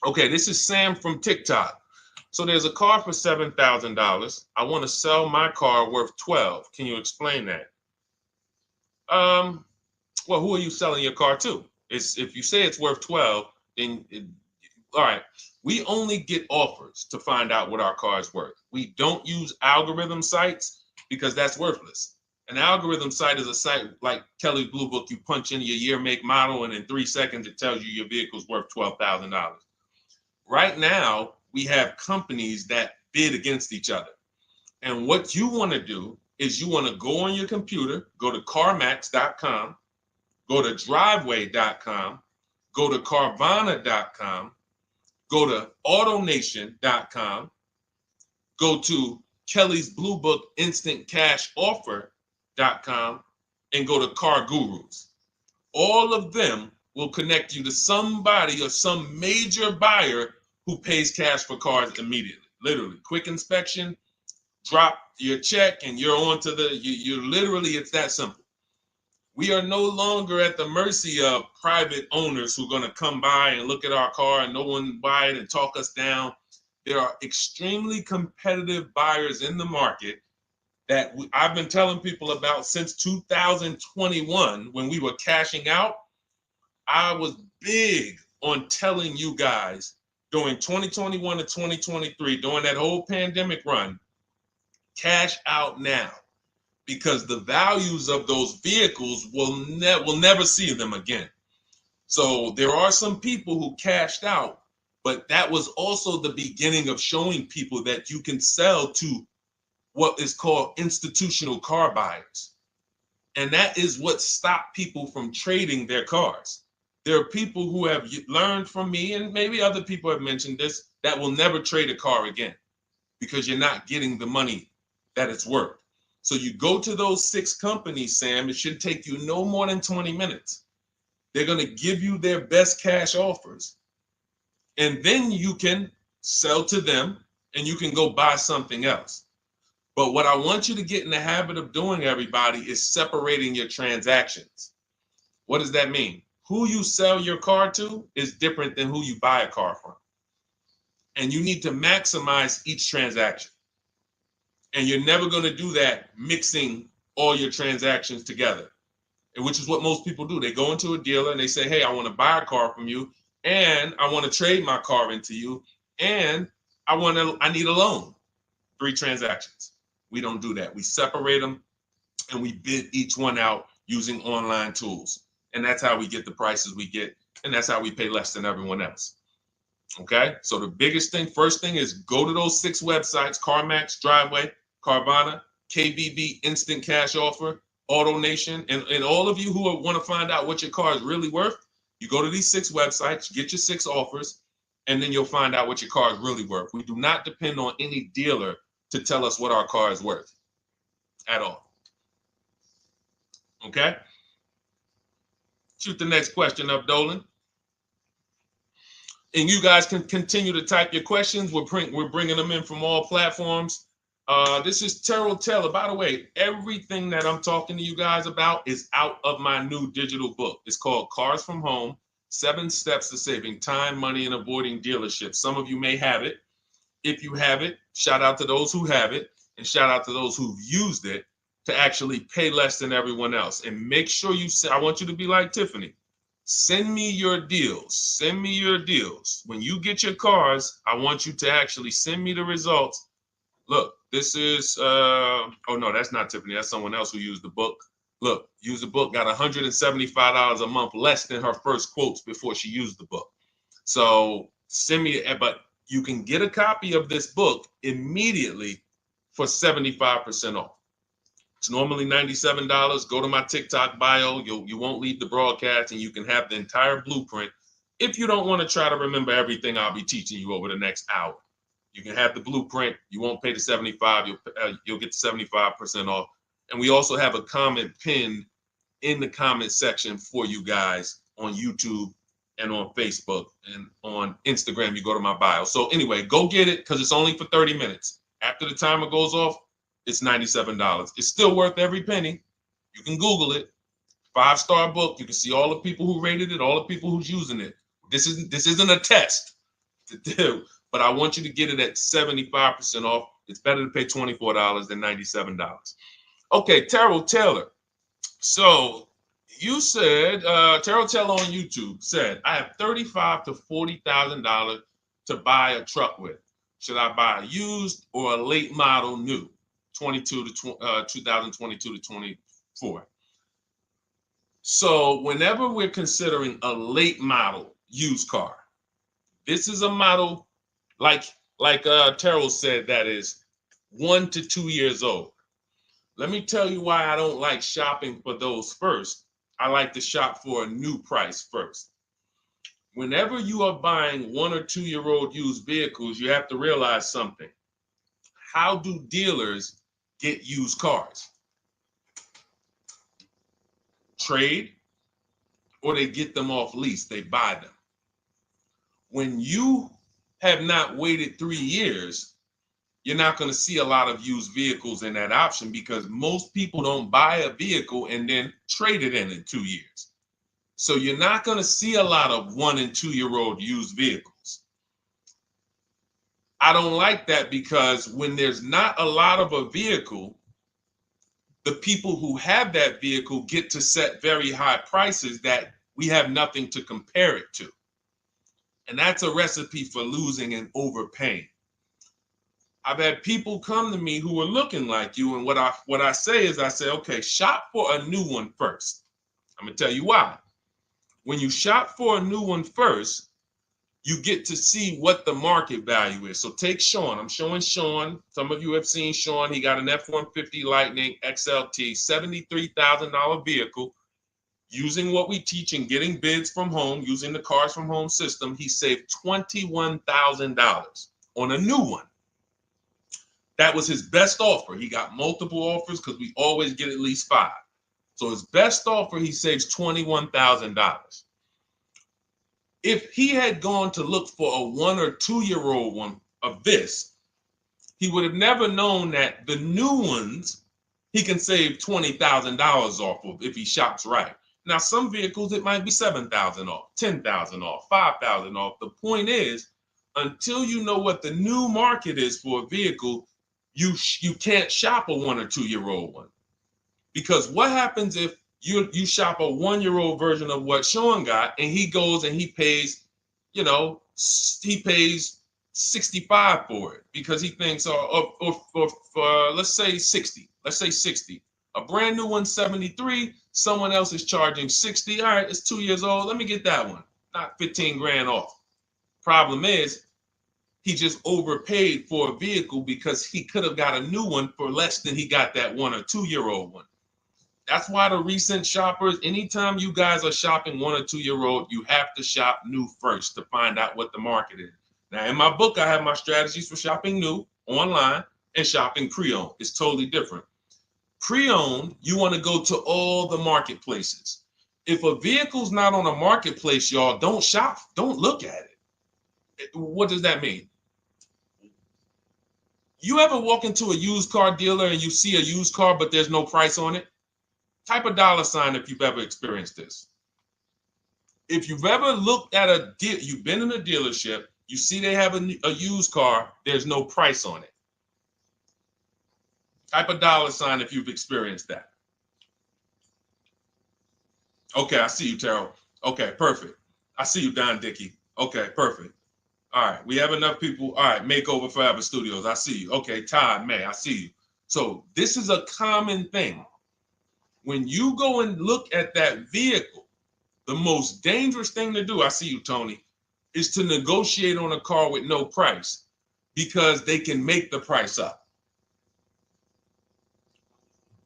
Okay, this is Sam from TikTok. So there's a car for $7,000. I want to sell my car worth 12. Can you explain that? Um, well, who are you selling your car to? It's if you say it's worth 12, then all right. We only get offers to find out what our car is worth. We don't use algorithm sites because that's worthless. An algorithm site is a site like Kelly's Blue Book. You punch in your year, make, model, and in 3 seconds it tells you your vehicle's worth $12,000. Right now, we have companies that bid against each other. And what you want to do is you want to go on your computer, go to CarMax.com, go to Driveway.com, go to Carvana.com, go to AutoNation.com, go to Kelly's Blue Book Instant Cash Offer.com, and go to Car Gurus. All of them will connect you to somebody or some major buyer who pays cash for cars immediately. Literally, quick inspection, drop your check, and you're on to you literally, it's that simple. We are no longer at the mercy of private owners who are going to come by and look at our car and no one buy it and talk us down. There are extremely competitive buyers in the market that I've been telling people about since 2021 when we were cashing out. I was big on telling you guys during 2021 to 2023, during that whole pandemic run, cash out now, because the values of those vehicles will never see them again. So there are some people who cashed out, but that was also the beginning of showing people that you can sell to what is called institutional car buyers. And that is what stopped people from trading their cars. There are people who have learned from me, and maybe other people have mentioned this, that will never trade a car again because you're not getting the money that it's worth. So you go to those 6 companies, Sam, it should take you no more than 20 minutes. They're going to give you their best cash offers. And then you can sell to them and you can go buy something else. But what I want you to get in the habit of doing, everybody, is separating your transactions. What does that mean? Who you sell your car to is different than who you buy a car from. And you need to maximize each transaction. And you're never going to do that mixing all your transactions together, which is what most people do. They go into a dealer and they say, hey, I want to buy a car from you, and I want to trade my car into you, and I need a loan. 3 transactions. We don't do that. We separate them and we bid each one out using online tools. And that's how we get the prices we get. And that's how we pay less than everyone else. Okay. So the biggest thing, first thing, is go to those 6 websites: CarMax, Driveway, Carvana, KBB, Instant Cash Offer, AutoNation. And all of you who want to find out what your car is really worth, you go to these 6 websites, get your 6 offers, and then you'll find out what your car is really worth. We do not depend on any dealer to tell us what our car is worth at all. Okay? Shoot the next question up, Dolan. And you guys can continue to type your questions. We're bringing them in from all platforms. This is Terrell Taylor. By the way, everything that I'm talking to you guys about is out of my new digital book. It's called Cars from Home, 7 Steps to Saving Time, Money, and Avoiding Dealerships. Some of you may have it. If you have it, shout out to those who have it, and shout out to those who've used it to actually pay less than everyone else. And make sure I want you to be like Tiffany. Send me your deals. Send me your deals. When you get your cars, I want you to actually send me the results. Look, this is, oh no, that's not Tiffany. That's someone else who used the book. Look, used the book, got $175 a month less than her first quotes before she used the book. So send me, but you can get a copy of this book immediately for 75% off. It's normally $97. Go to my TikTok bio. You won't leave the broadcast, and you can have the entire blueprint. If you don't want to try to remember everything I'll be teaching you over the next hour, you can have the blueprint. You won't pay the $75. You'll get the 75% off. And we also have a comment pinned in the comment section for you guys on YouTube and on Facebook, and on Instagram. You go to my bio. So anyway, go get it, because it's only for 30 minutes. After the timer goes off, it's $97. It's still worth every penny. You can Google it. 5-star book. You can see all the people who rated it, all the people who's using it. This isn't a test. to do, but I want you to get it at 75% off. It's better to pay $24 than $97. Okay, Terrell Taylor. So you said, Terrell Taylor on YouTube said, I have $35,000 to $40,000 to buy a truck with. Should I buy a used or a late model new, 2022 to 24? So whenever we're considering a late model used car, this is a model like Terrell said that is 1 to 2 years old. Let me tell you why I don't like shopping for those first. I like to shop for a new price first. Whenever you are buying 1 or 2 year old used vehicles, you have to realize something. How do dealers get used cars? Trade, or they get them off lease, they buy them. When you have not waited 3 years, you're not going to see a lot of used vehicles in that option because most people don't buy a vehicle and then trade it in 2 years. So you're not going to see a lot of 1 and 2 year old used vehicles. I don't like that because when there's not a lot of a vehicle, the people who have that vehicle get to set very high prices that we have nothing to compare it to. And that's a recipe for losing and overpaying. I've had people come to me who are looking like you, and what I say is, I say, okay, shop for a new one first. I'm gonna tell you why. When you shop for a new one first, you get to see what the market value is. So take Sean. I'm showing Sean. Some of you have seen Sean. He got an F-150 Lightning XLT, $73,000 vehicle. Using what we teach and getting bids from home, using the Cars from Home system, he saved $21,000 on a new one. That was his best offer. He got multiple offers because we always get at least 5. So his best offer, he saves $21,000. If he had gone to look for a 1 or 2 year old one of this, he would have never known that the new ones he can save $20,000 off of if he shops right. Now, some vehicles, it might be $7,000 off, $10,000 off, $5,000 off. The point is, until you know what the new market is for a vehicle, you can't shop a 1 or 2 year old one. Because what happens if you shop a 1 year old version of what Sean got and he goes and he pays, he pays 65 for it because he thinks, or let's say 60. Let's say 60. A brand new one, 73. Someone else is charging 60. All right, it's 2 years old. Let me get that one. Not 15 grand off. Problem is, he just overpaid for a vehicle because he could have got a new one for less than he got that 1 or 2 year old one. That's why the recent shoppers, anytime you guys are shopping 1 or 2 year old, you have to shop new first to find out what the market is. Now, in my book, I have my strategies for shopping new online and shopping pre-owned. It's totally different. Pre-owned, you want to go to all the marketplaces. If a vehicle's not on a marketplace, y'all, don't shop. Don't look at it. What does that mean? You ever walk into a used car dealer and you see a used car, but there's no price on it? Type a $ if you've ever experienced this. If you've ever looked at a deal, you've been in a dealership, you see they have a used car, there's no price on it. Type a $ if you've experienced that. Okay, I see you, Terrell. Okay, perfect. I see you, Don Dickey. Okay, perfect. All right, we have enough people. All right, Makeover Forever Studios. I see you. Okay, Todd May, I see you. So this is a common thing. When you go and look at that vehicle, the most dangerous thing to do, I see you, Tony, is to negotiate on a car with no price because they can make the price up.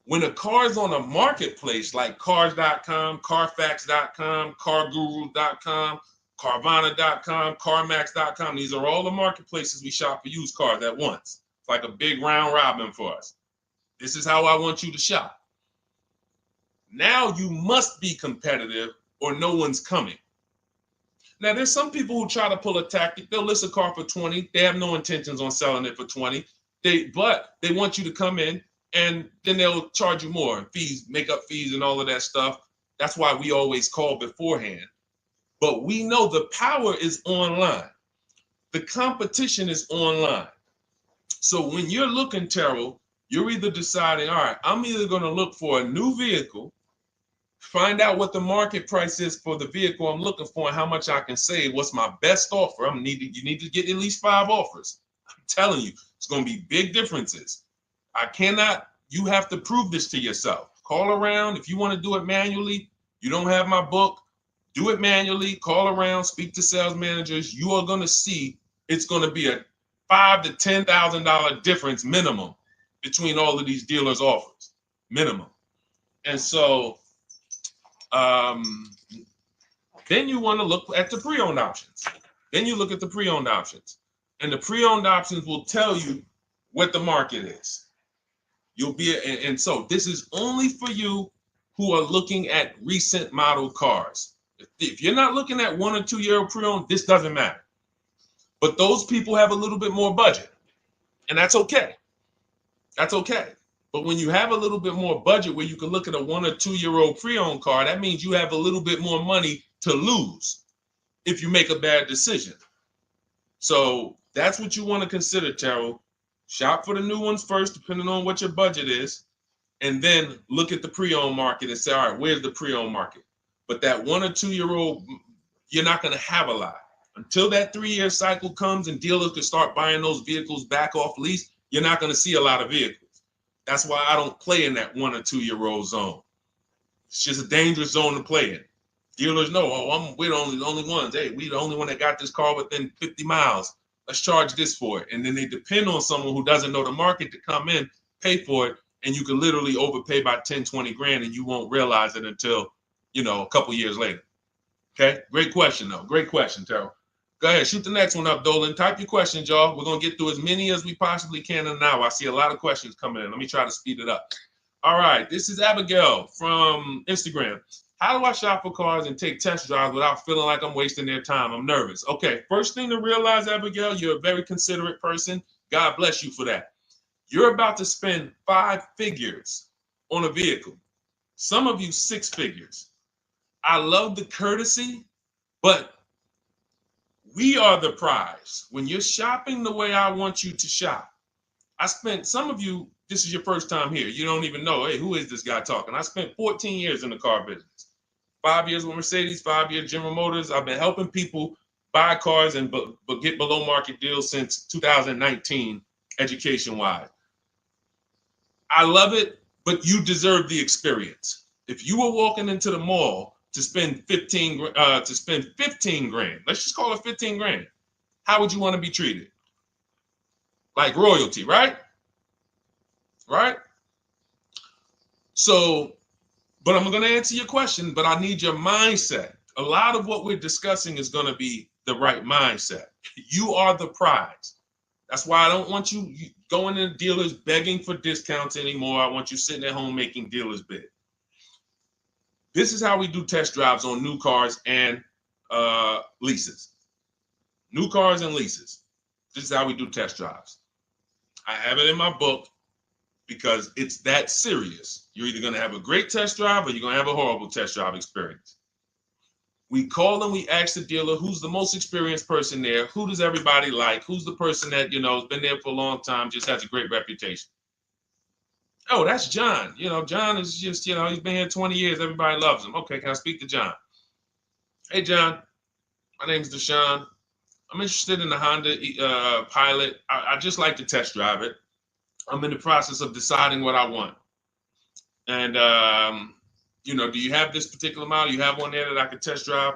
When a car is on a marketplace like cars.com, carfax.com, carguru.com, carvana.com, carmax.com, these are all the marketplaces we shop for used cars at once. It's like a big round robin for us. This is how I want you to shop. Now you must be competitive or no one's coming. Now there's some people who try to pull a tactic. They'll list a car for 20. They have no intentions on selling it for 20. But they want you to come in and then they'll charge you more, fees, makeup fees and all of that stuff. That's why we always call beforehand. But we know the power is online. The competition is online. So when you're looking, Terrell, you're either deciding, all right, I'm either going to look for a new vehicle, find out what the market price is for the vehicle I'm looking for and how much I can save. What's my best offer? You need to get at least 5 offers. I'm telling you, it's going to be big differences. You have to prove this to yourself. Call around. If you want to do it manually, you don't have my book, do it manually, call around, speak to sales managers. You are going to see it's going to be a $5,000 to $10,000 difference minimum between all of these dealers' offers, minimum. And so then you want to look at the pre-owned options. Then you look at the pre-owned options. And the pre-owned options will tell you what the market is. And so this is only for you who are looking at recent model cars. If you're not looking at 1 or 2 year old pre-owned, this doesn't matter. But those people have a little bit more budget, and that's okay. That's okay. But when you have a little bit more budget where you can look at a 1 or 2 year old pre-owned car, that means you have a little bit more money to lose if you make a bad decision. So that's what you want to consider, Terrell. Shop for the new ones first, depending on what your budget is, and then look at the pre-owned market and say, all right, where's the pre-owned market? But that 1 or 2 year old, you're not going to have a lot. Until that 3 year cycle comes and dealers can start buying those vehicles back off lease, you're not going to see a lot of vehicles. That's why I don't play in that 1 or 2 year old zone. It's just a dangerous zone to play in. Dealers know, we're the only ones. Hey, we the only one that got this car within 50 miles. Let's charge this for it. And then they depend on someone who doesn't know the market to come in, pay for it, and you can literally overpay by 10, 20 grand and you won't realize it until, a couple years later. Okay, great question though. Great question, Terrell. Go ahead, shoot the next one up, Dolan. Type your questions, y'all. We're going to get through as many as we possibly can in an hour. I see a lot of questions coming in. Let me try to speed it up. All right, this is Abigail from Instagram. How do I shop for cars and take test drives without feeling like I'm wasting their time? I'm nervous. Okay, first thing to realize, Abigail, you're a very considerate person. God bless you for that. You're about to spend 5 figures on a vehicle. Some of you 6 figures. I love the courtesy, but we are the prize. When you're shopping the way I want you to shop, some of you, this is your first time here. You don't even know, hey, who is this guy talking? I spent 14 years in the car business. 5 years with Mercedes, 5 years General Motors. I've been helping people buy cars and get below market deals since 2019, education-wise. I love it, but you deserve the experience. If you were walking into the mall to spend 15 grand, let's just call it 15 grand. How would you want to be treated? Like royalty, right? Right? So, but I'm going to answer your question, but I need your mindset. A lot of what we're discussing is going to be the right mindset. You are the prize. That's why I don't want you going to dealers begging for discounts anymore. I want you sitting at home making dealers bid. This is how we do test drives on new cars and leases. New cars and leases. This is how we do test drives. I have it in my book because it's that serious. You're either going to have a great test drive or you're going to have a horrible test drive experience. We call and we ask the dealer, who's the most experienced person there? Who does everybody like? Who's the person that, has been there for a long time, just has a great reputation? Oh, that's John. John is just, he's been here 20 years. Everybody loves him. Okay, can I speak to John? Hey, John, my name's Deshone. I'm interested in the Honda Pilot. I just like to test drive it. I'm in the process of deciding what I want. And, do you have this particular model? You have one there that I could test drive?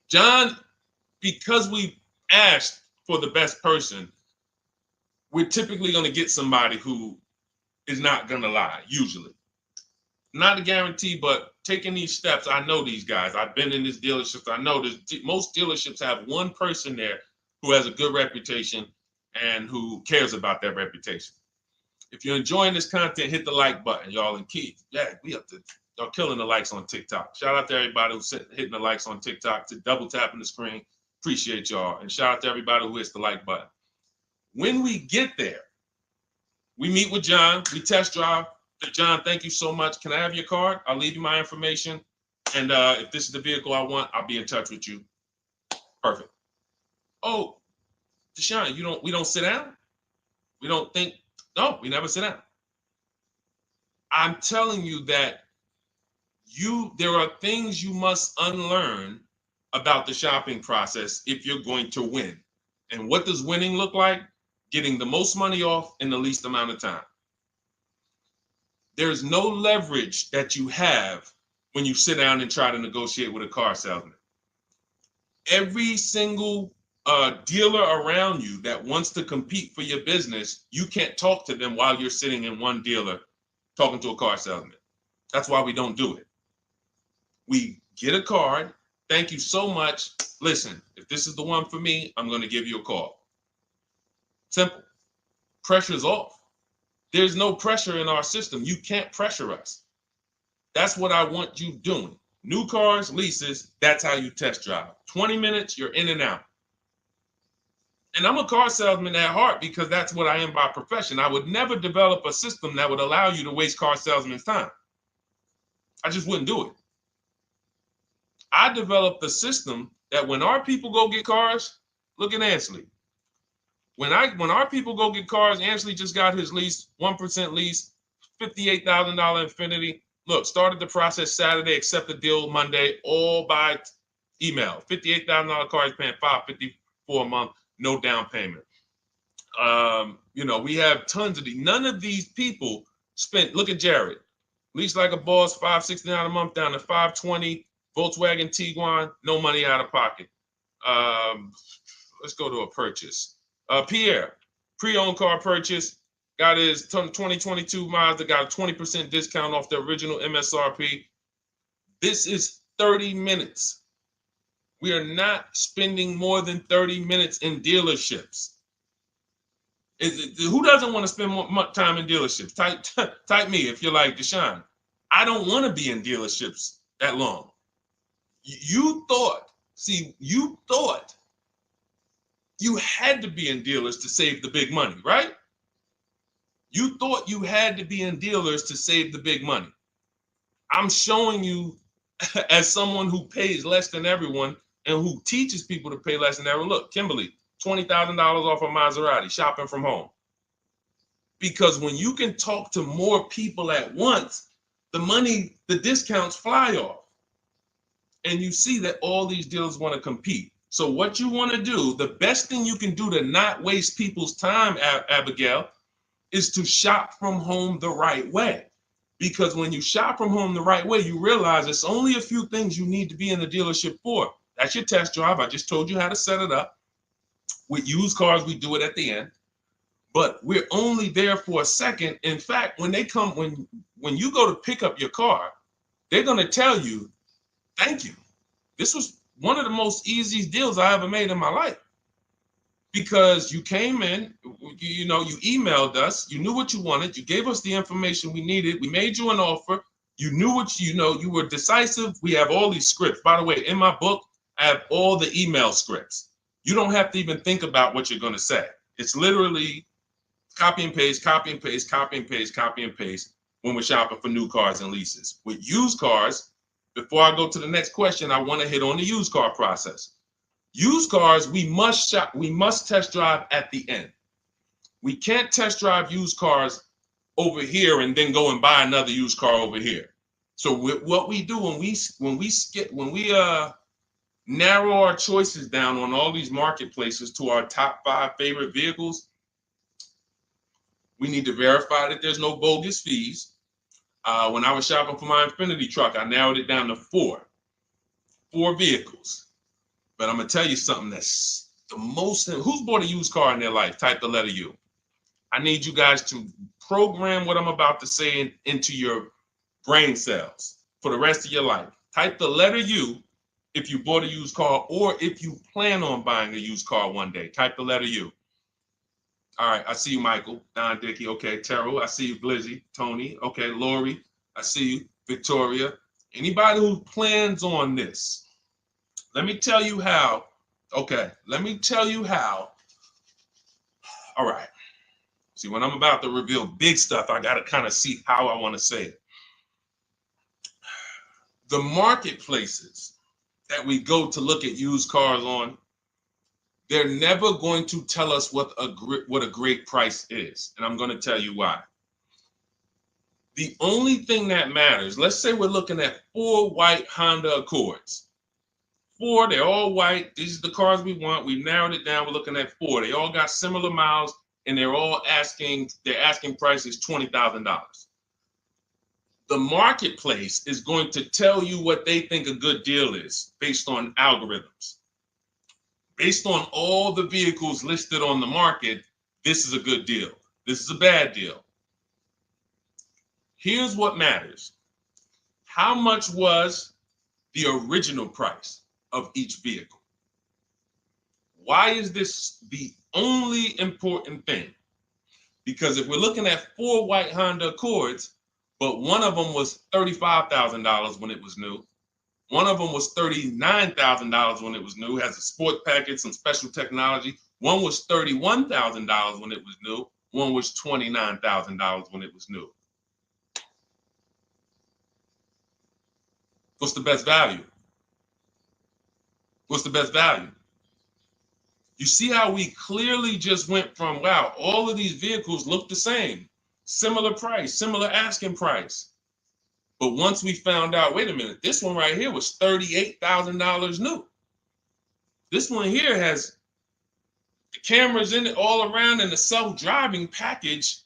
John, because we asked for the best person, we're typically going to get somebody who is not going to lie, usually. Not a guarantee, but taking these steps, I know these guys. I've been in this dealership. I know most dealerships have one person there who has a good reputation and who cares about that reputation. If you're enjoying this content, hit the like button, y'all. And Keith, y'all killing the likes on TikTok. Shout out to everybody who's hitting the likes on TikTok, to double tapping the screen. Appreciate y'all. And shout out to everybody who hits the like button. When we get there, we meet with John. We test drive. John, thank you so much. Can I have your card? I'll leave you my information. And if this is the vehicle I want, I'll be in touch with you. Perfect. Oh, Deshone, we don't sit down? We don't think, no, we never sit down. I'm telling you that there are things you must unlearn about the shopping process if you're going to win. And what does winning look like? Getting the most money off in the least amount of time. There's no leverage that you have when you sit down and try to negotiate with a car salesman. Every single dealer around you that wants to compete for your business, you can't talk to them while you're sitting in one dealer talking to a car salesman. That's why we don't do it. We get a card. Thank you so much. Listen, if this is the one for me, I'm going to give you a call. Simple. Pressure's off. There's no pressure in our system. You can't pressure us. That's what I want you doing. New cars, leases, that's how you test drive. 20 minutes, you're in and out. And I'm a car salesman at heart because that's what I am by profession. I would never develop a system that would allow you to waste car salesmen's time. I just wouldn't do it. I developed a system that when our people go get cars, look at Ansley. When our people go get cars, Ansley just got his lease, 1% lease, $58,000 Infiniti. Look, started the process Saturday, accept the deal Monday, all by email. $58,000 car, he's paying $554 a month, no down payment. We have tons of these. None of these people spent, look at Jared, lease like a boss, $569 a month down to $520, Volkswagen Tiguan, no money out of pocket. Let's go to a purchase. Pierre, pre-owned car purchase, got his 2022 Mazda, got a 20% discount off the original MSRP. This is 30 minutes. We are not spending more than 30 minutes in dealerships. Who doesn't want to spend more time in dealerships? Type me if you're like Deshone. I don't want to be in dealerships that long. You thought you had to be in dealers to save the big money, right? You thought you had to be in dealers to save the big money. I'm showing you as someone who pays less than everyone and who teaches people to pay less than everyone. Look, Kimberly, $20,000 off a Maserati, shopping from home. Because when you can talk to more people at once, the discounts fly off. And you see that all these dealers want to compete. So what you want to do, the best thing you can do to not waste people's time, Abigail, is to shop from home the right way. Because when you shop from home the right way, you realize it's only a few things you need to be in the dealership for. That's your test drive. I just told you how to set it up. With used cars, we do it at the end. But we're only there for a second. In fact, when you go to pick up your car, they're going to tell you, thank you. This was one of the most easiest deals I ever made in my life. Because you came in, you emailed us, you knew what you wanted, you gave us the information we needed, we made you an offer, you knew what you were decisive. We have all these scripts. By the way, in my book, I have all the email scripts. You don't have to even think about what you're going to say. It's literally copy and paste, copy and paste, copy and paste, copy and paste when we're shopping for new cars and leases. With used cars, before I go to the next question, I want to hit on the used car process. Used cars, we must test drive at the end. We can't test drive used cars over here and then go and buy another used car over here. So what we do when we narrow our choices down on all these marketplaces to our top 5 favorite vehicles, we need to verify that there's no bogus fees. When I was shopping for my Infiniti truck, I narrowed it down to 4 vehicles. But I'm going to tell you something that's the most, who's bought a used car in their life? Type the letter U. I need you guys to program what I'm about to say into your brain cells for the rest of your life. Type the letter U if you bought a used car or if you plan on buying a used car one day. Type the letter U. All right, I see you, Michael. Don Dickey, okay. Terrell, I see you. Glizzy, Tony, okay. Lori, I see you. Victoria. Anybody who plans on this, let me tell you how. Okay, let me tell you how. All right. See, when I'm about to reveal big stuff, I got to kind of see how I want to say it. The marketplaces that we go to look at used cars on, They're never going to tell us what a great price is. And I'm going to tell you why. The only thing that matters, let's say we're looking at 4 white Honda Accords. 4, they're all white. These are the cars we want. We've narrowed it down. We're looking at 4. They all got similar miles, and they're asking price is $20,000. The marketplace is going to tell you what they think a good deal is based on algorithms. Based on all the vehicles listed on the market, this is a good deal. This is a bad deal. Here's what matters. How much was the original price of each vehicle? Why is this the only important thing? Because if we're looking at 4 white Honda Accords, but one of them was $35,000 when it was new, one of them was $39,000 when it was new, has a sport package, some special technology. One was $31,000 when it was new. One was $29,000 when it was new. What's the best value? What's the best value? You see how we clearly just went from, wow, all of these vehicles look the same, similar price, similar asking price. But once we found out, wait a minute, this one right here was $38,000 new. This one here has the cameras in it all around and the self-driving package,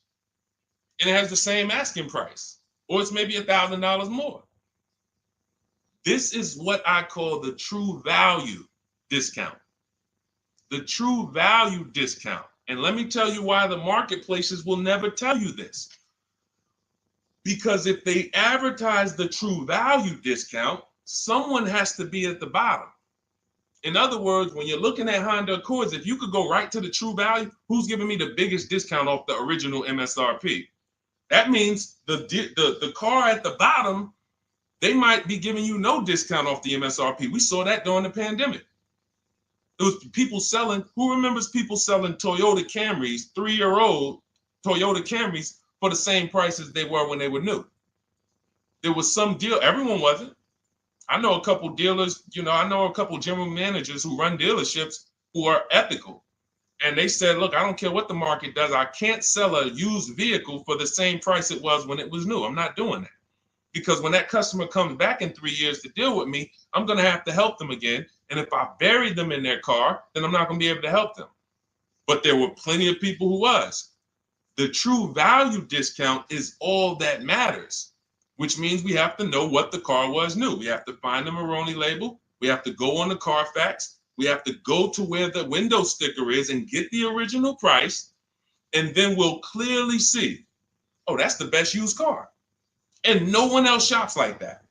and it has the same asking price, or it's maybe $1,000 more. This is what I call the true value discount. The true value discount. And let me tell you why the marketplaces will never tell you this. Because if they advertise the true value discount, someone has to be at the bottom. In other words, when you're looking at Honda Accords, if you could go right to the true value, who's giving me the biggest discount off the original MSRP? That means the car at the bottom, they might be giving you no discount off the MSRP. We saw that during the pandemic. It was people selling, who remembers people selling Toyota Camrys, 3-year-old Toyota Camrys for the same price as they were when they were new? There was some deal, everyone wasn't. I know a couple dealers, I know a couple general managers who run dealerships who are ethical. And they said, look, I don't care what the market does. I can't sell a used vehicle for the same price it was when it was new. I'm not doing that. Because when that customer comes back in 3 years to deal with me, I'm going to have to help them again. And if I bury them in their car, then I'm not going to be able to help them. But there were plenty of people who was. The true value discount is all that matters, which means we have to know what the car was new. We have to find the Maroni label. We have to go on the Carfax. We have to go to where the window sticker is and get the original price. And then we'll clearly see, oh, that's the best used car. And no one else shops like that.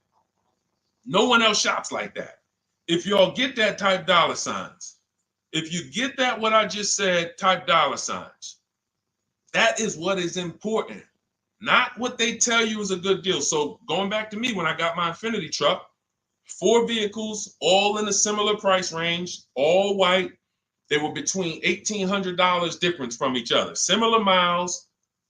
No one else shops like that. If y'all get that, type dollar signs. If you get that, what I just said, type dollar signs. That is what is important, not what they tell you is a good deal. So going back to me, when I got my Infiniti truck, 4 vehicles, all in a similar price range, all white. They were between $1,800 difference from each other, similar miles.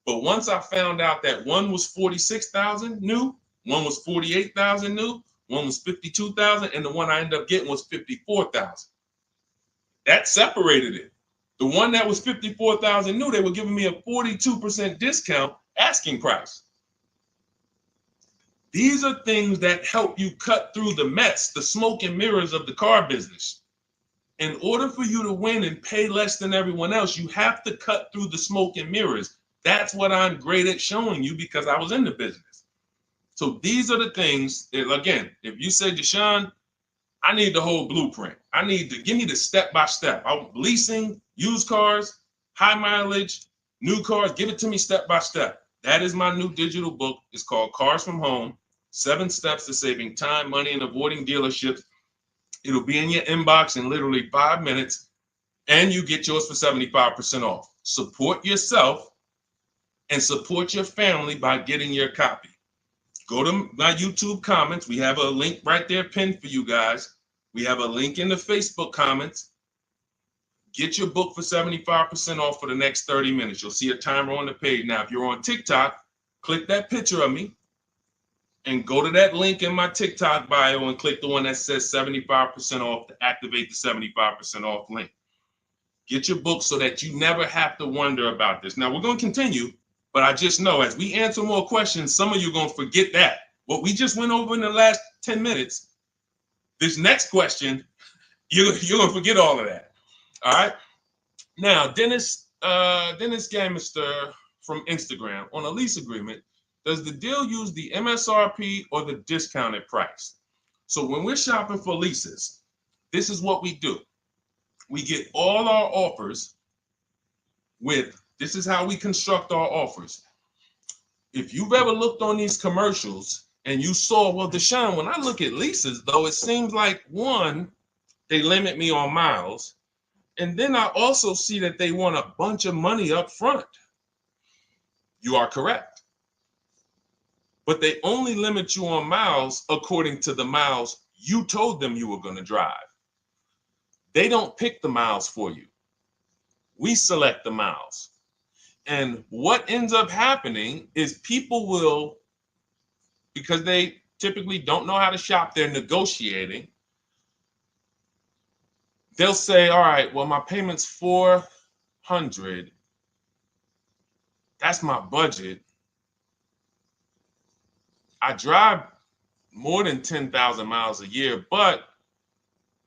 But once I found out that one was 46,000 new, one was 48,000 new, one was 52,000, and the one I ended up getting was 54,000. That separated it. The one that was 54,000 new, they were giving me a 42% discount asking price. These are things that help you cut through the mess, the smoke and mirrors of the car business. In order for you to win and pay less than everyone else, you have to cut through the smoke and mirrors. That's what I'm great at showing you because I was in the business. So these are the things that, again, if you say, Deshone, I need the whole blueprint. I need to give me the step-by-step. I'm leasing, used cars, high mileage, new cars. Give it to me step-by-step. That is my new digital book. It's called Cars from Home, 7 Steps to Saving Time, Money, and Avoiding Dealerships. It'll be in your inbox in literally 5 minutes, and you get yours for 75% off. Support yourself and support your family by getting your copy. Go to my YouTube comments. We have a link right there pinned for you guys. We have a link in the Facebook comments. Get your book for 75% off for the next 30 minutes. You'll see a timer on the page. Now, if you're on TikTok, click that picture of me and go to that link in my TikTok bio and click the one that says 75% off to activate the 75% off link. Get your book so that you never have to wonder about this. Now, we're going to continue, but I just know as we answer more questions, some of you are going to forget that. What we just went over in the last 10 minutes, this next question, you're going to forget all of that. All right? Now, Dennis Gamister from Instagram, on a lease agreement, does the deal use the MSRP or the discounted price? So when we're shopping for leases, this is what we do. We get all our offers this is how we construct our offers. If you've ever looked on these commercials and you saw, well, Deshone, when I look at leases, though, it seems like, one, they limit me on miles. And then I also see that they want a bunch of money up front. You are correct. But they only limit you on miles according to the miles you told them you were going to drive. They don't pick the miles for you. We select the miles. And what ends up happening is people will, because they typically don't know how to shop, they're negotiating. They'll say, all right, well, my payment's $400. That's my budget. I drive more than 10,000 miles a year, but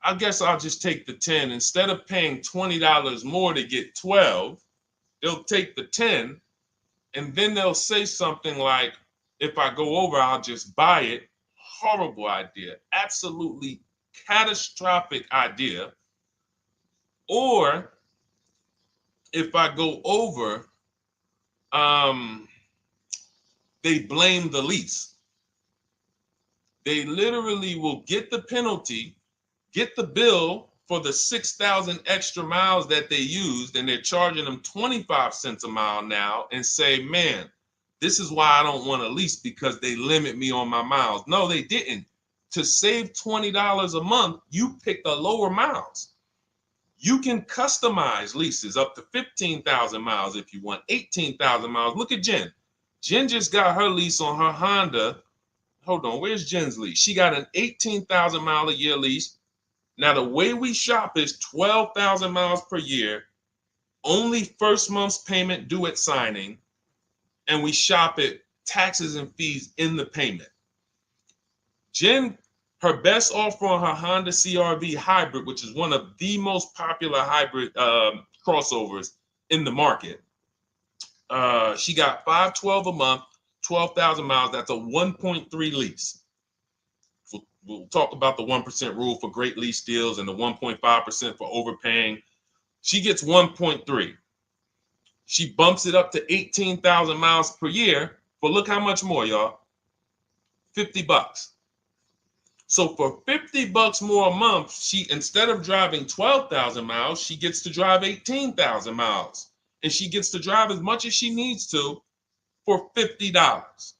I guess I'll just take the 10. Instead of paying $20 more to get 12, they'll take the 10, and then they'll say something like, if I go over, I'll just buy it. Horrible idea. Absolutely catastrophic idea. Or if I go over, they blame the lease. They literally will get the penalty, get the bill for the 6,000 extra miles that they used, and they're charging them 25 cents a mile now, and say, man, this is why I don't want to lease, because they limit me on my miles. No, they didn't. To save $20 a month, you pick the lower miles. You can customize leases up to 15,000 miles if you want, 18,000 miles. Look at Jen. Jen just got her lease on her Honda. Hold on, where's Jen's lease? She got an 18,000 mile a year lease. Now, the way we shop is 12,000 miles per year, only first month's payment due at signing, and we shop it taxes and fees in the payment. Jen, her best offer on her Honda CR-V hybrid, which is one of the most popular hybrid crossovers in the market, she got $512 a month, 12,000 miles. That's a 1.3 lease. We'll talk about the 1% rule for great lease deals and the 1.5% for overpaying. She gets 1.3. She bumps it up to 18,000 miles per year. But look how much more, y'all. $50. So for $50 more a month, she, instead of driving 12,000 miles, she gets to drive 18,000 miles. And she gets to drive as much as she needs to for $50.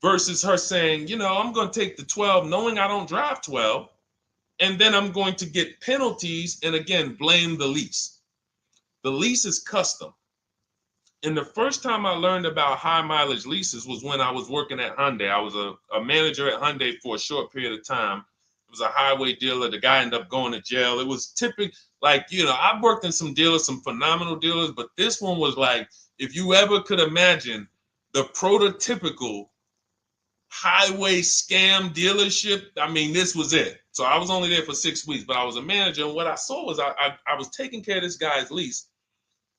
Versus her saying, you know, I'm going to take the 12 knowing I don't drive 12, and then I'm going to get penalties and, again, blame the lease. The lease is custom. And the first time I learned about high mileage leases was when I was working at Hyundai. I was a manager at Hyundai for a short period of time. It was a highway dealer. The guy ended up going to jail. It was typical, like, you know, I've worked in some dealers, some phenomenal dealers, but this one was like, if you ever could imagine the prototypical highway scam dealership, I mean, this was it. So I was only there for 6 weeks, but I was a manager, and what I saw was I was taking care of this guy's lease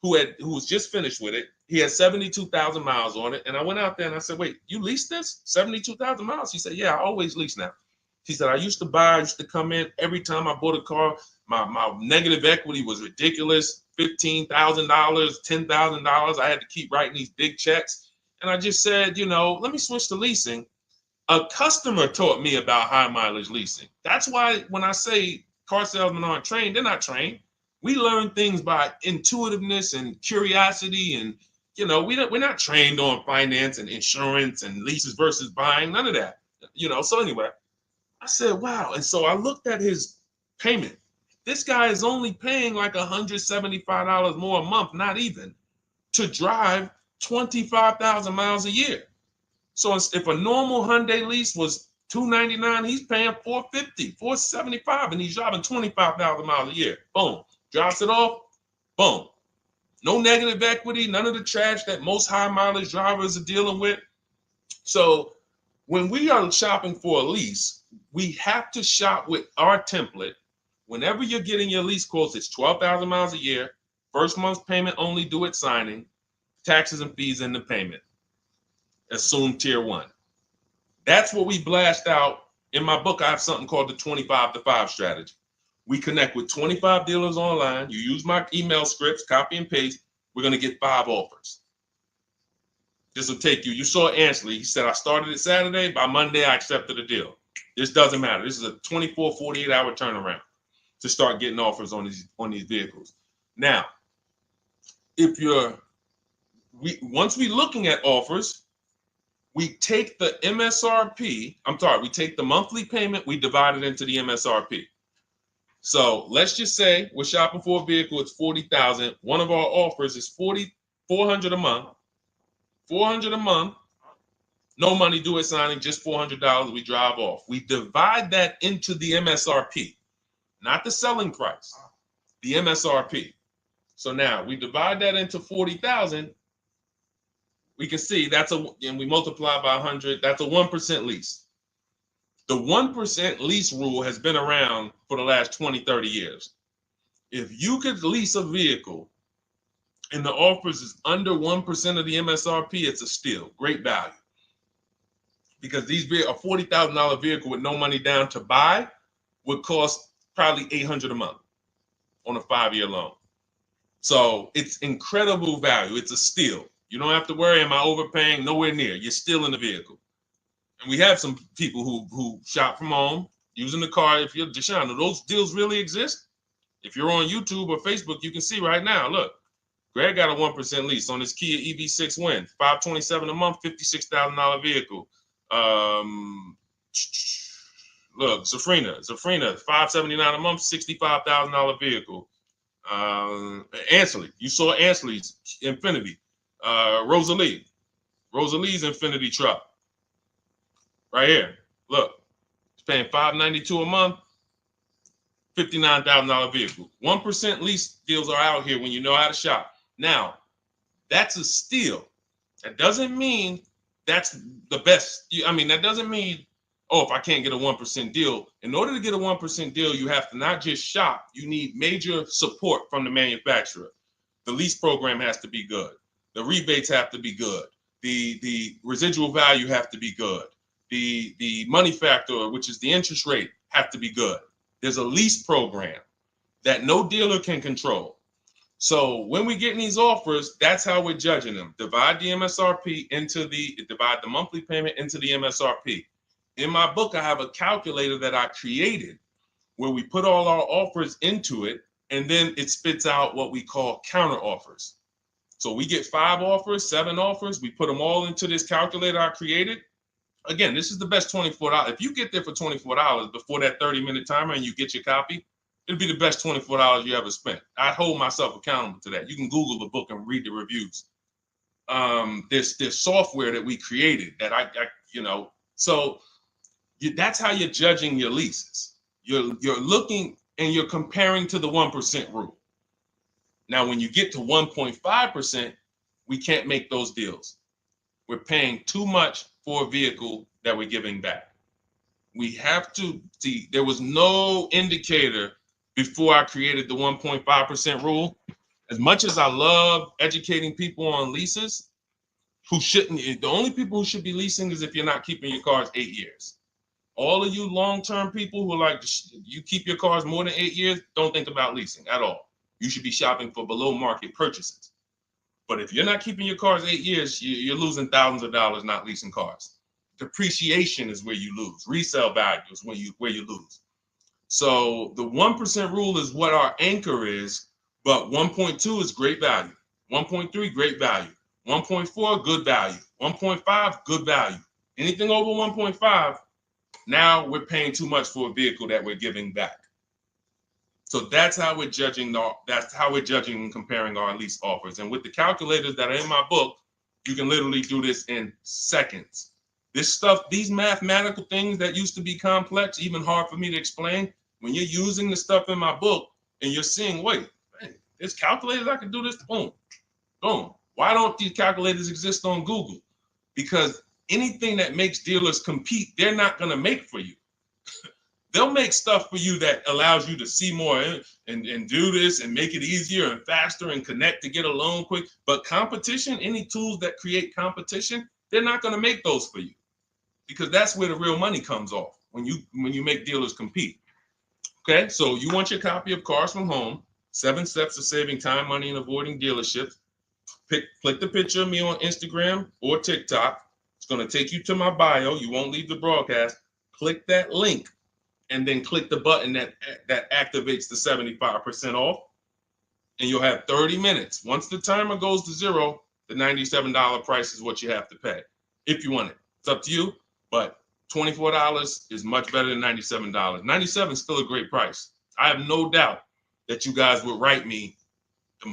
who was just finished with it. He had 72,000 miles on it, and I went out there and I said, wait, you leased this? 72,000 miles? He said, yeah, I always lease now. He said, I used to come in every time I bought a car, my negative equity was ridiculous, $15,000, $10,000. I had to keep writing these big checks. And I just said, you know, let me switch to leasing. A customer taught me about high mileage leasing. That's why when I say car salesmen aren't trained, they're not trained. We learn things by intuitiveness and curiosity, and you know, we're not trained on finance and insurance and leases versus buying, none of that. You know, so anyway, I said, wow. And so I looked at his payment. This guy is only paying like $175 more a month, not even, to drive 25,000 miles a year. So if a normal Hyundai lease was $299, he's paying $450, $475, and he's driving 25,000 miles a year. Boom, drops it off, Boom. No negative equity, none of the trash that most high mileage drivers are dealing with. So when we are shopping for a lease, we have to shop with our template. Whenever you're getting your lease quotes, it's 12,000 miles a year, first month's payment only due at signing, taxes and fees in the payment. Assume tier 1. That's what we blast out. In my book, I have something called the 25 to 5 strategy. We connect with 25 dealers online. You use my email scripts, copy and paste. We're going to get 5 offers. This will take you. You saw Ansley. He said, I started it Saturday. By Monday, I accepted the deal. This doesn't matter. This is a 24, 48-hour turnaround to start getting offers on these vehicles. Now, once we're looking at offers, we take the MSRP. We take the monthly payment. We divide it into the MSRP. So let's just say we're shopping for a vehicle. It's $40,000. One of our offers is $400 a month. $400 a month. No money due at signing, just $400. We drive off. We divide that into the MSRP, not the selling price, the MSRP. So now we divide that into 40,000. We can see and we multiply by 100. That's a 1% lease. The 1% lease rule has been around for the last 20, 30 years. If you could lease a vehicle and the offers is under 1% of the MSRP, it's a steal. Great value. Because a $40,000 vehicle with no money down to buy would cost probably $800 a month on a 5-year loan. So it's incredible value. It's a steal. You don't have to worry, am I overpaying? Nowhere near. You're still in the vehicle. And we have some people who shop from home using the car. If you're Deshone, do those deals really exist? If you're on YouTube or Facebook, you can see right now. Look, Greg got a 1% lease on his Kia EV6 Win, $527 a month, $56,000 vehicle. Look, Zafrina, $579 a month, $65,000 vehicle. Ansley, you saw Ansley's Infinity. Rosalie's Infinity truck. Right here. Look, it's paying $592 a month, $59,000 vehicle. 1% lease deals are out here when you know how to shop. Now, that's a steal. That doesn't mean that's the best. That doesn't mean, if I can't get a 1% deal. In order to get a 1% deal, you have to not just shop. You need major support from the manufacturer. The lease program has to be good. The rebates have to be good. The residual value have to be good. The money factor, which is the interest rate, have to be good. There's a lease program that no dealer can control. So when we get these offers, that's how we're judging them. Divide the monthly payment into the MSRP. In my book, I have a calculator that I created where we put all our offers into it, and then it spits out what we call counter offers. So we get 5 offers, 7 offers. We put them all into this calculator I created. Again, this is the best $24. If you get there for $24 before that 30-minute timer and you get your copy, it'll be the best $24 you ever spent. I hold myself accountable to that. You can Google the book and read the reviews. There's software that we created that that's how you're judging your leases. You're looking and you're comparing to the 1% rule. Now, when you get to 1.5%, we can't make those deals. We're paying too much for a vehicle that we're giving back. We have to see, there was no indicator before I created the 1.5% rule. As much as I love educating people on leases, the only people who should be leasing is if you're not keeping your cars 8 years. All of you long-term people who you keep your cars more than 8 years, don't think about leasing at all. You should be shopping for below market purchases. But if you're not keeping your cars 8 years, you're losing thousands of dollars not leasing cars. Depreciation is where you lose. Resale value is where you lose. So the 1% rule is what our anchor is, but 1.2 is great value. 1.3, great value. 1.4, good value. 1.5, good value. Anything over 1.5, now we're paying too much for a vehicle that we're giving back. So that's how we're judging. That's how we're judging and comparing our lease offers. And with the calculators that are in my book, you can literally do this in seconds. This stuff, these mathematical things that used to be complex, even hard for me to explain, when you're using the stuff in my book and you're seeing, wait, There's calculators I can do this. Boom, boom. Why don't these calculators exist on Google? Because anything that makes dealers compete, they're not going to make for you. They'll make stuff for you that allows you to see more and do this and make it easier and faster and connect to get a loan quick. But competition, any tools that create competition, they're not going to make those for you, because that's where the real money comes off when you make dealers compete. Okay, so you want your copy of Cars from Home, 7 Steps to Saving Time, Money, and Avoiding Dealerships. Click the picture of me on Instagram or TikTok. It's going to take you to my bio. You won't leave the broadcast. Click that link and then click the button that activates the 75% off, and you'll have 30 minutes. Once the timer goes to 0, the $97 price is what you have to pay if you want it. It's up to you, but $24 is much better than $97. $97 is still a great price. I have no doubt that you guys would write me,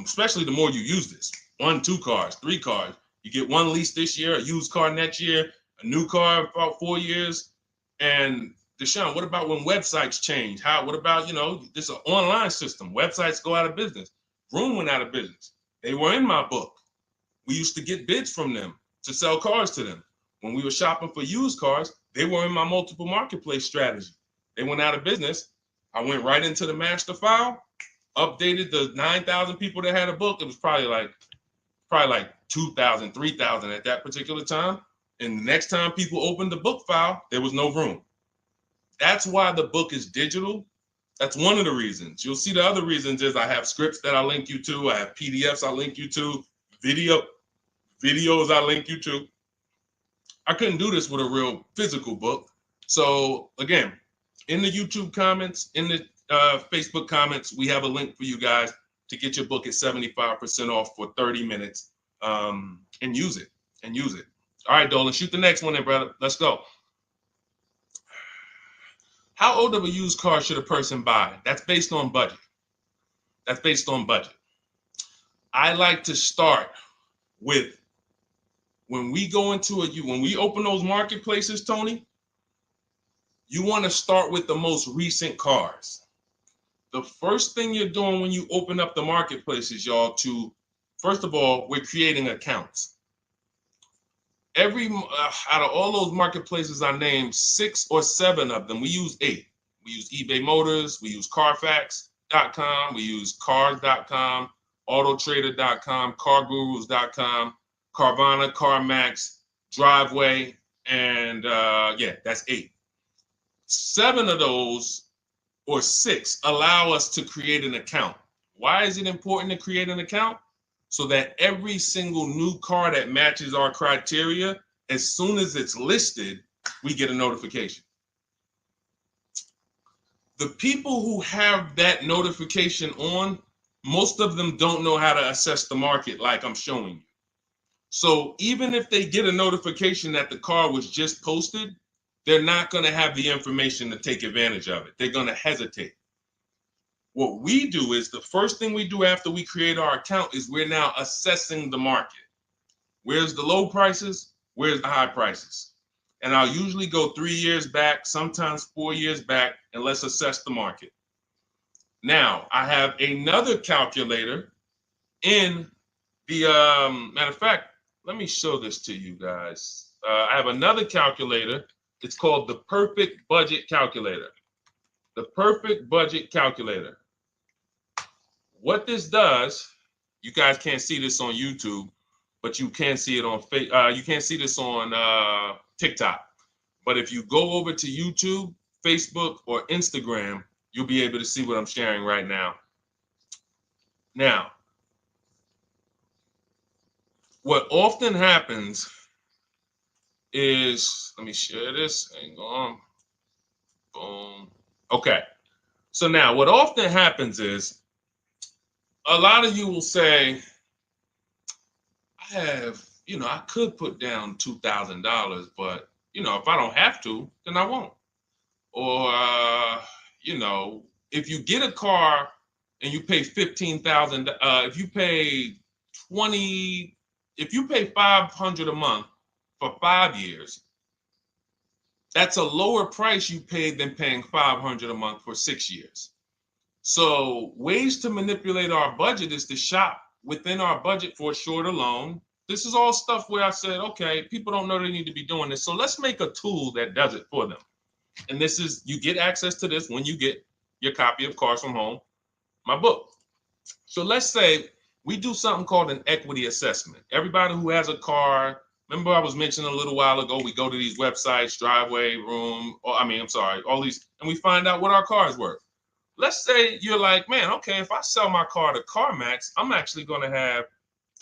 especially the more you use this. 1, 2 cars, 3 cars. You get 1 lease this year, a used car next year, a new car in about 4 years. And Deshone, what about when websites change? What about, this is an online system. Websites go out of business. Vroom went out of business. They were in my book. We used to get bids from them to sell cars to them. When we were shopping for used cars, they were in my multiple marketplace strategy. They went out of business. I went right into the master file, updated the 9,000 people that had a book. It was probably like 2,000, 3,000 at that particular time. And the next time people opened the book file, there was no room. That's why the book is digital. That's one of the reasons. You'll see the other reasons is I have scripts that I link you to. I have PDFs I link you to. Videos I link you to. I couldn't do this with a real physical book. So again, in the YouTube comments, in the Facebook comments, we have a link for you guys to get your book at 75% off for 30 minutes and use it. All right, Dolan, shoot the next one then, brother. Let's go. How old of a used car should a person buy? That's based on budget. I like to start with, when we open those marketplaces, Tony, you want to start with the most recent cars. The first thing you're doing when you open up the marketplaces, y'all, first of all, we're creating accounts. Out of all those marketplaces I named, 6 or 7 of them, we use 8. We use eBay Motors, we use Carfax.com, we use Cars.com, Autotrader.com, CarGurus.com, Carvana, CarMax, Driveway, and that's 8. 7 of those, or 6, allow us to create an account. Why is it important to create an account? So that every single new car that matches our criteria, as soon as it's listed, we get a notification. The people who have that notification on, most of them don't know how to assess the market like I'm showing you. So even if they get a notification that the car was just posted, they're not going to have the information to take advantage of it. They're going to hesitate. What we do is, the first thing we do after we create our account is we're now assessing the market. Where's the low prices? Where's the high prices? And I'll usually go 3 years back, sometimes 4 years back, and let's assess the market. Now, I have another calculator in the, matter of fact, let me show this to you guys. I have another calculator. It's called the Perfect Budget Calculator. The Perfect Budget Calculator. What this does, you guys can't see this on YouTube, but you can see it on you can't see this on TikTok. But if you go over to YouTube, Facebook, or Instagram, you'll be able to see what I'm sharing right now. Now, what often happens is, let me share this. Hang on. Boom. Okay. So now what often happens is, a lot of you will say, I could put down $2,000, but, if I don't have to, then I won't. Or, if you get a car and you pay $15,000, if you pay $500 a month for 5 years, that's a lower price you paid than paying $500 a month for 6 years. So ways to manipulate our budget is to shop within our budget for a shorter loan. This is all stuff where I said, okay, people don't know they need to be doing this. So let's make a tool that does it for them. And this is, you get access to this when you get your copy of Cars from Home, my book. So let's say we do something called an equity assessment. Everybody who has a car, remember I was mentioning a little while ago, we go to these websites, Driveway, Room, or all these, and we find out what our car is worth. Let's say you're like, man, okay, if I sell my car to CarMax, I'm actually going to have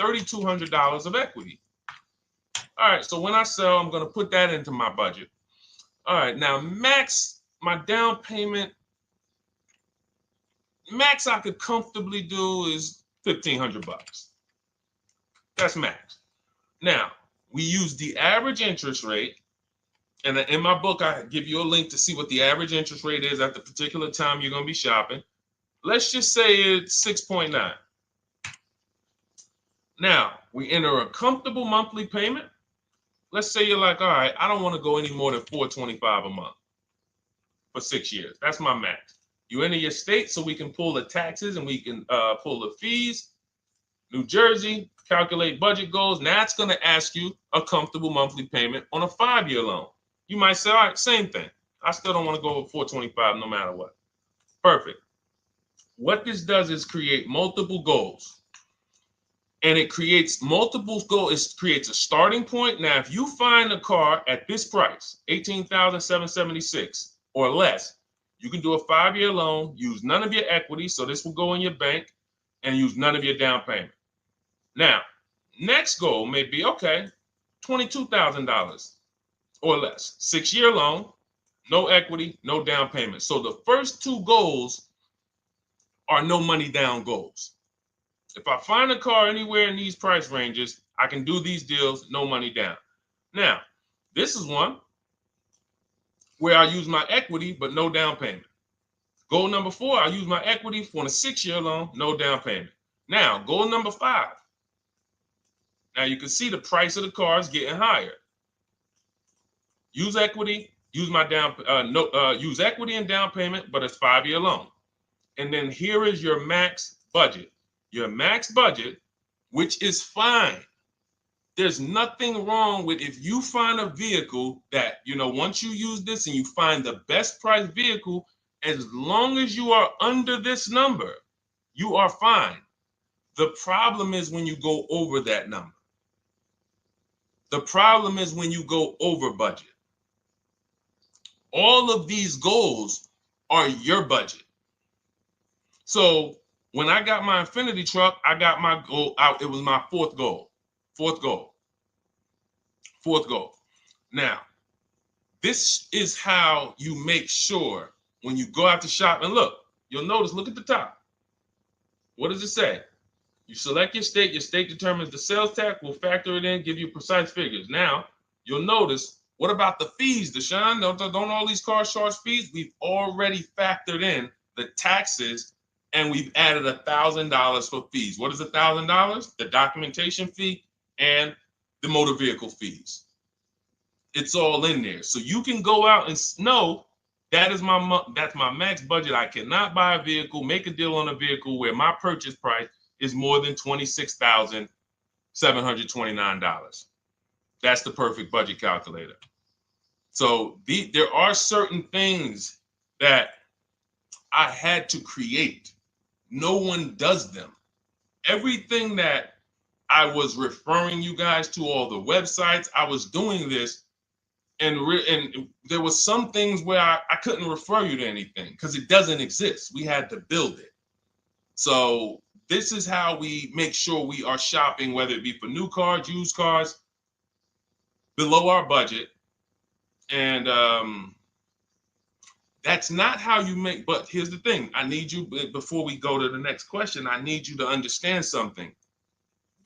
$3,200 of equity. All right, so when I sell, I'm going to put that into my budget. All right, now max, my down payment, max I could comfortably do is $1,500. That's max. Now, we use the average interest rate, and in my book, I give you a link to see what the average interest rate is at the particular time you're going to be shopping. Let's just say it's 6.9. Now, we enter a comfortable monthly payment. Let's say you're like, all right, I don't want to go any more than $425 a month for 6 years. That's my max. You enter your state so we can pull the taxes and we can pull the fees. New Jersey, calculate budget goals. Now it's going to ask you a comfortable monthly payment on a 5-year loan. You might say, all right, same thing. I still don't want to go over 425 no matter what. Perfect. What this does is create multiple goals. And it creates multiple goals. It creates a starting point. Now, if you find a car at this price, $18,776 or less, you can do a 5-year loan, use none of your equity, so this will go in your bank, and use none of your down payment. Now, next goal may be, okay, $22,000 or less. 6-year loan, no equity, no down payment. So the first two goals are no money down goals. If I find a car anywhere in these price ranges, I can do these deals, no money down. Now, this is one where I use my equity, but no down payment. Goal number 4, I use my equity for a 6-year loan, no down payment. Now, goal number 5. Now you can see the price of the car is getting higher. Use equity, use my use equity and down payment, but it's 5-year loan. And then here is your max budget. Your max budget, which is fine. There's nothing wrong with if you find a vehicle that, once you use this and you find the best price vehicle, as long as you are under this number, you are fine. The problem is when you go over that number. The problem is when you go over budget. All of these goals are your budget. So when I got my Infiniti truck, I got my goal out. It was my fourth goal. Now, this is how you make sure when you go out to shop, and look at the top. What does it say? You select your state determines the sales tax, will factor it in, give you precise figures. Now, you'll notice, what about the fees, Deshone? Don't all these cars charge fees? We've already factored in the taxes, and we've added $1,000 for fees. What is $1,000? The documentation fee and the motor vehicle fees. It's all in there. So you can go out and know that's my max budget. I cannot buy a vehicle, make a deal on a vehicle where my purchase price is more than $26,729. That's the perfect budget calculator. So there are certain things that I had to create. No one does them. Everything that I was referring you guys to, all the websites, I was doing this, and there was some things where I couldn't refer you to anything because it doesn't exist. We had to build it. So this is how we make sure we are shopping, whether it be for new cars, used cars, below our budget. And that's not how you make, but here's the thing. I need you, before we go to the next question, I need you to understand something.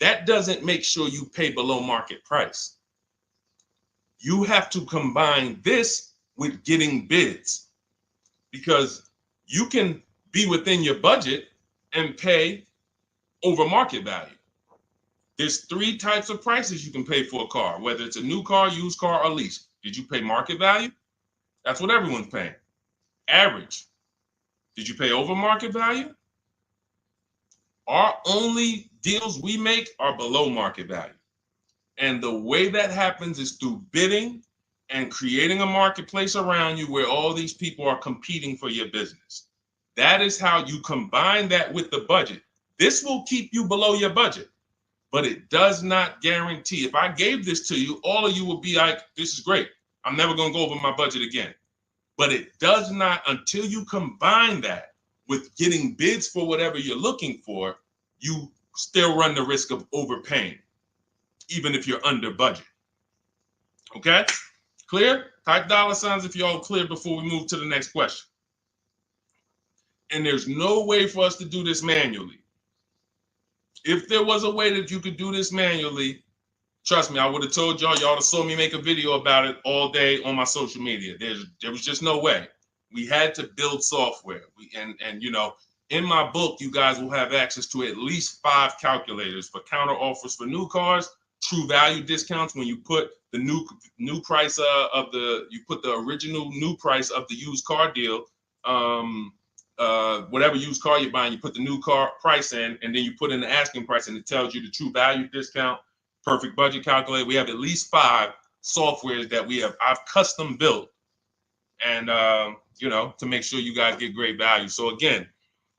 That doesn't make sure you pay below market price. You have to combine this with getting bids, because you can be within your budget and pay over market value. There's 3 types of prices you can pay for a car, whether it's a new car, used car, or lease. Did you pay market value? That's what everyone's paying. Average. Did you pay over market value? Our only deals we make are below market value. And the way that happens is through bidding and creating a marketplace around you where all these people are competing for your business. That is how you combine that with the budget. This will keep you below your budget, but it does not guarantee. If I gave this to you, all of you would be like, this is great. I'm never going to go over my budget again. But it does not, until you combine that with getting bids for whatever you're looking for, you still run the risk of overpaying, even if you're under budget. Okay? Clear? Type $ if you're all clear before we move to the next question. And there's no way for us to do this manually. If there was a way that you could do this manually, trust me, I would have told y'all to saw me make a video about it all day on my social media. There was just no way. We had to build software. And you know, in my book, you guys will have access to at least 5 calculators for counter offers for new cars, true value discounts when you put the new price you put the original new price of the used car deal, whatever used car you're buying, you put the new car price in, and then you put in the asking price, and it tells you the true value discount, perfect budget calculator. We have at least 5 softwares that I've custom built, and you know, to make sure you guys get great value. So again,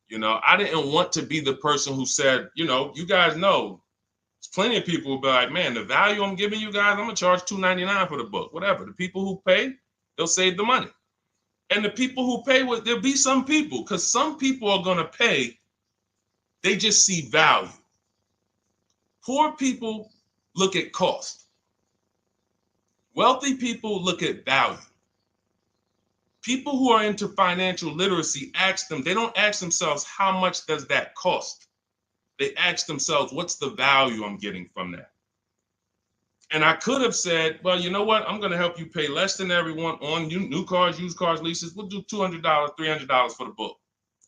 you know, I didn't want to be the person who said, you know, you guys know, there's plenty of people who be like, man, the value I'm giving you guys, I'm gonna charge $2.99 for the book, whatever. The people who pay, they'll save the money. And the people who pay, there'll be some people, because some people are gonna pay, they just see value. Poor people look at cost. Wealthy people look at value. People who are into financial literacy they don't ask themselves, how much does that cost? They ask themselves, what's the value I'm getting from that? And I could have said, well, you know what? I'm going to help you pay less than everyone on new cars, used cars, leases. We'll do $200, $300 for the book.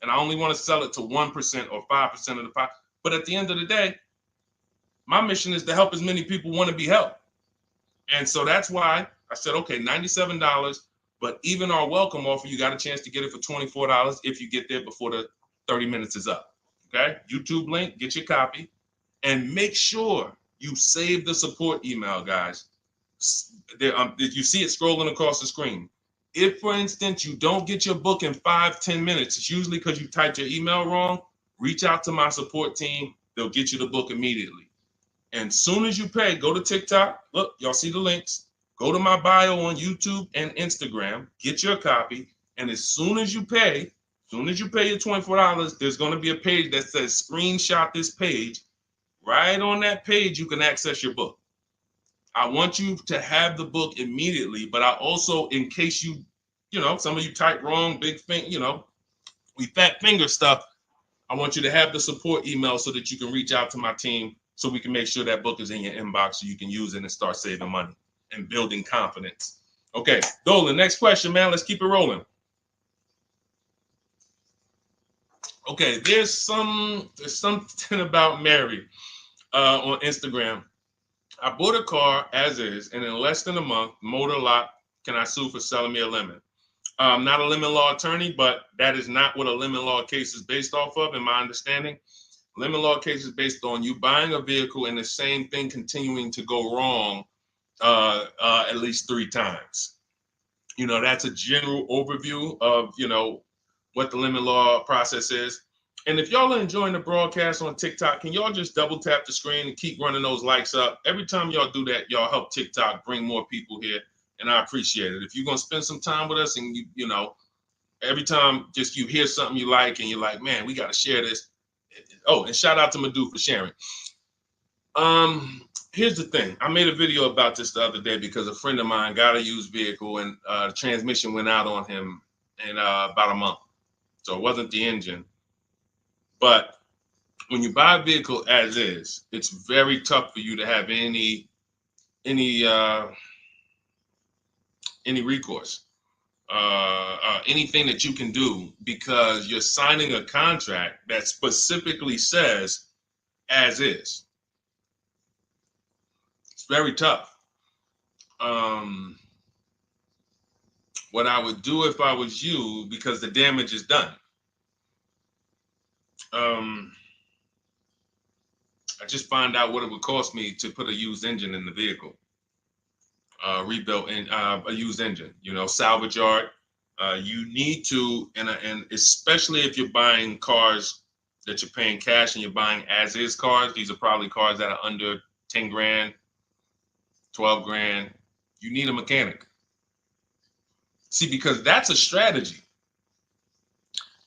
And I only want to sell it to 1% or 5% of the pie. But at the end of the day, my mission is to help as many people want to be helped. And so that's why I said, okay, $97. But even our welcome offer, you got a chance to get it for $24 if you get there before the 30 minutes is up. Okay? YouTube link, get your copy. And make sure you save the support email, guys. You see it scrolling across the screen. If, for instance, you don't get your book in 5-10 minutes, it's usually because you typed your email wrong. Reach out to my support team. They'll get you the book immediately. And soon as you pay, go to TikTok. Look, y'all see the links. Go to my bio on YouTube and Instagram. Get your copy. And as soon as you pay your $24, there's going to be a page that says screenshot this page. Right on that page, you can access your book. I want you to have the book immediately, but I also, in case you know, some of you type wrong, big thing, you know, we fat finger stuff. I want you to have the support email so that you can reach out to my team so we can make sure that book is in your inbox so you can use it and start saving money and building confidence. Okay, Dolan, next question, man. Let's keep it rolling. Okay, there's something about Mary on Instagram. I bought a car as is, and in less than a month, motor lock, can I sue for selling me a lemon? I'm not a lemon law attorney, but that is not what a lemon law case is based off of, in my understanding. Lemon law case is based on you buying a vehicle and the same thing continuing to go wrong at least 3 times. You know, that's a general overview of, you know, what the lemon law process is. And if y'all are enjoying the broadcast on TikTok, can y'all just double tap the screen and keep running those likes up? Every time y'all do that, y'all help TikTok bring more people here, and I appreciate it. If you're going to spend some time with us and, you know, every time just you hear something you like and you're like, man, we got to share this. Oh, and shout out to Madhu for sharing. Here's the thing. I made a video about this the other day because a friend of mine got a used vehicle and the transmission went out on him in about a month. So it wasn't the engine. But when you buy a vehicle as is, it's very tough for you to have any recourse, anything that you can do, because you're signing a contract that specifically says as is. It's very tough. What I would do if I was you, because the damage is done. I just find out what it would cost me to put a used engine in the vehicle, rebuilt in a used engine. You know, salvage yard. You need to, and especially if you're buying cars that you're paying cash and you're buying as is cars. These are probably cars that are under 10 grand, 12 grand. You need a mechanic. See, because that's a strategy.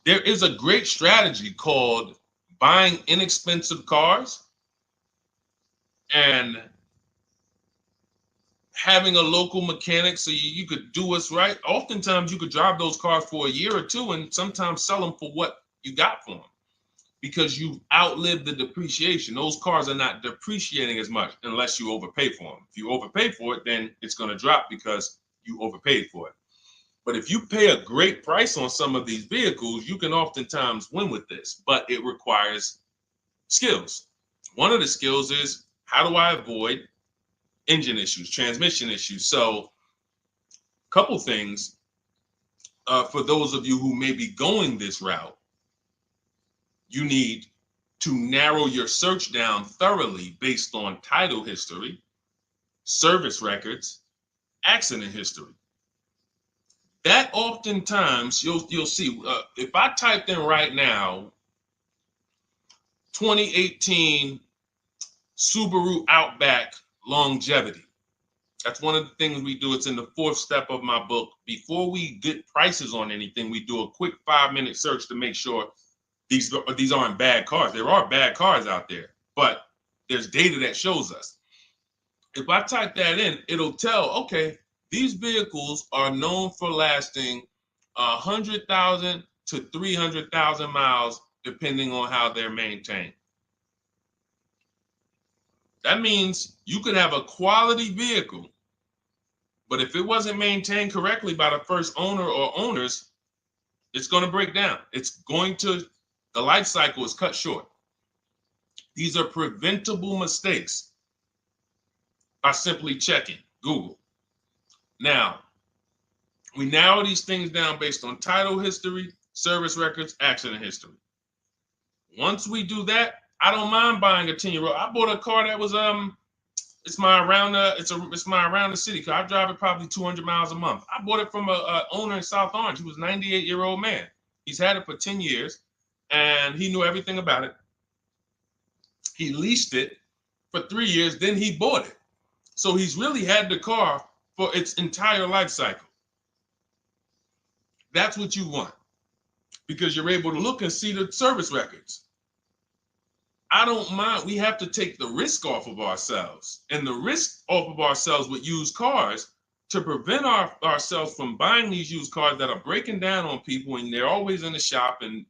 There is a great strategy called buying inexpensive cars and having a local mechanic so you could do what's right. Oftentimes you could drive those cars for a year or two and sometimes sell them for what you got for them because you've outlived the depreciation. Those cars are not depreciating as much unless you overpay for them. If you overpay for it, then it's going to drop because you overpaid for it. But if you pay a great price on some of these vehicles, you can oftentimes win with this, but it requires skills. One of the skills is, how do I avoid engine issues, transmission issues? So a couple things for those of you who may be going this route, you need to narrow your search down thoroughly based on title history, service records, accident history. That oftentimes you'll see, if I typed in right now 2018 Subaru Outback longevity. That's one of the things we do. It's in the 4th step of my book. Before we get prices on anything, we do a quick 5-minute search to make sure these aren't bad cars. There are bad cars out there, but there's data that shows us. If I type that in, it'll tell, okay, these vehicles are known for lasting 100,000 to 300,000 miles, depending on how they're maintained. That means you could have a quality vehicle, but if it wasn't maintained correctly by the first owner or owners, it's going to break down. The life cycle is cut short. These are preventable mistakes by simply checking Google. Now, we narrow these things down based on title history, service records, accident history. Once we do that, I don't mind buying a 10-year-old. I bought a car that was it's my around the city car. I drive it probably 200 miles a month. I bought it from a owner in South Orange. He was a 98-year-old man. He's had it for 10 years and he knew everything about it. He leased it for 3 years, then he bought it. So he's really had the car for its entire life cycle. That's what you want because you're able to look and see the service records. I don't mind. We have to take the risk off of ourselves, and the risk off of ourselves with used cars to prevent ourselves from buying these used cars that are breaking down on people and they're always in the shop and,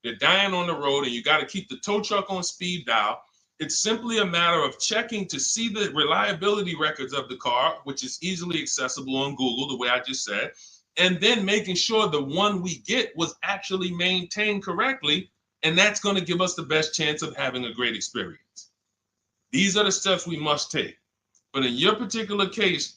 they're dying on the road and you got to keep the tow truck on speed dial. It's simply a matter of checking to see the reliability records of the car, which is easily accessible on Google, the way I just said, and then making sure the one we get was actually maintained correctly. And that's going to give us the best chance of having a great experience. These are the steps we must take. But in your particular case,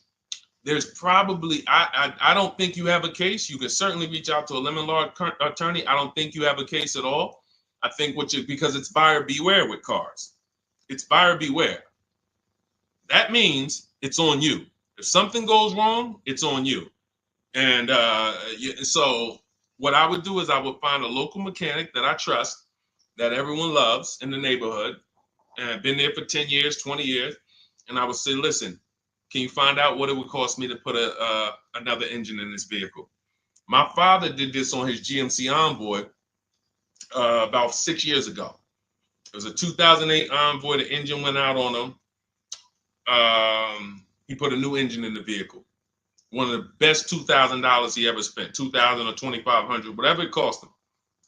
there's probably, I don't think you have a case. You can certainly reach out to a lemon law attorney. I don't think you have a case at all. I think because it's buyer beware with cars. It's buyer beware. That means it's on you. If something goes wrong, it's on you. And so what I would do is I would find a local mechanic that I trust, that everyone loves in the neighborhood, and I've been there for 10 years, 20 years. And I would say, listen, can you find out what it would cost me to put another engine in this vehicle? My father did this on his GMC Envoy about 6 years ago. It was a 2008 Envoy. The engine went out on him. He put a new engine in the vehicle. One of the best $2,000 he ever spent, $2,000 or $2,500, whatever it cost him.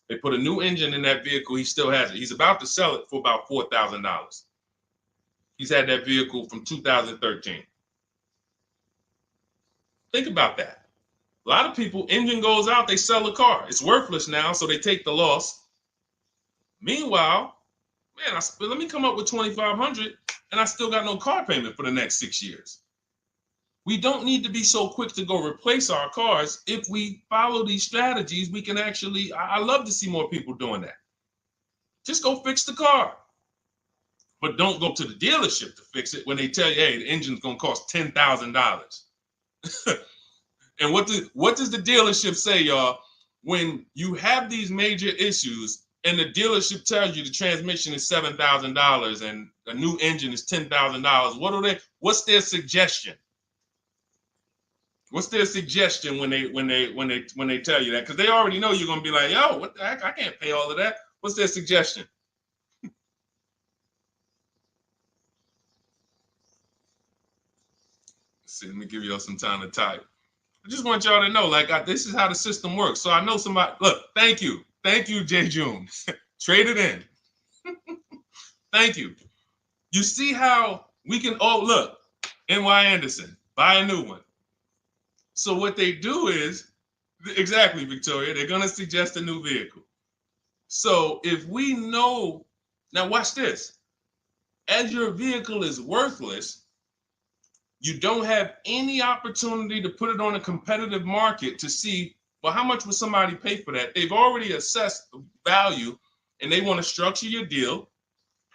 They put a new engine in that vehicle. He still has it. He's about to sell it for about $4,000. He's had that vehicle from 2013. Think about that. A lot of people, engine goes out, they sell the car. It's worthless now, so they take the loss. Meanwhile, man, let me come up with $2,500, and I still got no car payment for the next 6 years. We don't need to be so quick to go replace our cars. If we follow these strategies, we can actually, I love to see more people doing that. Just go fix the car. But don't go to the dealership to fix it when they tell you, hey, the engine's gonna cost $10,000. And what does the dealership say, y'all? When you have these major issues and the dealership tells you the transmission is $7,000 and a new engine is $10,000, what's their suggestion? What's their suggestion when they tell you that? Because they already know you're gonna be like, yo, what the heck? I can't pay all of that. What's their suggestion? Let's see, let me give y'all some time to type. I just want y'all to know, like, this is how the system works. So I know somebody, look, thank you, Jay June. Trade it in. Thank you. You see how we can, oh, look, NY Anderson, buy a new one. So what they do is, exactly, Victoria, they're going to suggest a new vehicle. So if we know, now watch this, as your vehicle is worthless, you don't have any opportunity to put it on a competitive market to see, well, how much would somebody pay for that? They've already assessed the value and they want to structure your deal,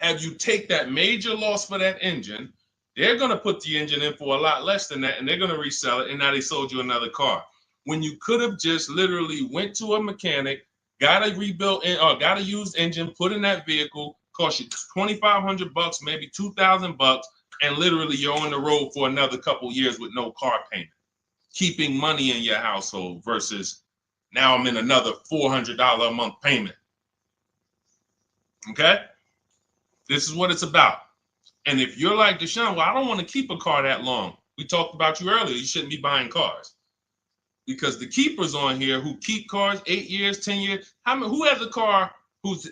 have you take that major loss for that engine. They're going to put the engine in for a lot less than that and they're going to resell it, and now they sold you another car. When you could have just literally went to a mechanic, got a rebuilt or got a used engine, put in that vehicle, cost you $2,500, maybe $2,000, and literally you're on the road for another couple years with no car payment, keeping money in your household versus now I'm in another $400 a month payment. Okay? This is what it's about. And if you're like Deshone, well, I don't want to keep a car that long. We talked about you earlier. You shouldn't be buying cars. Because the keepers on here who keep cars 8 years, 10 years, who has a car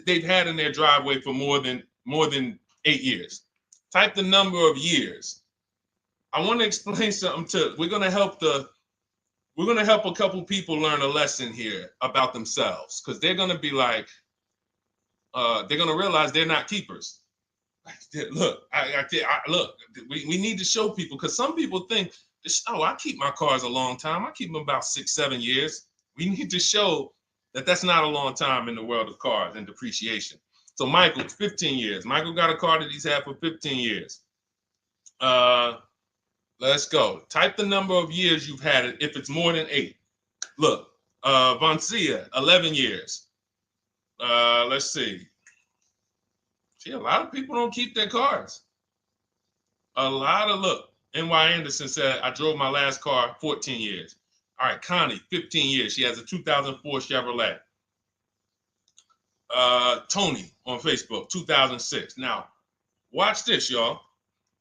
they've had in their driveway for more than 8 years? Type the number of years. I want to explain something we're going to help a couple people learn a lesson here about themselves, because they're going to be like, they're going to realize they're not keepers. Look, look, we need to show people, because some people think, oh, I keep my cars a long time. I keep them about 6-7 years. We need to show that that's not a long time in the world of cars and depreciation. So Michael, 15 years. Michael got a car that he's had for 15 years. Let's go. Type the number of years you've had it if it's more than 8. Look, Vancia, 11 years. Let's see. See, a lot of people don't keep their cars. Look, NY Anderson said, I drove my last car 14 years. All right, Connie, 15 years. She has a 2004 Chevrolet. Tony on Facebook, 2006. Now, watch this, y'all.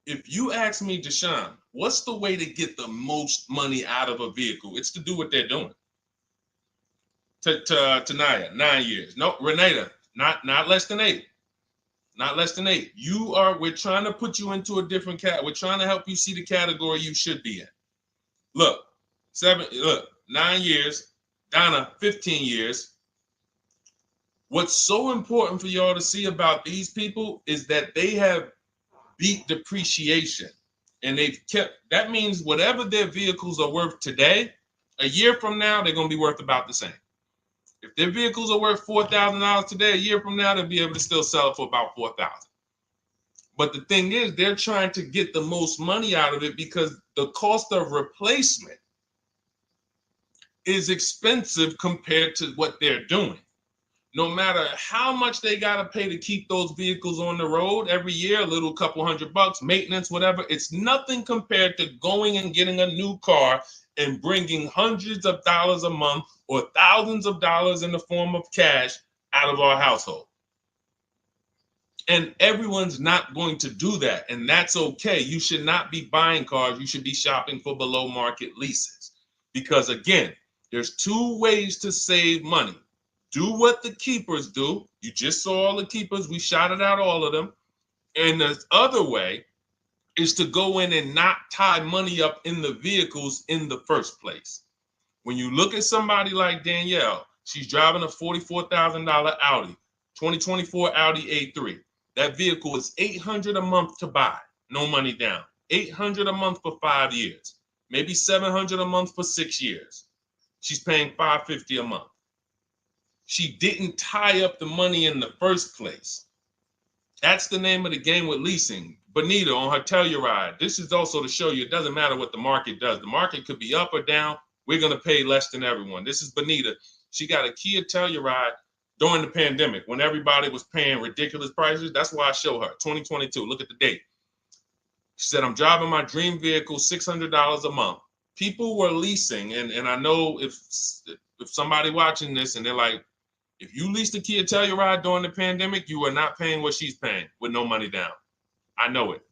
If you ask me, Deshone, what's the way to get the most money out of a vehicle? It's to do what they're doing. Tanaya, 9 years. No, Renata, not less than 8. Not less than 8. We're trying to put you into a different we're trying to help you see the category you should be in. Look, 9 years. Donna, 15 years. What's so important for y'all to see about these people is that they have beat depreciation. And that means whatever their vehicles are worth today, a year from now, they're going to be worth about the same. If their vehicles are worth $4,000 today, a year from now, they'll be able to still sell it for about $4,000. But the thing is, they're trying to get the most money out of it because the cost of replacement is expensive compared to what they're doing. No matter how much they got to pay to keep those vehicles on the road every year, a little couple $100, maintenance, whatever, it's nothing compared to going and getting a new car and bringing hundreds of dollars a month or thousands of dollars in the form of cash out of our household. And everyone's not going to do that. And that's okay. You should not be buying cars. You should be shopping for below market leases. Because again, there's 2 ways to save money. Do what the keepers do. You just saw all the keepers. We shouted out all of them. And the other way is to go in and not tie money up in the vehicles in the first place. When you look at somebody like Danielle, she's driving a $44,000 Audi, 2024 Audi A3. That vehicle is $800 a month to buy, no money down. $800 a month for 5 years, maybe $700 a month for 6 years. She's paying $550 a month. She didn't tie up the money in the first place. That's the name of the game with leasing. Bonita on her Telluride. This is also to show you it doesn't matter what the market does. The market could be up or down. We're going to pay less than everyone. This is Bonita. She got a Kia Telluride during the pandemic when everybody was paying ridiculous prices. That's why I show her 2022. Look at the date. She said, I'm driving my dream vehicle, $600 a month. People were leasing. And I know if somebody watching this and they're like, if you leased a Kia Telluride during the pandemic, you are not paying what she's paying with no money down. I know it.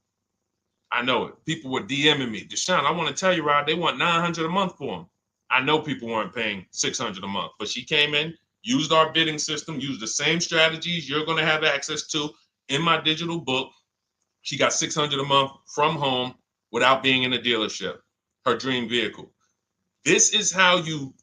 I know it. People were DMing me, Deshone, I want a Telluride. They want $900 a month for them. I know people weren't paying $600 a month, but she came in, used our bidding system, used the same strategies you're going to have access to in my digital book. She got $600 a month from home without being in a dealership. Her dream vehicle. This is how you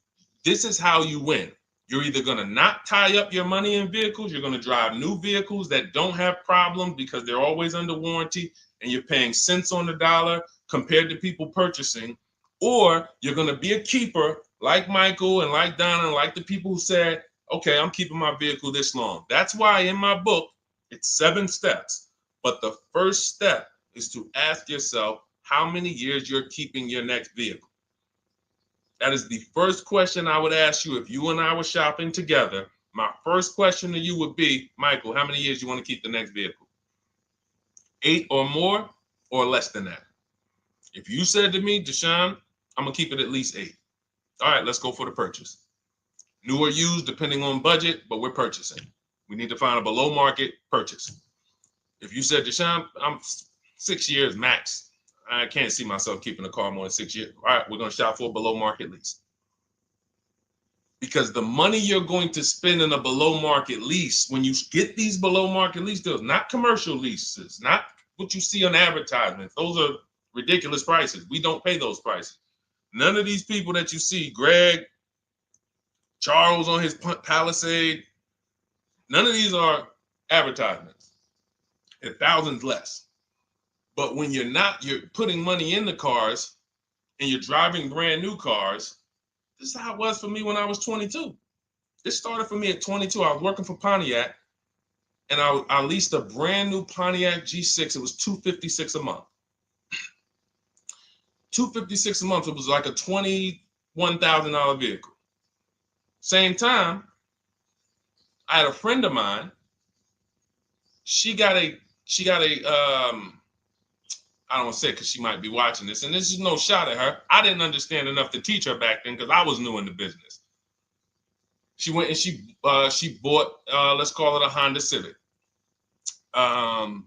win. You're either going to not tie up your money in vehicles, you're going to drive new vehicles that don't have problems because they're always under warranty and you're paying cents on the dollar compared to people purchasing, or you're going to be a keeper like Michael and like Donna and like the people who said, okay, I'm keeping my vehicle this long. That's why in my book, it's 7 steps. But the first step is to ask yourself how many years you're keeping your next vehicle. That is the first question I would ask you if you and I were shopping together. My first question to you would be, Michael, how many years you want to keep the next vehicle? 8 or more or less than that? If you said to me, Deshone, I'm going to keep it at least 8. All right, let's go for the purchase. New or used, depending on budget, but we're purchasing. We need to find a below market purchase. If you said, Deshone, I'm 6 years max. I can't see myself keeping a car more than 6 years. All right, we're going to shop for a below market lease. Because the money you're going to spend in a below market lease, when you get these below market lease deals, not commercial leases, not what you see on advertisements. Those are ridiculous prices. We don't pay those prices. None of these people that you see, Greg, Charles on his Palisade, none of these are advertisements. They're thousands less. But when you're putting money in the cars and you're driving brand new cars, this is how it was for me when I was 22. This started for me at 22. I was working for Pontiac and I leased a brand new Pontiac G6. It was $256 a month. $256 a month. It was like a $21,000 vehicle. Same time, I had a friend of mine. She got a I don't want to say it because she might be watching this, and this is no shot at her. I didn't understand enough to teach her back then because I was new in the business. She went and she bought, let's call it a Honda Civic. Now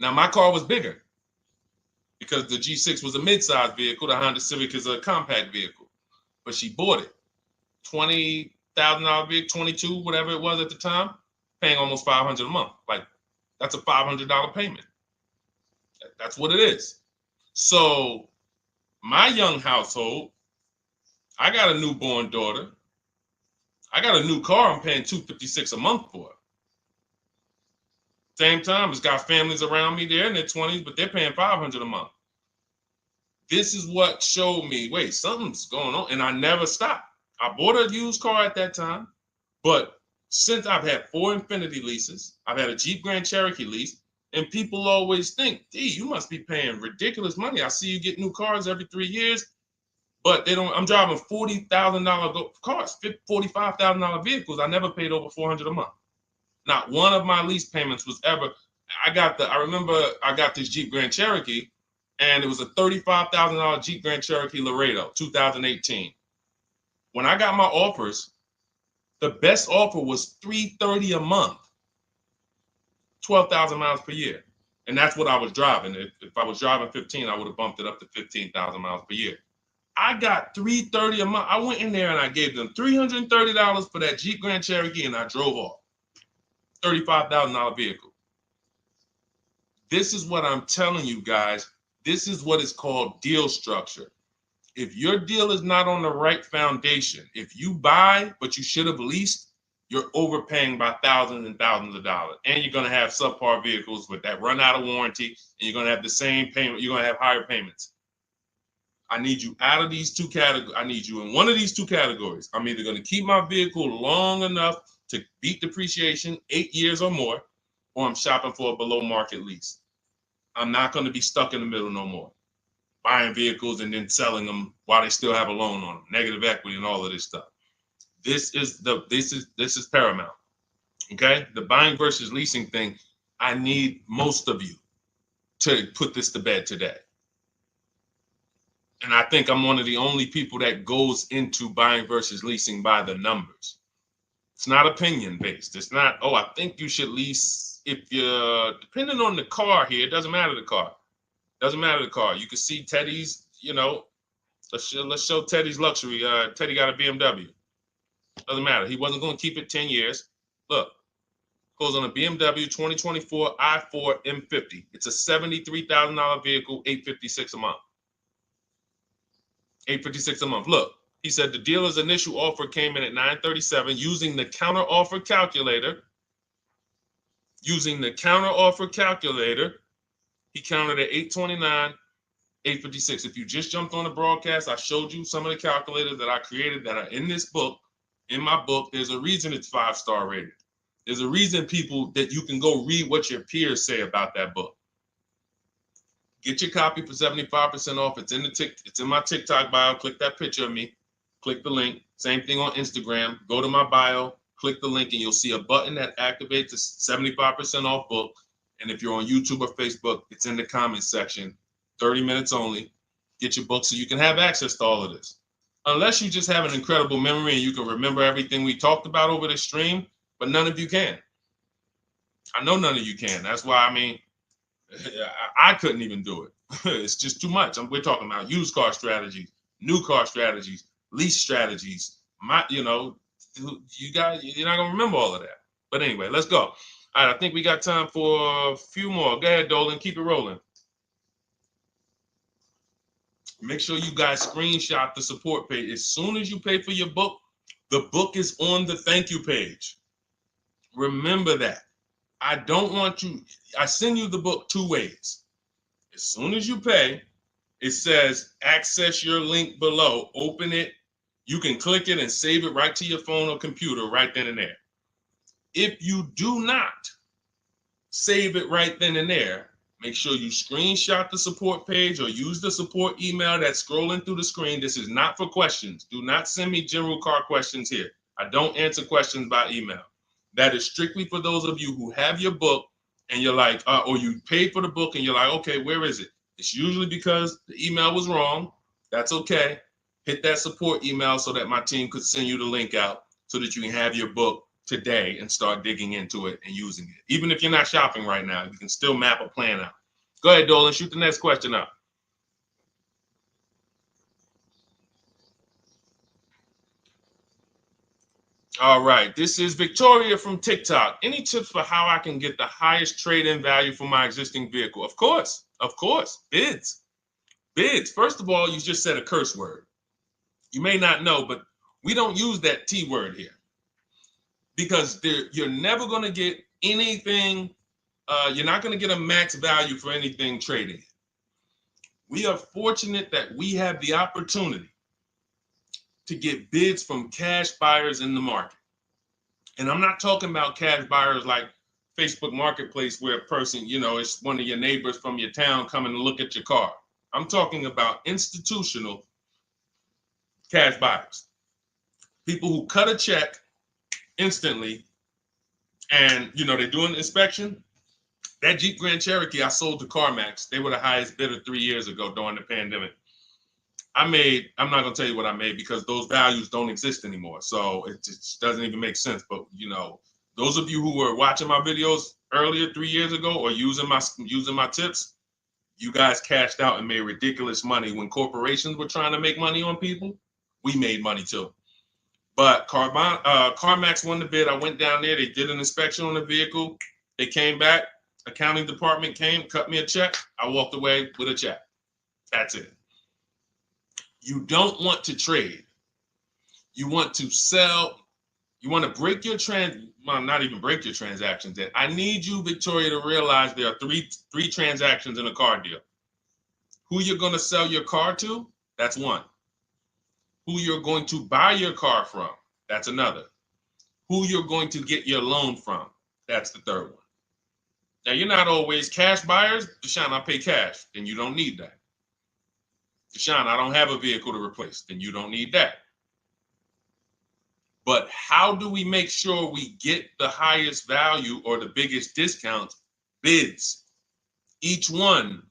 my car was bigger because the G6 was a mid-size vehicle. The Honda Civic is a compact vehicle, but she bought it. $20,000 vehicle, 22, whatever it was at the time, paying almost $500 a month. Like that's a $500 payment. That's what it is. So my young household, I got a newborn daughter. I got a new car I'm paying $256 a month for. Same time, it's got families around me. They're in their 20s, but they're paying $500 a month. This is what showed me, wait, something's going on. And I never stopped. I bought a used car at that time, but since I've had 4 Infiniti leases, I've had a Jeep Grand Cherokee lease, and people always think, gee, you must be paying ridiculous money. I see you get new cars every 3 years, but they don't. I'm driving $40,000 cars, $45,000 vehicles. I never paid over $400 a month. Not one of my lease payments was ever. I remember I got this Jeep Grand Cherokee, and it was a $35,000 Jeep Grand Cherokee Laredo, 2018. When I got my offers, the best offer was $330 a month. 12,000 miles per year. And that's what I was driving. If I was driving 15, I would have bumped it up to 15,000 miles per year. I got $330 a month. I went in there and I gave them $330 for that Jeep Grand Cherokee and I drove off. $35,000 vehicle. This is what I'm telling you guys. This is what is called deal structure. If your deal is not on the right foundation, if you buy, but you should have leased, you're overpaying by thousands and thousands of dollars. And you're going to have subpar vehicles with that run out of warranty, and you're going to have the same payment. You're going to have higher payments. I need you out of these two categories. I need you in one of these two categories. I'm either going to keep my vehicle long enough to beat depreciation, 8 years or more, or I'm shopping for a below market lease. I'm not going to be stuck in the middle no more, buying vehicles and then selling them while they still have a loan on them, negative equity and all of this stuff. This is paramount. Okay, the buying versus leasing thing. I need most of you to put this to bed today. And I think I'm one of the only people that goes into buying versus leasing by the numbers. It's not opinion based. It's not, oh, I think you should lease if you're, depending on the car here, it doesn't matter the car. Doesn't matter the car. You can see Teddy's, let's show Teddy's luxury. Teddy got a BMW. Doesn't matter. He wasn't going to keep it 10 years. Look, goes on a BMW 2024 i4 M50. It's a $73,000 vehicle, $856 a month. $856 a month. Look, he said the dealer's initial offer came in at $937 using the counter offer calculator. Using the counter offer calculator, he counted at $829, $856. If you just jumped on the broadcast, I showed you some of the calculators that I created that are in this book. In my book, there's a reason it's 5-star rated. There's a reason people that you can go read what your peers say about that book. Get your copy for 75% off. It's in my TikTok bio. Click that picture of me. Click the link. Same thing on Instagram. Go to my bio. Click the link, and you'll see a button that activates the 75% off book. And if you're on YouTube or Facebook, it's in the comments section. 30 minutes only. Get your book so you can have access to all of this. Unless you just have an incredible memory and you can remember everything we talked about over the stream, but none of you can. I know none of you can. That's why, I couldn't even do it. It's just too much. We're talking about used car strategies, new car strategies, lease strategies. You guys, you're not gonna remember all of that. But anyway, let's go. All right, I think we got time for a few more. Go ahead, Dolan, keep it rolling. Make sure you guys screenshot the support page. As soon as you pay for your book, the book is on the thank you page. Remember that. I don't want you, I send you the book 2 ways. As soon as you pay, it says access your link below, open it. You can click it and save it right to your phone or computer right then and there. If you do not save it right then and there, make sure you screenshot the support page or use the support email that's scrolling through the screen. This is not for questions. Do not send me general car questions here. I don't answer questions by email. That is strictly for those of you who have your book and you're like, or you paid for the book and you're like, okay, where is it? It's usually because the email was wrong. That's okay. Hit that support email so that my team could send you the link out so that you can have your book today and start digging into it and using it. Even if you're not shopping right now, you can still map a plan out. Go ahead, Dolan, shoot the next question up. All right, this is Victoria from TikTok. Any tips for how I can get the highest trade-in value for my existing vehicle? Of course, bids. Bids. First of all, you just said a curse word. You may not know, but we don't use that T word here because you're never going to get anything. You're not going to get a max value for anything trading. We are fortunate that we have the opportunity to get bids from cash buyers in the market. And I'm not talking about cash buyers like Facebook Marketplace where a person, it's one of your neighbors from your town coming to look at your car. I'm talking about institutional cash buyers. People who cut a check instantly and, they do an inspection. That Jeep Grand Cherokee I sold to CarMax, they were the highest bidder 3 years ago during the pandemic. I'm not going to tell you what I made because those values don't exist anymore. So it just doesn't even make sense. But, those of you who were watching my videos earlier 3 years ago or using my tips, you guys cashed out and made ridiculous money. When corporations were trying to make money on people, we made money too. But CarMax won the bid. I went down there. They did an inspection on the vehicle. They came back. Accounting department came, cut me a check. I walked away with a check. That's it. You don't want to trade. You want to sell. You want to break your not even break your transactions. I need you, Victoria, to realize there are three transactions in a car deal. Who you're going to sell your car to, That's one. Who you're going to buy your car from, that's another. Who you're going to get your loan from, that's the third one. Now, you're not always cash buyers. Deshone, I pay cash. Then you don't need that. Deshone, I don't have a vehicle to replace. Then you don't need that. But how do we make sure we get the highest value or the biggest discount? Bids. Each one,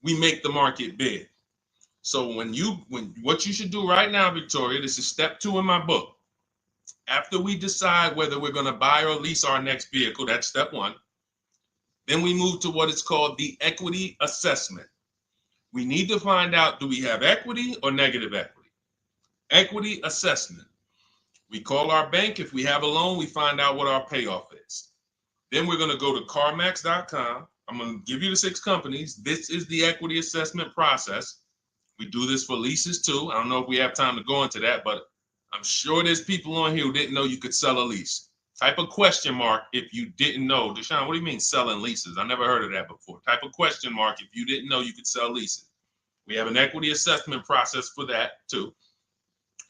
we make the market bid. So what you should do right now, Victoria, this is step 2 in my book. After we decide whether we're going to buy or lease our next vehicle, that's step 1. Then we move to what is called the equity assessment. We need to find out, do we have equity or negative equity? Equity assessment. We call our bank. If we have a loan, we find out what our payoff is. Then we're going to go to carmax.com. I'm going to give you the 6 companies. This is the equity assessment process. We do this for leases too. I don't know if we have time to go into that, but I'm sure there's people on here who didn't know you could sell a lease. Type a question mark if you didn't know. Deshone, what do you mean selling leases? I never heard of that before. Type a question mark if you didn't know you could sell leases. We have an equity assessment process for that too.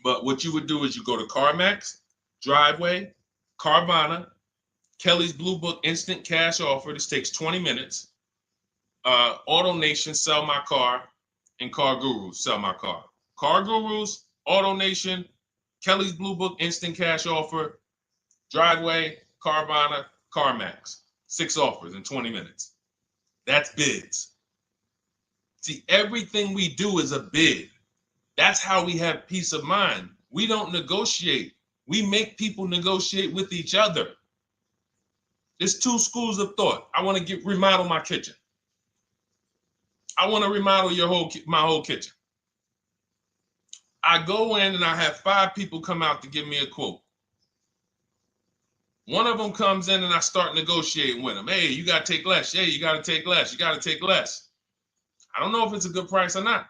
But what you would do is you go to CarMax, Driveway, Carvana, Kelly's Blue Book Instant Cash Offer. This takes 20 minutes. Auto Nation, Sell My Car, and Car Gurus, Sell My Car. Car Gurus, Auto Nation, Kelly's Blue Book Instant Cash Offer, Driveway, Carvana, CarMax. 6 offers in 20 minutes. That's bids. See, everything we do is a bid. That's how we have peace of mind. We don't negotiate. We make people negotiate with each other. There's 2 schools of thought. I want to remodel my kitchen. I want to remodel my whole kitchen. I go in and I have 5 people come out to give me a quote. One of them comes in and I start negotiating with them. Hey, you got to take less. Hey, you got to take less. You got to take less. I don't know if it's a good price or not.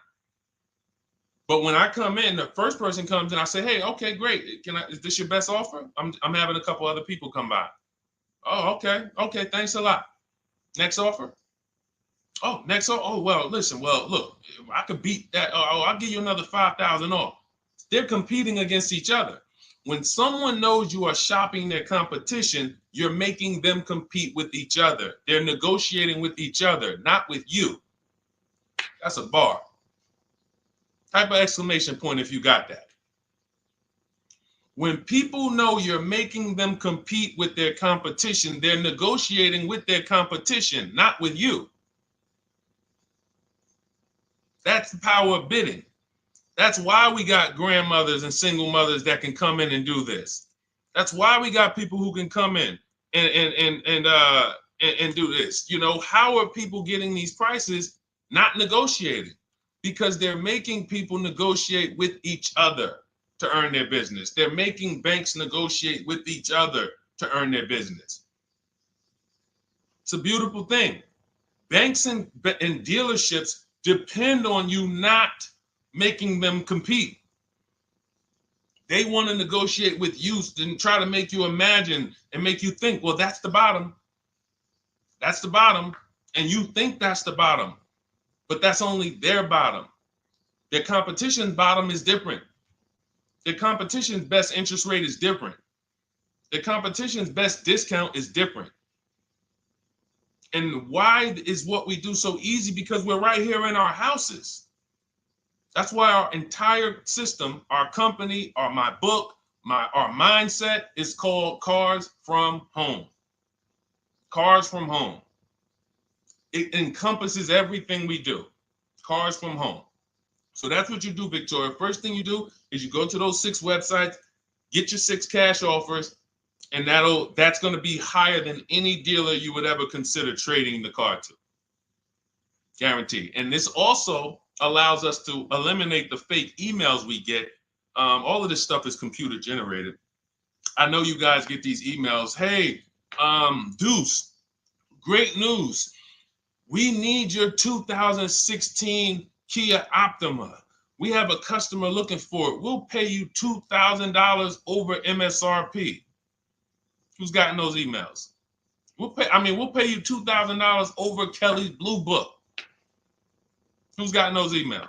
But when I come in, the first person comes in, I say, hey, okay, great. Is this your best offer? I'm having a couple other people come by. Oh, okay. Okay, thanks a lot. Next offer. Oh, next offer. Oh, well, listen, look, I could beat that. Oh, I'll give you another 5,000 off. They're competing against each other. When someone knows you are shopping their competition, you're making them compete with each other. They're negotiating with each other, not with you. That's a bar. Type of exclamation point if you got that. When people know you're making them compete with their competition, they're negotiating with their competition, not with you. That's the power of bidding. That's why we got grandmothers and single mothers that can come in and do this. That's why we got people who can come in and do this. You know, how are people getting these prices? Not negotiating, because they're making people negotiate with each other to earn their business. They're making banks negotiate with each other to earn their business. It's a beautiful thing. Banks and dealerships depend on you not making them compete. They want to negotiate with you and try to make you imagine and make you think, well, that's the bottom. That's the bottom. And you think that's the bottom, but that's only their bottom. Their competition's bottom is different. Their competition's best interest rate is different. Their competition's best discount is different. And why is what we do so easy? Because we're right here in our houses. That's why our entire system, our company, my book, our mindset is called Cars from Home. Cars from Home. It encompasses everything we do. Cars from Home. So that's what you do, Victoria. First thing you do is you go to those 6 websites, get your 6 cash offers, and that's going to be higher than any dealer you would ever consider trading the car to. Guaranteed. And this also allows us to eliminate the fake emails we get. All of this stuff is computer generated. I know you guys get these emails. Hey, Deuce, great news. We need your 2016 Kia Optima. We have a customer looking for it. We'll pay you $2,000 over MSRP. Who's gotten those emails? We'll pay you $2,000 over Kelly's Blue Book. Who's gotten those emails?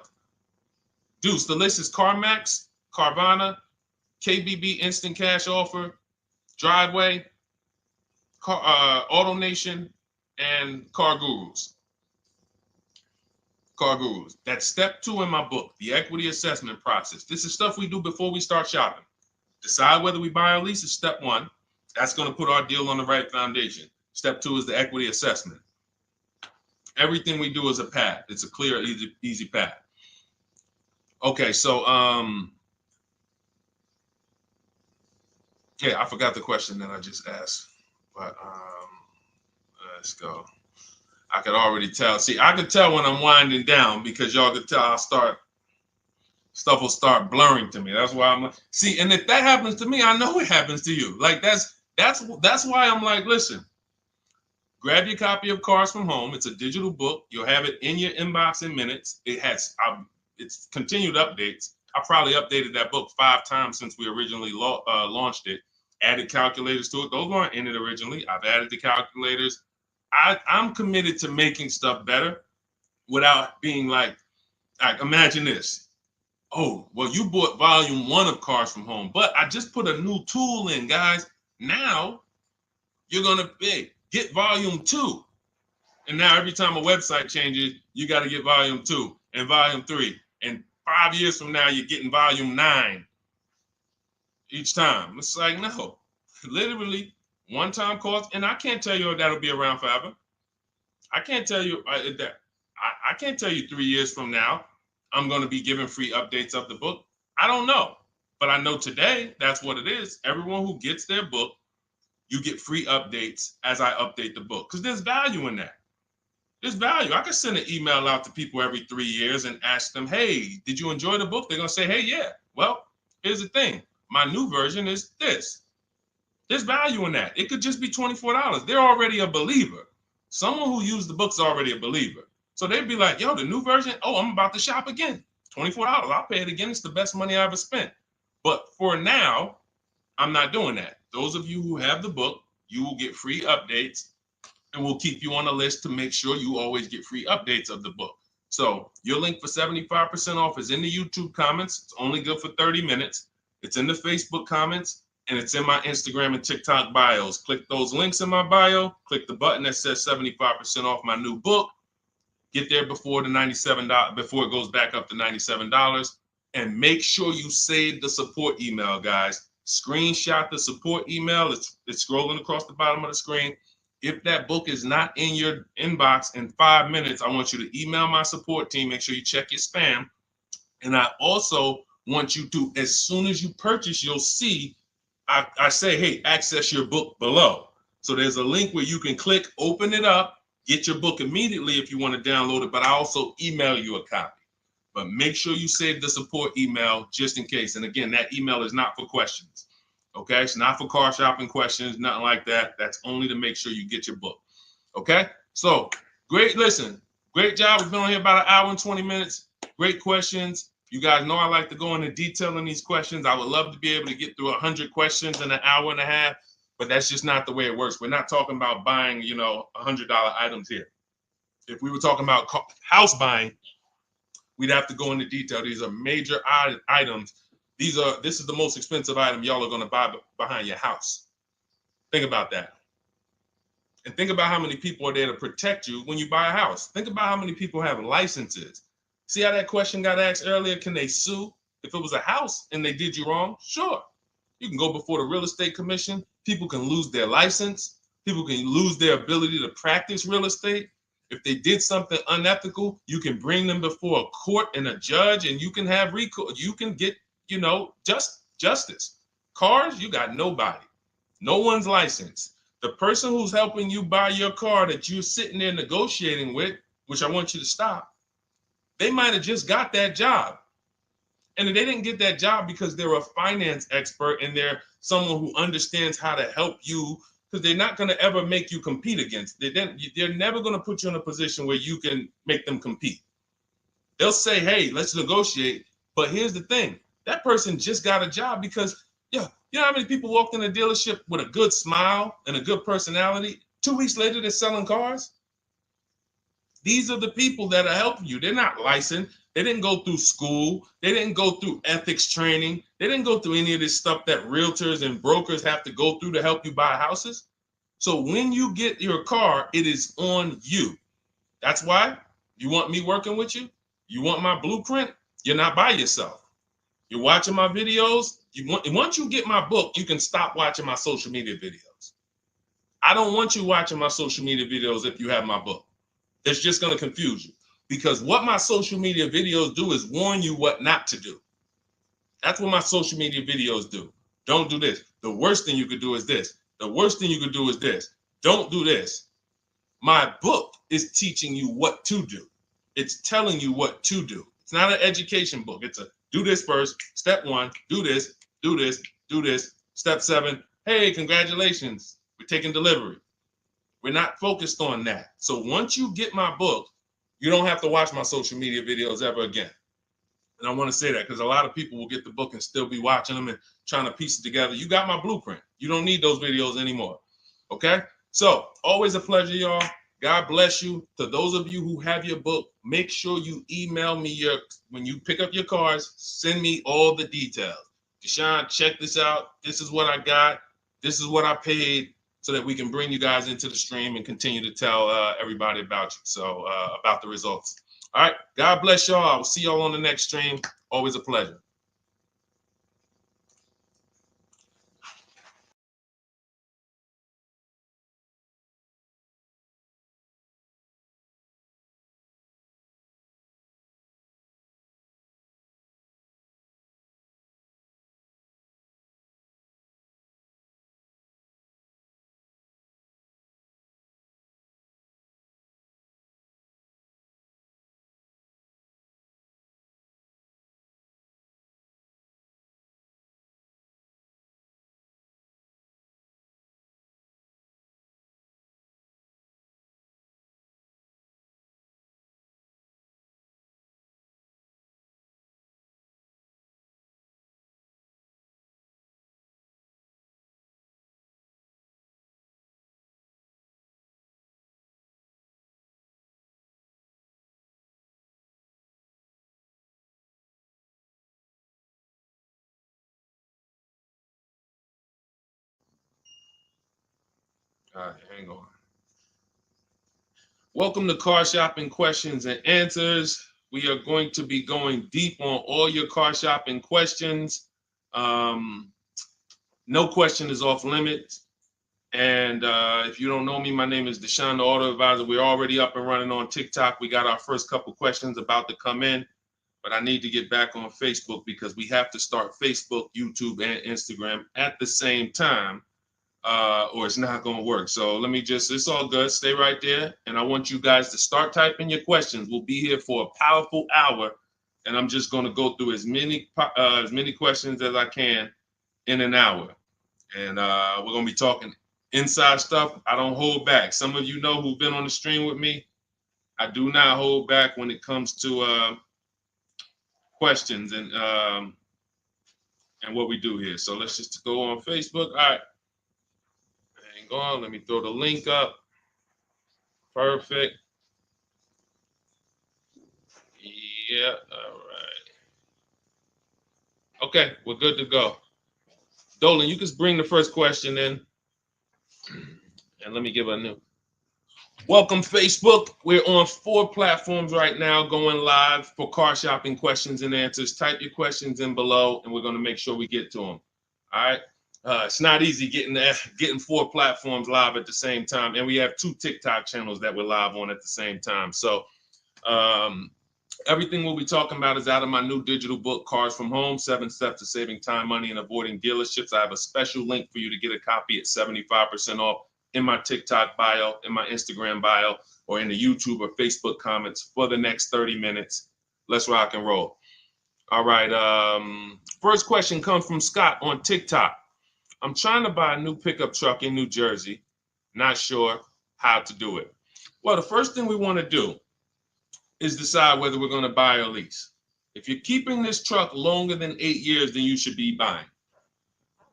Deuce, the list is CarMax, Carvana, KBB Instant Cash Offer, Driveway, Auto Nation, and Car Gurus. Car Gurus. That's step 2 in my book, the equity assessment process. This is stuff we do before we start shopping. Decide whether we buy or lease is step 1. That's going to put our deal on the right foundation. Step 2 is the equity assessment. Everything we do is a path. It's a clear, easy path. Okay, so yeah, I forgot the question that I just asked, but let's go. I could already tell. See, I could tell when I'm winding down because y'all could tell stuff will start blurring to me. That's why I'm like, see, and if that happens to me, I know it happens to you. Like that's why I'm like, listen, grab your copy of Cars from Home. It's a digital book. You'll have it in your inbox in minutes. It has it's continued updates. I probably updated that book 5 times since we originally launched it. Added calculators to it. Those weren't in it originally. I've added the calculators. I'm committed to making stuff better without being like imagine this. Oh, well, you bought volume 1 of Cars from Home, but I just put a new tool in, guys. Now you're going to get volume 2. And now every time a website changes, you got to get volume 2 and volume 3. And 5 years from now, you're getting volume 9 each time. It's like, no, literally one-time cost. And I can't tell you if that'll be around forever. I can't tell you that. I can't tell you 3 years from now, I'm going to be giving free updates of the book. I don't know. But I know today, that's what it is. Everyone who gets their book, you get free updates as I update the book. Because there's value in that. There's value. I could send an email out to people every 3 years and ask them, hey, did you enjoy the book? They're going to say, hey, yeah. Well, here's the thing. My new version is this. There's value in that. It could just be $24. They're already a believer. Someone who used the book's already a believer. So they'd be like, yo, the new version, oh, I'm about to shop again. $24. I'll pay it again. It's the best money I ever spent. But for now, I'm not doing that. Those of you who have the book, you will get free updates, and we'll keep you on the list to make sure you always get free updates of the book. So your link for 75% off is in the YouTube comments. It's only good for 30 minutes. It's in the Facebook comments, and it's in my Instagram and TikTok bios. Click those links in my bio. Click the button that says 75% off my new book. Get there before the $97, before it goes back up to $97. And make sure you save the support email, guys. Screenshot the support email. It's scrolling across the bottom of the screen. If that book is not in your inbox in 5 minutes, I want you to email my support team. Make sure you check your spam. And I also want you to, as soon as you purchase, you'll see, I say, hey, access your book below. So there's a link where you can click, open it up, get your book immediately if you want to download it, but I also email you a copy. But make sure you save the support email just in case. And again, that email is not for questions. Okay, it's not for car shopping questions, nothing like that. That's only to make sure you get your book. Okay, so great. Listen, great job. We've been on here about 1 hour and 20 minutes. Great questions. You guys know I like to go into detail in these questions. I would love to be able to get through 100 questions in 1.5 hours, but that's just not the way it works. We're not talking about buying, $100 items here. If we were talking about house buying, we'd have to go into detail. These are major items. This is the most expensive item y'all are going to buy behind your house. Think about that. And think about how many people are there to protect you when you buy a house. Think about how many people have licenses. See how that question got asked earlier? Can they sue if it was a house and they did you wrong? Sure. You can go before the real estate commission. People can lose their license. People can lose their ability to practice real estate. If they did something unethical, you can bring them before a court and a judge, and you can have recourse. You can get, justice. Cars, you got nobody. No one's licensed. The person who's helping you buy your car that you're sitting there negotiating with, which I want you to stop, they might have just got that job. And they didn't get that job because they're a finance expert and they're someone who understands how to help you, because they're not going to ever make you compete against. They're never going to put you in a position where you can make them compete. They'll say, hey, let's negotiate. But here's the thing. That person just got a job because, you know how many people walked in a dealership with a good smile and a good personality? 2 weeks later, they're selling cars. These are the people that are helping you. They're not licensed. They didn't go through school. They didn't go through ethics training. They didn't go through any of this stuff that realtors and brokers have to go through to help you buy houses. So when you get your car, it is on you. That's why you want me working with you. You want my blueprint. You're not by yourself. You're watching my videos. Once you get my book, you can stop watching my social media videos. I don't want you watching my social media videos if you have my book. It's just going to confuse you, because what my social media videos do is warn you what not to do. That's what my social media videos do. Don't do this. The worst thing you could do is this. The worst thing you could do is this. Don't do this. My book is teaching you what to do. It's telling you what to do. It's not an education book. It's a do this first. Step 1, do this, do this, do this. Step 7, hey, congratulations, we're taking delivery. We're not focused on that. So once you get my book, you don't have to watch my social media videos ever again. And I want to say that because a lot of people will get the book and still be watching them and trying to piece it together. You got my blueprint. You don't need those videos anymore. Okay? So always a pleasure, y'all. God bless you. To those of you who have your book, make sure you email me when you pick up your cars, send me all the details. Deshone, check this out. This is what I got. This is what I paid, so that we can bring you guys into the stream and continue to tell everybody about you. So about the results. All right. God bless y'all. I will see y'all on the next stream. Always a pleasure. All right, hang on. Welcome to Car Shopping Questions and Answers. We are going to be going deep on all your car shopping questions. No question is off limits. And if you don't know me, my name is Deshone the Auto Advisor. We're already up and running on TikTok. We got our first couple questions about to come in, but I need to get back on Facebook because we have to start Facebook, YouTube, and Instagram at the same time, or it's not going to work. So let me it's all good. Stay right there. And I want you guys to start typing your questions. We'll be here for a powerful hour, and I'm just going to go through as many questions as I can in an hour. And we're going to be talking inside stuff. I don't hold back. Some of you know who've been on the stream with me. I do not hold back when it comes to questions and what we do here. So let's just go on Facebook. All right. Hang on. Let me throw the link up. Perfect. Yeah. All right. Okay. We're good to go. Dolan, you can bring the first question in. And let me give a new. Welcome, Facebook. We're on 4 platforms right now going live for car shopping questions and answers. Type your questions in below, and we're going to make sure we get to them. All right. It's not easy getting 4 platforms live at the same time. And we have 2 TikTok channels that we're live on at the same time. So everything we'll be talking about is out of my new digital book, Cars from Home, 7 Steps to Saving Time, Money, and Avoiding Dealerships. I have a special link for you to get a copy at 75% off in my TikTok bio, in my Instagram bio, or in the YouTube or Facebook comments for the next 30 minutes. Let's rock and roll. All right. First question comes from Scott on TikTok. I'm trying to buy a new pickup truck in New Jersey. Not sure how to do it. Well, the first thing we want to do is decide whether we're going to buy or lease. If you're keeping this truck longer than 8 years, then you should be buying.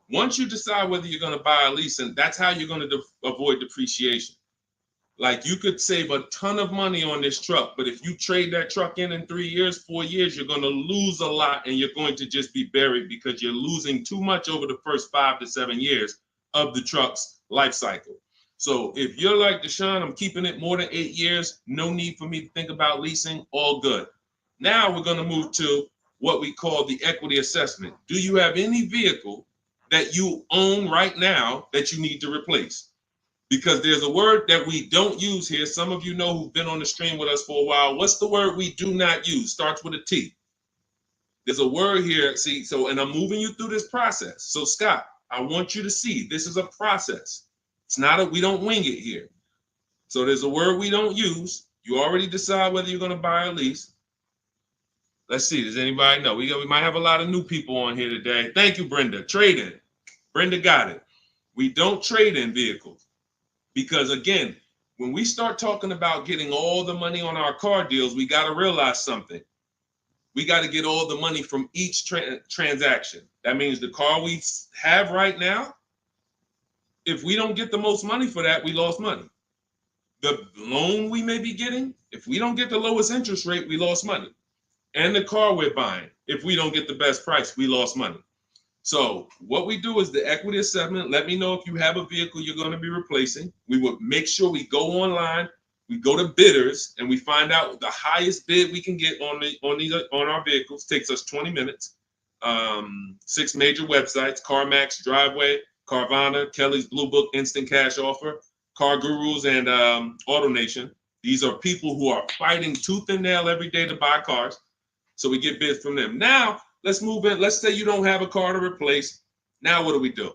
Once you decide whether you're going to buy or lease, and that's how you're going to avoid depreciation. Like you could save a ton of money on this truck, but if you trade that truck in 3 years, 4 years, you're going to lose a lot and you're going to just be buried because you're losing too much over the first 5 to 7 years of the truck's life cycle. So if you're like Deshone, I'm keeping it more than 8 years, no need for me to think about leasing, all good. Now we're going to move to what we call the equity assessment. Do you have any vehicle that you own right now that you need to replace? Because there's a word that we don't use here. Some of you know who've been on the stream with us for a while. What's the word we do not use? Starts with a T. There's a word here. See, so, and I'm moving you through this process. So Scott, I want you to see this is a process. It's not we don't wing it here. So there's a word we don't use. You already decide whether you're going to buy or lease. Let's see. Does anybody know? We might have a lot of new people on here today. Thank you, Brenda. Trade in. Brenda got it. We don't trade in vehicles. Because again, when we start talking about getting all the money on our car deals, we got to realize something. We got to get all the money from each transaction. That means the car we have right now, if we don't get the most money for that, we lost money. The loan we may be getting, if we don't get the lowest interest rate, we lost money. And the car we're buying, if we don't get the best price, we lost money. So what we do is the equity assessment. Let me know if you have a vehicle you're going to be replacing. We would make sure we go online, we go to bidders, and we find out the highest bid we can get on our vehicles. Takes us 20 minutes. 6 major websites: CarMax, Driveway, Carvana, Kelly's Blue Book, Instant Cash Offer, Car Gurus, and AutoNation. These are people who are fighting tooth and nail every day to buy cars. So we get bids from them. Now, let's move in. Let's say you don't have a car to replace. Now what do?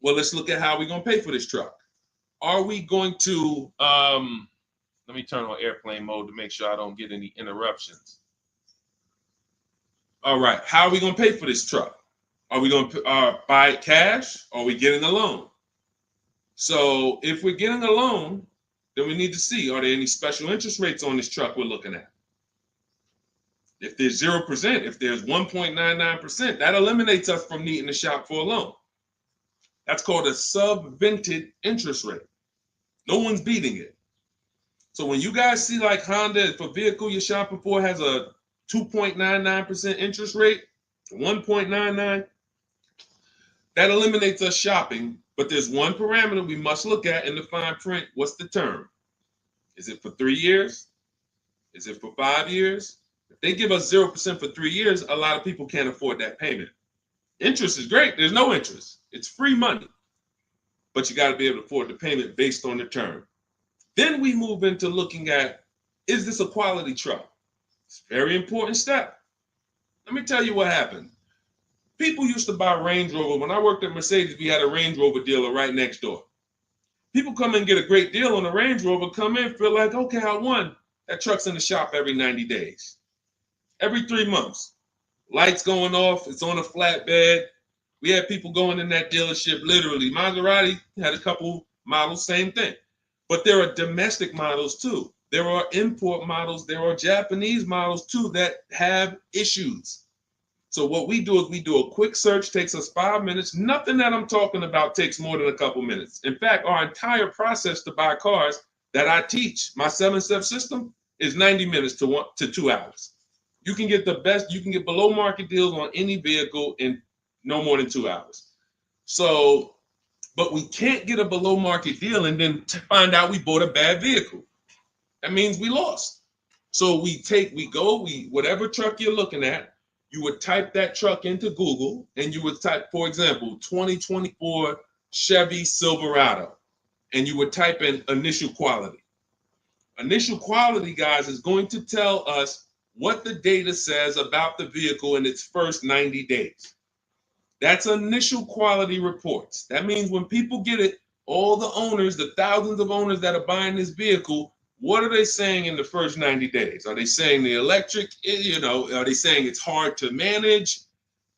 Well, let's look at how we're going to pay for this truck. Are we going to, let me turn on airplane mode to make sure I don't get any interruptions. All right, how are we going to pay for this truck? Are we going to buy it cash, or are we getting a loan? So if we're getting a loan, then we need to see, are there any special interest rates on this truck we're looking at? If there's 0%, if there's 1.99%, that eliminates us from needing to shop for a loan. That's called a subvented interest rate. No one's beating it. So when you guys see like Honda, if a vehicle you're shopping for has a 2.99% interest rate, 1.99, that eliminates us shopping. But there's one parameter we must look at in the fine print. What's the term? Is it for 3 years? Is it for 5 years? If they give us 0% for 3 years, a lot of people can't afford that payment. Interest is great. There's no interest. It's free money. But you got to be able to afford the payment based on the term. Then we move into looking at, is this a quality truck? It's a very important step. Let me tell you what happened. People used to buy Range Rover. When I worked at Mercedes, we had a Range Rover dealer right next door. People come in and get a great deal on a Range Rover, come in, feel like, okay, I won. That truck's in the shop every 90 days. Every 3 months. Lights going off, it's on a flatbed. We had people going in that dealership, literally. Maserati had a couple models, same thing. But there are domestic models too. There are import models. There are Japanese models too that have issues. So what we do is we do a quick search, takes us 5 minutes. Nothing that I'm talking about takes more than a couple minutes. In fact, our entire process to buy cars that I teach, my 7-step system, is 90 minutes to 2 hours. You can get the best, you can get below market deals on any vehicle in no more than 2 hours. So, but we can't get a below market deal and then find out we bought a bad vehicle. That means we lost. So whatever truck you're looking at, you would type that truck into Google and you would type, for example, 2024 Chevy Silverado, and you would type in initial quality. Initial quality, guys, is going to tell us what the data says about the vehicle in its first 90 days. That's initial quality reports. That means when people get it, all the owners, the thousands of owners that are buying this vehicle, what are they saying in the first 90 days? Are they saying the electric, are they saying it's hard to manage?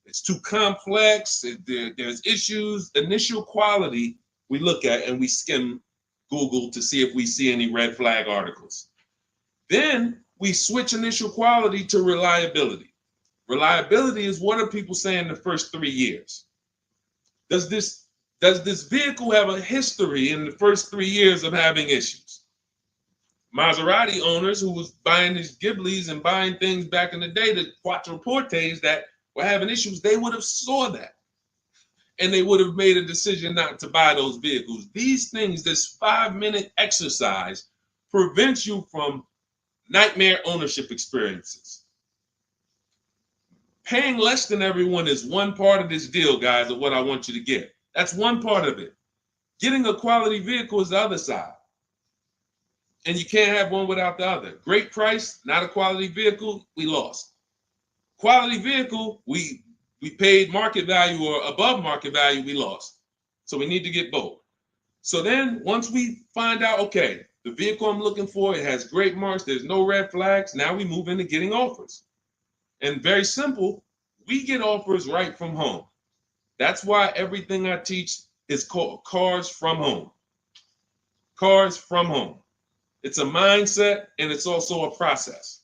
It's too complex, there's issues. Initial quality we look at and we skim Google to see if we see any red flag articles. Then we switch initial quality to reliability. Reliability is what are people saying the first 3 years? Does this vehicle have a history in the first 3 years of having issues? Maserati owners who was buying these Ghiblis and buying things back in the day, the Quattroportes that were having issues, they would have saw that. And they would have made a decision not to buy those vehicles. These things, this 5-minute exercise prevents you from nightmare ownership experiences. Paying less than everyone is one part of this deal, guys, of what I want you to get. That's one part of it. Getting a quality vehicle is the other side. And you can't have one without the other. Great price, not a quality vehicle, we lost. Quality vehicle, we paid market value or above market value, we lost. So we need to get both. So then once we find out, okay, the vehicle I'm looking for, it has great marks, there's no red flags, now we move into getting offers. And very simple, we get offers right from home. That's why everything I teach is called Cars from Home. Cars from Home. It's a mindset and it's also a process.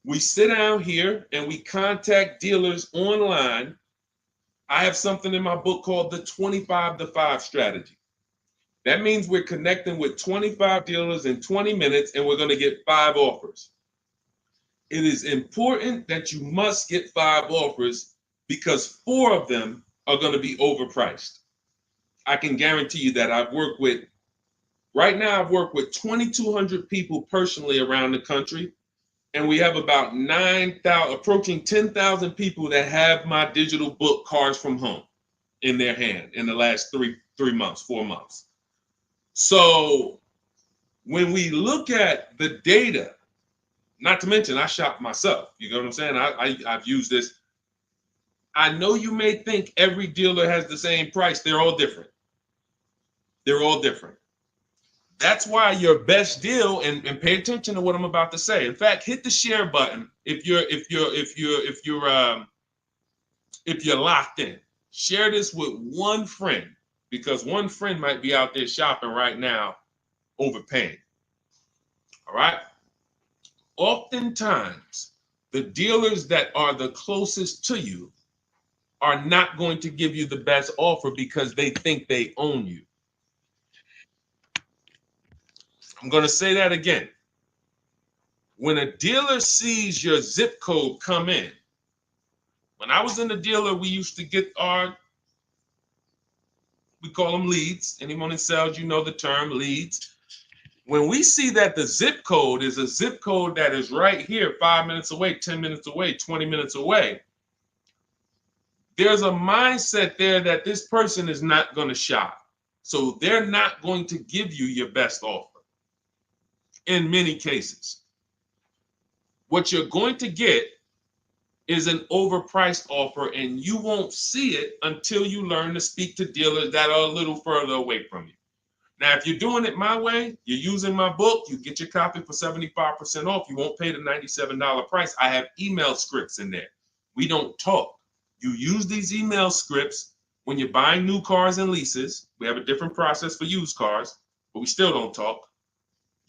We sit down here and we contact dealers online. I have something in my book called the 25 to 5 strategy. That means we're connecting with 25 dealers in 20 minutes and we're going to get 5 offers. It is important that you must get 5 offers because 4 of them are going to be overpriced. I can guarantee you that. Right now I've worked with 2,200 people personally around the country, and we have about 9,000, approaching 10,000 people that have my digital book, Cars from Home, in their hand in the last 4 months. So when we look at the data, not to mention I shop myself, you know what I'm saying? I've used this. I know you may think every dealer has the same price. They're all different. They're all different. That's why your best deal, and pay attention to what I'm about to say. In fact, hit the share button if you're locked in. Share this with one friend because one friend might be out there shopping right now, overpaying. All right. Oftentimes, the dealers that are the closest to you are not going to give you the best offer because they think they own you. I'm going to say that again. When a dealer sees your zip code come in, when I was in the dealer, we used to get we call them leads. Anyone in sales, you know the term leads. When we see that the zip code is a zip code that is right here, 5 minutes away, 10 minutes away, 20 minutes away, there's a mindset there that this person is not going to shop. So they're not going to give you your best offer in many cases. What you're going to get is an overpriced offer, and you won't see it until you learn to speak to dealers that are a little further away from you. Now, if you're doing it my way, you're using my book, you get your copy for 75% off. You won't pay the $97 price. I have email scripts in there. We don't talk. You use these email scripts when you're buying new cars and leases. We have a different process for used cars, but we still don't talk.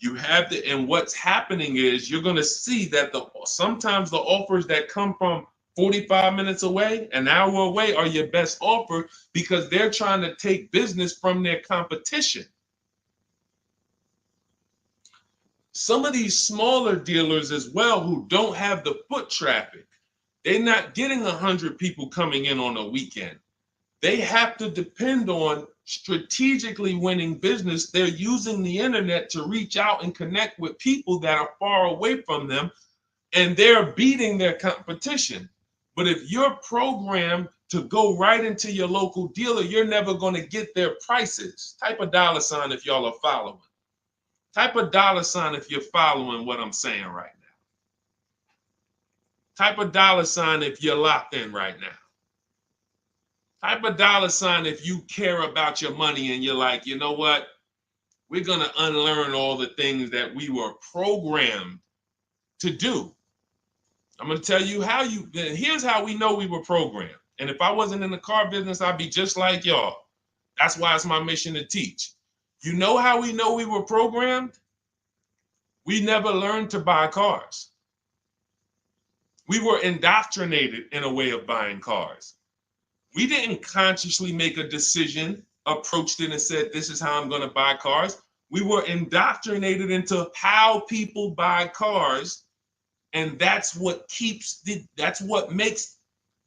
You have to, and what's happening is you're going to see that sometimes the offers that come from 45 minutes away, an hour away, are your best offer because they're trying to take business from their competition. Some of these smaller dealers as well who don't have the foot traffic, they're not getting 100 people coming in on a weekend. They have to depend on strategically winning business. They're using the internet to reach out and connect with people that are far away from them, and they're beating their competition. But if you're programmed to go right into your local dealer, you're never going to get their prices. Type a $ if y'all are following. Type a $ if you're following what I'm saying right now. Type a $ if you're locked in right now. Type a $ if you care about your money and you're like, you know what? We're going to unlearn all the things that we were programmed to do. I'm going to tell you here's how we know we were programmed. And if I wasn't in the car business, I'd be just like y'all. That's why it's my mission to teach. You know how we know we were programmed? We never learned to buy cars. We were indoctrinated in a way of buying cars. We didn't consciously make a decision, approached it and said, this is how I'm going to buy cars. We were indoctrinated into how people buy cars, and that's what makes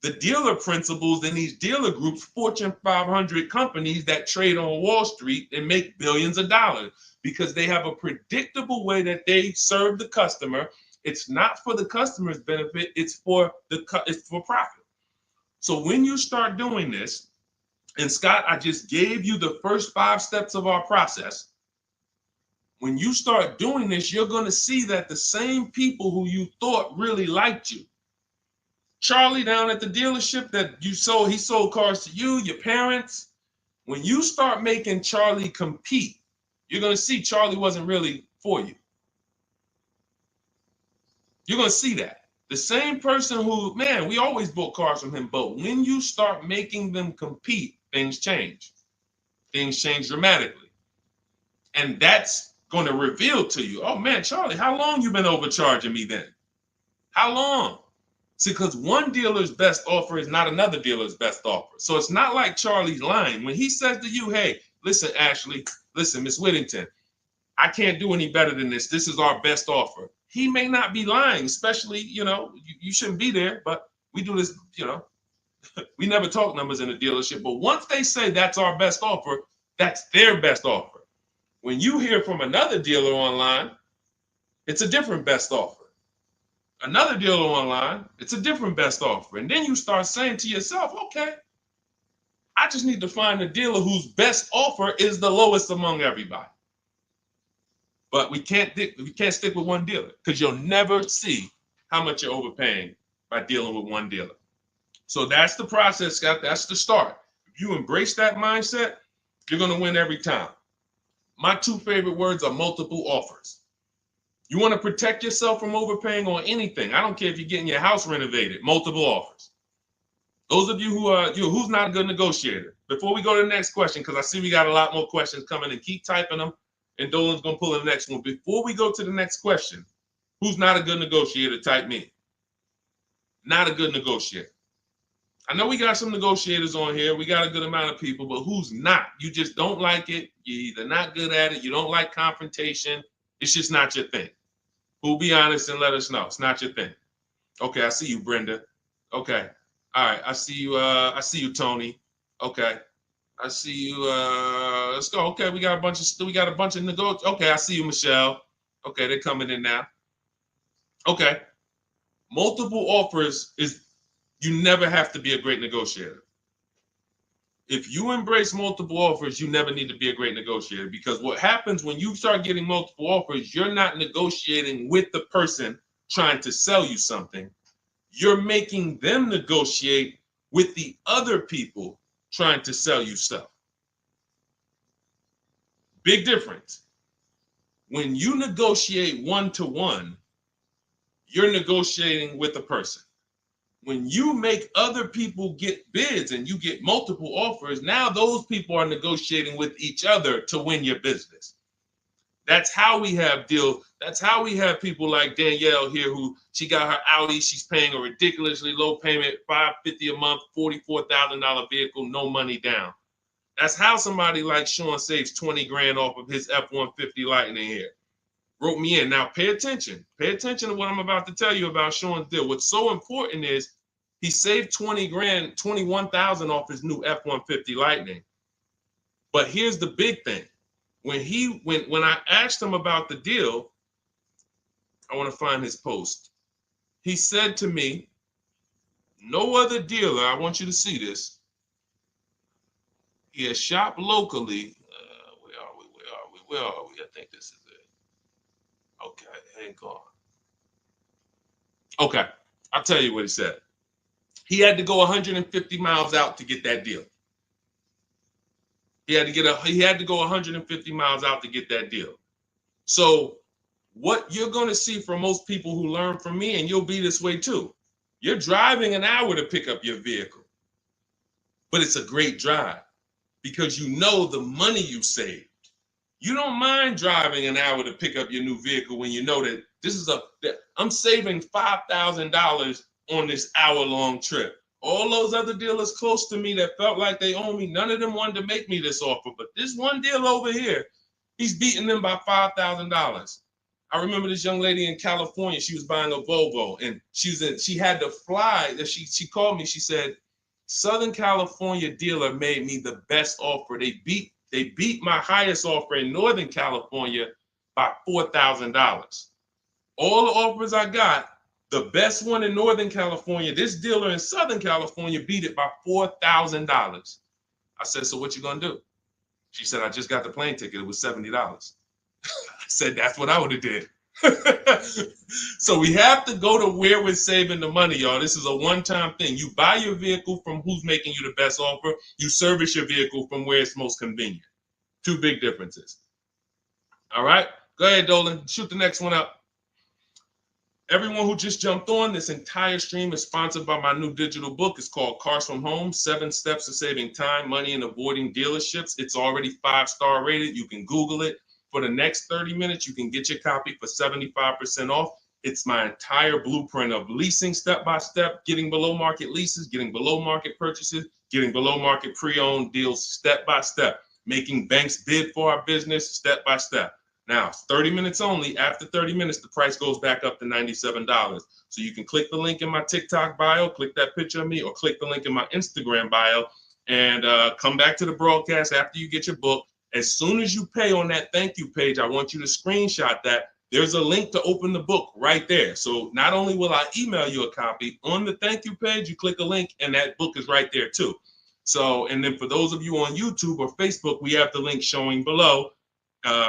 the dealer principals in these dealer groups, Fortune 500 companies that trade on Wall Street and make billions of dollars, because they have a predictable way that they serve the customer. It's not for the customer's benefit, it's for profit. So when you start doing this, and Scott, I just gave you the first 5 steps of our process. When you start doing this, you're going to see that the same people who you thought really liked you, Charlie down at the dealership that he sold cars to you, your parents. When you start making Charlie compete, you're going to see Charlie wasn't really for you. You're going to see that. The same person who, man, we always bought cars from him, but when you start making them compete, things change. Things change dramatically. And that's going to reveal to you, oh man, Charlie, how long you been overcharging me then? How long? See, because one dealer's best offer is not another dealer's best offer. So it's not like Charlie's lying. When he says to you, hey, listen, Ashley, listen, Miss Whittington, I can't do any better than this. This is our best offer. He may not be lying, especially, you shouldn't be there, but we do this, we never talk numbers in a dealership. But once they say that's our best offer, that's their best offer. When you hear from another dealer online, it's a different best offer. Another dealer online, it's a different best offer. And then you start saying to yourself, okay, I just need to find a dealer whose best offer is the lowest among everybody. But we can't stick with one dealer, because you'll never see how much you're overpaying by dealing with one dealer. So that's the process, Scott. That's the start. If you embrace that mindset, you're going to win every time. My 2 favorite words are multiple offers. You want to protect yourself from overpaying on anything. I don't care if you're getting your house renovated, multiple offers. Those of you who's not a good negotiator. Before we go to the next question, because I see we got a lot more questions coming, and keep typing them, and Dolan's going to pull the next one. Before we go to the next question, who's not a good negotiator? Type me. Not a good negotiator. I know we got some negotiators on here. We got a good amount of people, but who's not? You just don't like it. You're either not good at it. You don't like confrontation. It's just not your thing. Who'll be honest and let us know. It's not your thing. Okay, I see you, Brenda. Okay. All right, I see you, Tony. Okay. I see you. Let's go. Okay, we got a bunch of negotiators. Okay, I see you, Michelle. Okay, they're coming in now. Okay. Multiple offers is, you never have to be a great negotiator. If you embrace multiple offers, you never need to be a great negotiator, because what happens when you start getting multiple offers, you're not negotiating with the person trying to sell you something. You're making them negotiate with the other people trying to sell you stuff. Big difference. When you negotiate one-to-one, you're negotiating with a person. When you make other people get bids and you get multiple offers, now those people are negotiating with each other to win your business. That's how we have deals. That's how we have people like Danielle here, who she got her Audi. She's paying a ridiculously low payment, $550 a month, $44,000 vehicle, no money down. That's how somebody like Sean saves 20 grand off of his F-150 Lightning here. Wrote me in. Now pay attention. Pay attention to what I'm about to tell you about Sean's deal. What's so important is he saved 20 grand, 21,000 off his new F-150 Lightning. But here's the big thing. When I asked him about the deal, I want to find his post. He said to me, no other dealer, I want you to see this. He has shopped locally. Where are we? I think this is it. Okay, hang on. Okay, I'll tell you what he said. He had to go 150 miles out to get that deal. He had to go 150 miles out to get that deal. So what you're going to see from most people who learn from me, and you'll be this way too, you're driving an hour to pick up your vehicle, but it's a great drive because you know the money you saved. You don't mind driving an hour to pick up your new vehicle when you know that I'm saving $5,000 on this hour-long trip. All those other dealers close to me that felt like they owe me, none of them wanted to make me this offer. But this one deal over here, He's beating them by $5,000. I remember this young lady in California. She was buying a Volvo, and she had to fly. She called me. She said, Southern California dealer made me the best offer. They beat my highest offer in Northern California by $4,000. All the offers I got, the best one in Northern California, this dealer in Southern California beat it by $4,000. I said, so what you gonna do? She said, I just got the plane ticket. It was $70. I said, that's what I would have did. So we have to go to where we're saving the money, y'all. This is a one-time thing. You buy your vehicle from who's making you the best offer. You service your vehicle from where it's most convenient. Two big differences. All right, go ahead, Dolan. Shoot the next one up. Everyone who just jumped on, this entire stream is sponsored by my new digital book. It's called Cars from Home, 7 Steps to Saving Time, Money, and Avoiding Dealerships. It's already 5-star rated. You can Google it. For the next 30 minutes, you can get your copy for 75% off. It's my entire blueprint of leasing step-by-step, getting below market leases, getting below market purchases, getting below market pre-owned deals step-by-step, making banks bid for our business step-by-step. Now, 30 minutes only. After 30 minutes, the price goes back up to $97. So you can click the link in my TikTok bio, click that picture of me, or click the link in my Instagram bio, and come back to the broadcast after you get your book. As soon as you pay on that thank you page, I want you to screenshot that. There's a link to open the book right there. So not only will I email you a copy, on the thank you page, you click a link, and that book is right there too. So, and then for those of you on YouTube or Facebook, we have the link showing below.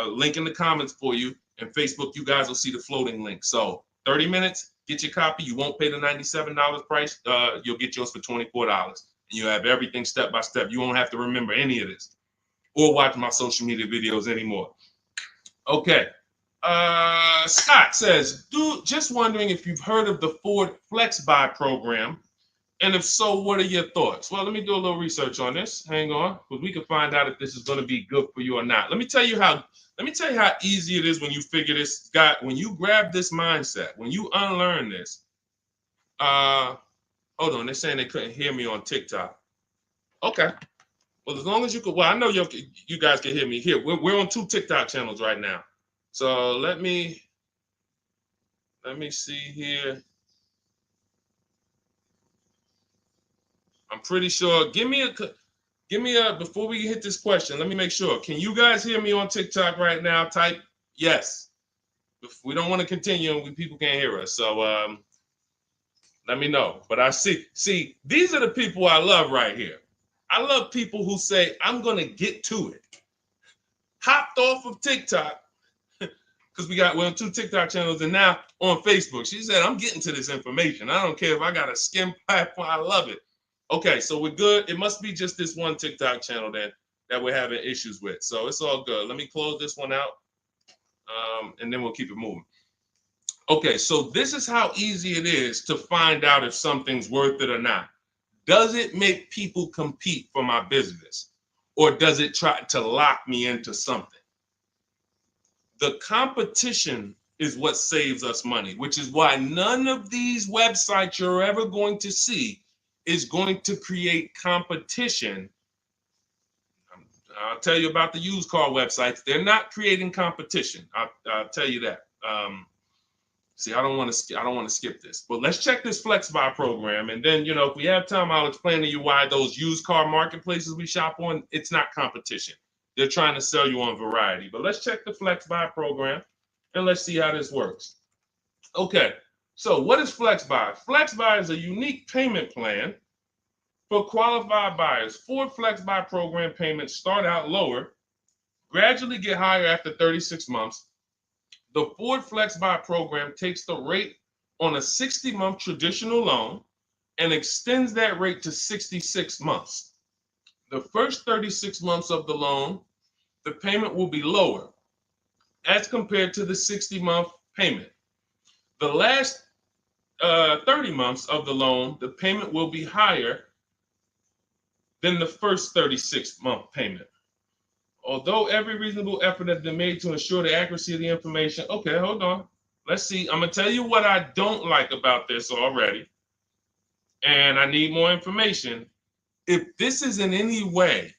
Link in the comments for you, and Facebook, you guys will see the floating link. So 30 minutes, get your copy. You won't pay the $97 price. You'll get yours for $24, and you have everything step by step. You won't have to remember any of this or watch my social media videos anymore. Okay. Scott says, dude, just wondering if you've heard of the Ford Flex Buy program, and if so, what are your thoughts? Well, let me do a little research on this. Hang on, because we can find out if this is going to be good for you or not. Let me tell you how easy it is when you figure this, Scott. When you grab this mindset, when you unlearn this. Hold on, they're saying they couldn't hear me on TikTok. Okay. Well, as long as you could, well, I know you guys can hear me here. We're on 2 TikTok channels right now. So let me see here. I'm pretty sure. Give me a, before we hit this question, let me make sure. Can you guys hear me on TikTok right now? Type yes. If we don't want to continue and people can't hear us. So let me know. But I see, these are the people I love right here. I love people who say, I'm going to get to it. Hopped off of TikTok, because we're on 2 TikTok channels, and now on Facebook. She said, I'm getting to this information. I don't care if I got a skim platform. I love it. Okay, so we're good. It must be just this one TikTok channel then that we're having issues with. So it's all good. Let me close this one out, and then we'll keep it moving. Okay, so this is how easy it is to find out if something's worth it or not. Does it make people compete for my business, or does it try to lock me into something? The competition is what saves us money, which is why none of these websites you're ever going to see is going to create competition. I'll tell you about the used car websites. They're not creating competition. I'll tell you that. See, I don't want to skip this, but let's check this Flex Buy program, and then if we have time, I'll explain to you why those used car marketplaces we shop on, it's not competition. They're trying to sell you on variety. But let's check the Flex Buy program, and let's see how this works. Okay. So what is Flex Buy? Flex Buy is a unique payment plan for qualified buyers. Ford Flex Buy program payments start out lower, gradually get higher after 36 months. The Ford Flex Buy program takes the rate on a 60-month traditional loan and extends that rate to 66 months. The first 36 months of the loan, the payment will be lower as compared to the 60-month payment. The last 30 months of the loan, the payment will be higher than the first 36-month payment. Although every reasonable effort has been made to ensure the accuracy of the information. Okay, hold on. Let's see. I'm going to tell you what I don't like about this already, and I need more information. If this is in any way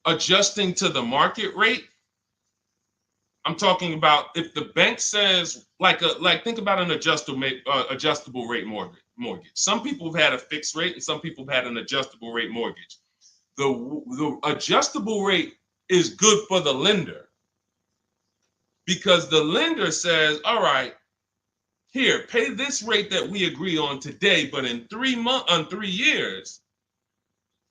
adjusting to the market rate. I'm talking about if the bank says like think about an adjustable rate mortgage. Some people have had a fixed rate and some people have had an adjustable rate mortgage. The adjustable rate is good for the lender because the lender says, all right, here, pay this rate that we agree on today, but in 3 years,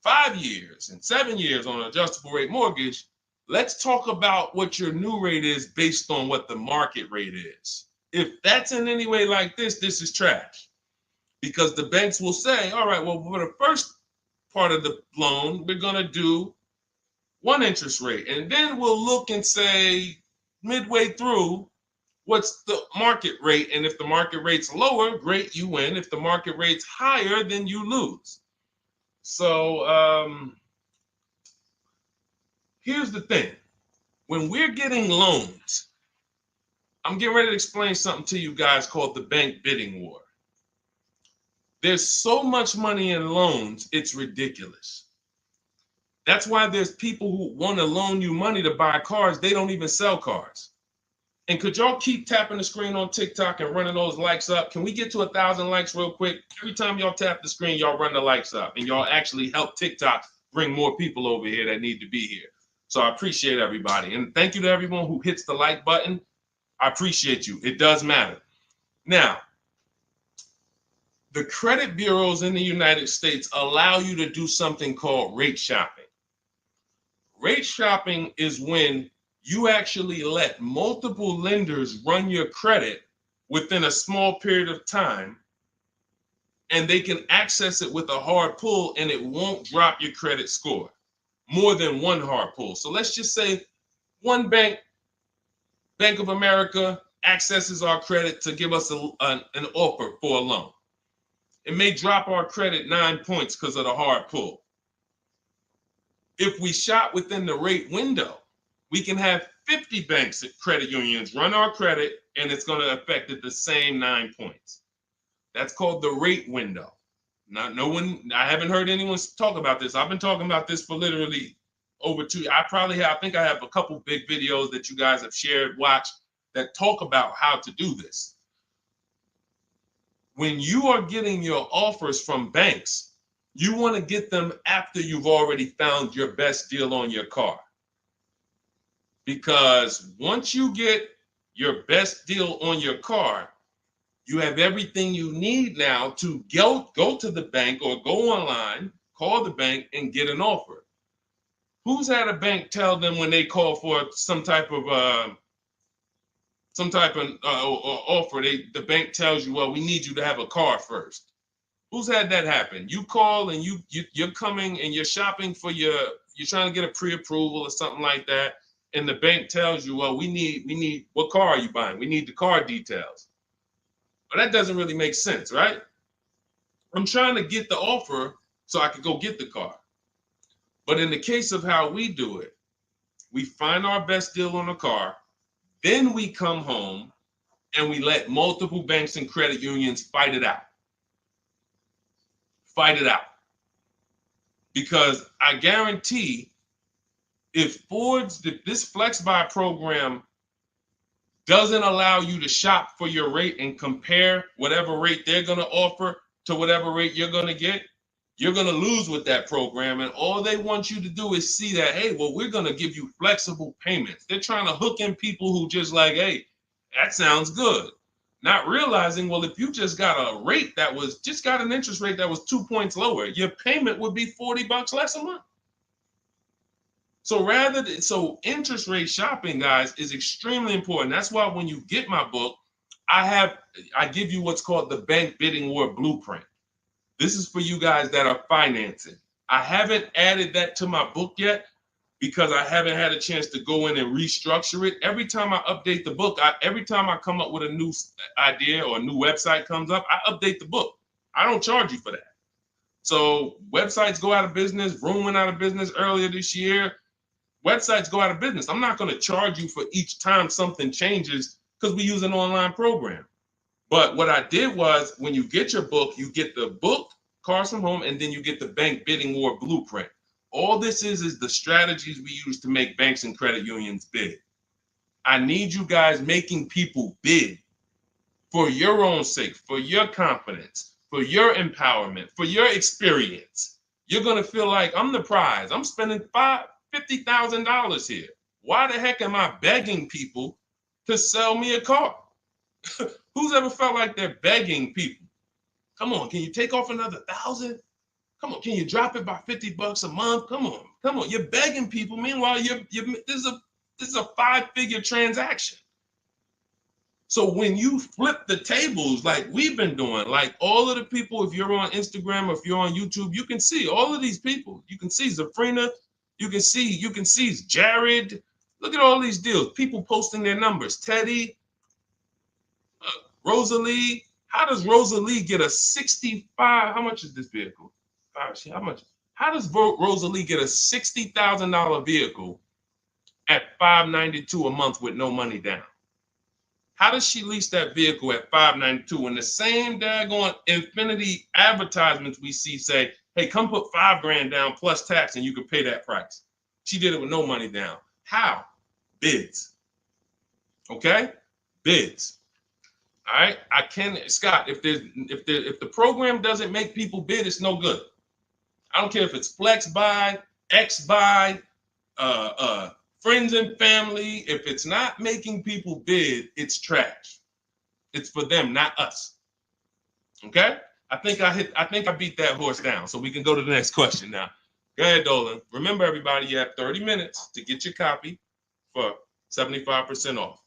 5 years, and 7 years on an adjustable rate mortgage, let's talk about what your new rate is based on what the market rate is. If that's in any way like this is trash. Because the banks will say, all right, well, for the first part of the loan, we're going to do one interest rate. And then we'll look and say, midway through, what's the market rate? And if the market rate's lower, great, you win. If the market rate's higher, then you lose. So here's the thing. When we're getting loans, I'm getting ready to explain something to you guys called the bank bidding war. There's so much money in loans, it's ridiculous. That's why there's people who want to loan you money to buy cars. They don't even sell cars. And could y'all keep tapping the screen on TikTok and running those likes up? Can we get to 1,000 likes real quick? Every time y'all tap the screen, y'all run the likes up and y'all actually help TikTok bring more people over here that need to be here. So I appreciate everybody. And thank you to everyone who hits the like button. I appreciate you. It does matter. Now, the credit bureaus in the United States allow you to do something called rate shopping. Rate shopping is when you actually let multiple lenders run your credit within a small period of time, and they can access it with a hard pull and it won't drop your credit score more than one hard pull. So let's just say one bank, Bank of America, accesses our credit to give us an offer for a loan. It may drop our credit 9 points because of the hard pull. If we shop within the rate window, we can have 50 banks at credit unions run our credit, and it's going to affect it the same 9 points. That's called the rate window. I haven't heard anyone talk about this. I've been talking about this for literally over 2 years. I think I have a couple big videos that you guys have shared, watched, that talk about how to do this. When you are getting your offers from banks, you want to get them after you've already found your best deal on your car. Because once you get your best deal on your car, you have everything you need now to go to the bank or go online, call the bank and get an offer. Who's had a bank tell them when they call for some type of offer, the bank tells you, well, we need you to have a car first. Who's had that happen? You call and you're coming and you're shopping for you're trying to get a pre-approval or something like that, and the bank tells you, well, we need what car are you buying? We need the car details. Well, that doesn't really make sense, right? I'm trying to get the offer so I can go get the car. But in the case of how we do it, we find our best deal on the car, then we come home and we let multiple banks and credit unions fight it out. Fight it out. Because I guarantee if this Flex Buy program doesn't allow you to shop for your rate and compare whatever rate they're going to offer to whatever rate you're going to get, you're going to lose with that program. And all they want you to do is see that, hey, well, we're going to give you flexible payments. They're trying to hook in people who just like, hey, that sounds good. Not realizing, well, if you just got a rate that was just got an interest rate that was 2 points lower, your payment would be $40 less a month. So interest rate shopping, guys, is extremely important. That's why when you get my book, I give you what's called the Bank Bidding War Blueprint. This is for you guys that are financing. I haven't added that to my book yet because I haven't had a chance to go in and restructure it. Every time I update the book, every time I come up with a new idea or a new website comes up, I update the book. I don't charge you for that. So websites go out of business. Room went out of business earlier this year. Websites go out of business. I'm not going to charge you for each time something changes because we use an online program. But what I did was when you get your book, you get the book, Cars from Home, and then you get the Bank Bidding War Blueprint. All this is the strategies we use to make banks and credit unions bid. I need you guys making people bid for your own sake, for your confidence, for your empowerment, for your experience. You're going to feel like I'm the prize. I'm spending $50,000 here. Why the heck am I begging people to sell me a car? Who's ever felt like they're begging people? Come on, can you take off another 1,000? Come on, can you drop it by $50 a month? Come on. You're begging people. Meanwhile, this is a 5-figure transaction. So when you flip the tables like we've been doing, like all of the people, if you're on Instagram or if you're on YouTube, you can see all of these people. You can see Zafrina, you can see Jared. Look at all these deals. People posting their numbers. Teddy, Rosalie. How does Rosalie get a 65? How much is this vehicle? How much? How does Rosalie get a $60,000 vehicle at $592 a month with no money down? How does she lease that vehicle at $592 when the same daggone Infinity advertisements we see say, hey, come put $5,000 down plus tax and you can pay that price? She did it with no money down. How? Bids. Okay? Bids. All right. Scott, if the program doesn't make people bid, it's no good. I don't care if it's flex buy, X buy, friends and family. If it's not making people bid, it's trash. It's for them, not us. Okay? I think I beat that horse down. So we can go to the next question now. Go ahead, Dolan. Remember, everybody, you have 30 minutes to get your copy for 75% off.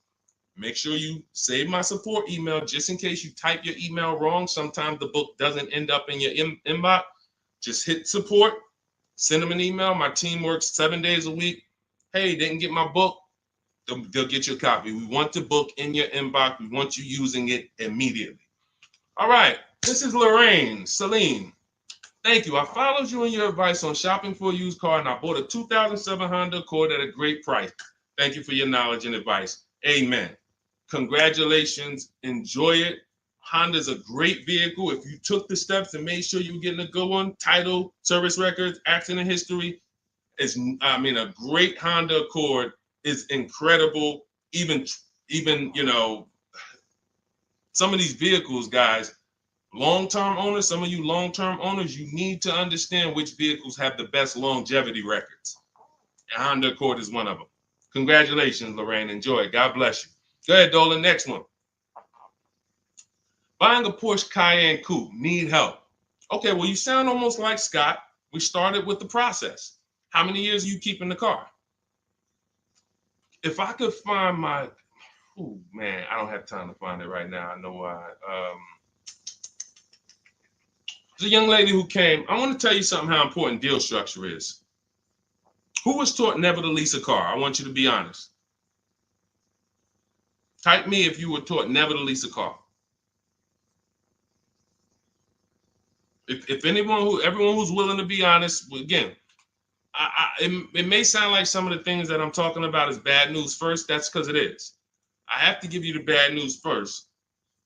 Make sure you save my support email just in case you type your email wrong. Sometimes the book doesn't end up in your inbox. Just hit support, send them an email. My team works 7 days a week. Hey, didn't get my book. They'll get you a copy. We want the book in your inbox. We want you using it immediately. All right. This is Lorraine Celine. Thank you. I followed you in your advice on shopping for a used car, and I bought a 2007 Honda Accord at a great price. Thank you for your knowledge and advice. Amen. Congratulations. Enjoy it. Honda's a great vehicle. If you took the steps and made sure you were getting a good one, title, service records, accident history, a great Honda Accord is incredible. Even some of these vehicles, guys, long-term owners, some of you long-term owners, you need to understand which vehicles have the best longevity records. And Honda Accord is one of them. Congratulations, Lorraine. Enjoy it. God bless you. Go ahead, Dolan. Next one. Buying a Porsche Cayenne Coupe. Need help. Okay, well, you sound almost like Scott. We started with the process. How many years are you keeping the car? If I could find my, oh man, I don't have time to find it right now. I know why. There's a young lady who came. I want to tell you something how important deal structure is. Who was taught never to lease a car? I want you to be honest. Type me if you were taught never to lease a car. If everyone who's willing to be honest, again, it may sound like some of the things that I'm talking about is bad news first. That's because it is. I have to give you the bad news first,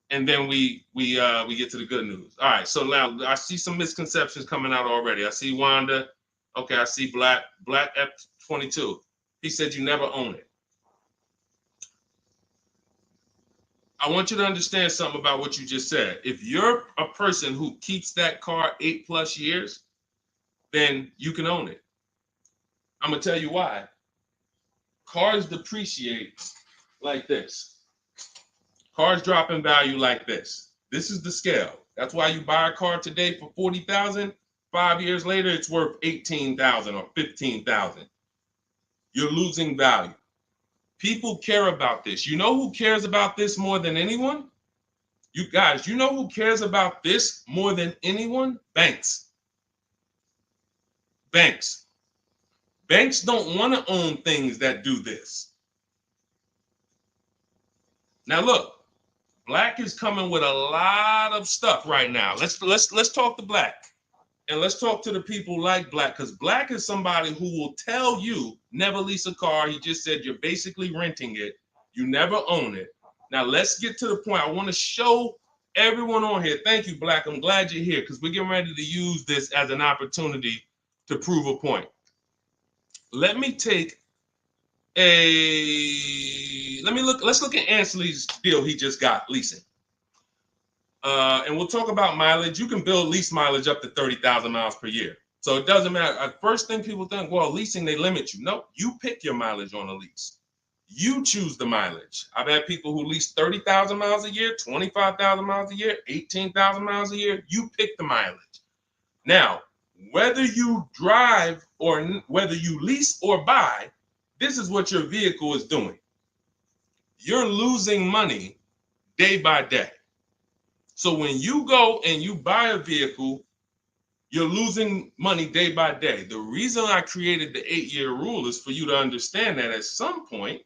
and then we get to the good news. All right. So now I see some misconceptions coming out already. I see Wanda. Okay. I see Black F22. He said you never own it. I want you to understand something about what you just said. If you're a person who keeps that car 8+ years, then you can own it. I'm going to tell you why. Cars depreciate like this. Cars drop in value like this. This is the scale. That's why you buy a car today for $40,000. 5 years later, it's worth $18,000 or $15,000. You're losing value. People care about this. You know who cares about this more than anyone? You guys, you know who cares about this more than anyone? Banks. Banks. Banks don't want to own things that do this. Now look, Black is coming with a lot of stuff right now. Let's talk to Black. And let's talk to the people like Black, because Black is somebody who will tell you never lease a car. He just said you're basically renting it. You never own it. Now let's get to the point. I want to show everyone on here. Thank you, Black. I'm glad you're here because we're getting ready to use this as an opportunity to prove a point. Let me take let's look at Ansley's deal he just got leasing. And we'll talk about mileage. You can build lease mileage up to 30,000 miles per year. So it doesn't matter. First thing people think, well, leasing, they limit you. No, you pick your mileage on a lease. You choose the mileage. I've had people who lease 30,000 miles a year, 25,000 miles a year, 18,000 miles a year. You pick the mileage. Now, whether you drive or whether you lease or buy, this is what your vehicle is doing. You're losing money day by day. So when you go and you buy a vehicle, you're losing money day by day. The reason I created the 8-year rule is for you to understand that at some point,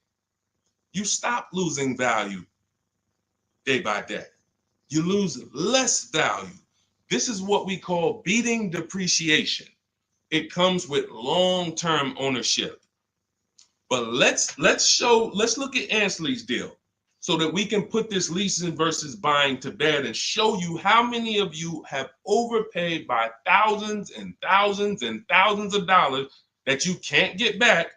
you stop losing value day by day. You lose less value. This is what we call beating depreciation. It comes with long-term ownership. But let's look at Ansley's deal so that we can put this leasing versus buying to bed and show you how many of you have overpaid by thousands and thousands and thousands of dollars that you can't get back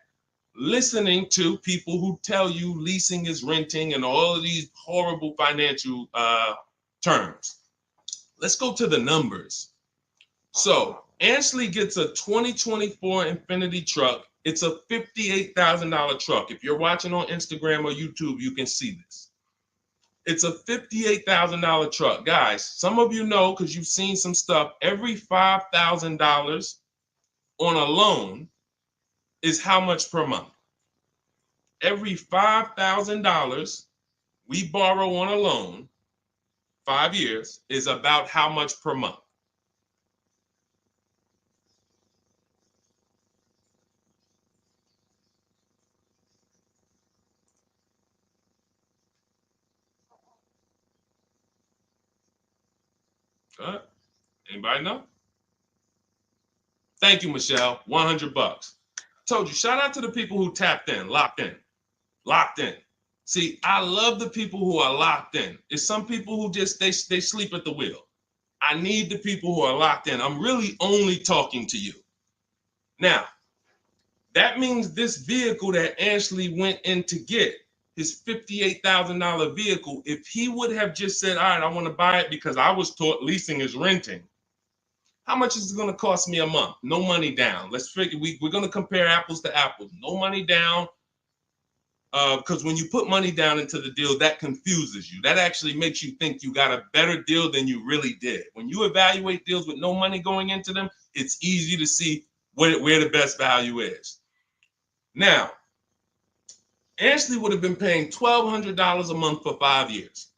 listening to people who tell you leasing is renting and all of these horrible financial terms. Let's go to the numbers. So Ansley gets a 2024 Infiniti truck. It's a $58,000 truck. If you're watching on Instagram or YouTube, you can see this. It's a $58,000 truck. Guys, some of you know because you've seen some stuff, every $5,000 on a loan is how much per month? Every $5,000 we borrow on a loan, 5 years, is about how much per month? Anybody know? Thank you, Michelle. $100. Told you, shout out to the people who tapped in, locked in, locked in. See, I love the people who are locked in. It's some people who just, they sleep at the wheel. I need the people who are locked in. I'm really only talking to you. Now, that means this vehicle that Ashley went in to get, his $58,000 vehicle, if he would have just said, all right, I want to buy it because I was taught leasing is renting, how much is it going to cost me a month? No money down. Let's figure, we're going to compare apples to apples. No money down, because when you put money down into the deal, that confuses you. That actually makes you think you got a better deal than you really did. When you evaluate deals with no money going into them, it's easy to see where the best value is. Now, Ashley would have been paying $1,200 a month for 5 years.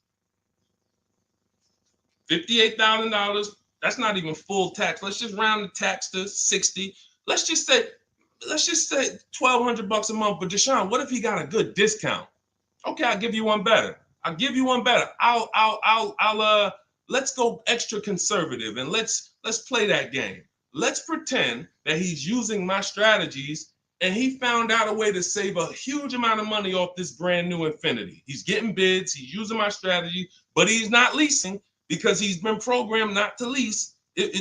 $58,000. That's not even full tax. Let's just round the tax to 60. Let's just say $1,200 a month. But Deshone, what if he got a good discount? Okay, I'll give you one better. Let's go extra conservative and let's play that game. Let's pretend that he's using my strategies and he found out a way to save a huge amount of money off this brand new Infiniti. He's getting bids, he's using my strategy, but he's not leasing because he's been programmed not to lease.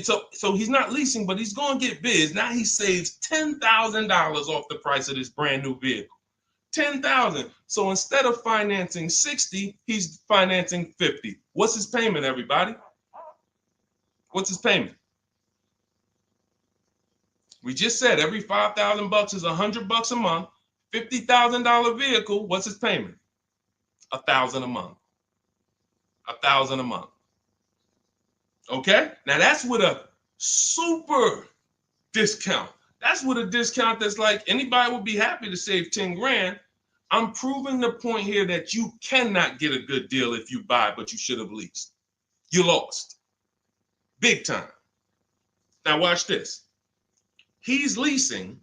So he's not leasing, but he's going to get bids. Now he saves $10,000 off the price of this brand new vehicle. $10,000. So instead of financing 60, he's financing 50. What's his payment, everybody? What's his payment? We just said every $5,000 is $100 a month. $50,000 vehicle. What's his payment? $1,000 a month. $1,000 a month. Okay. Now that's with a super discount. That's with a discount that's like anybody would be happy to save 10 grand. I'm proving the point here that you cannot get a good deal if you buy, but you should have leased. You lost. Big time. Now watch this. He's leasing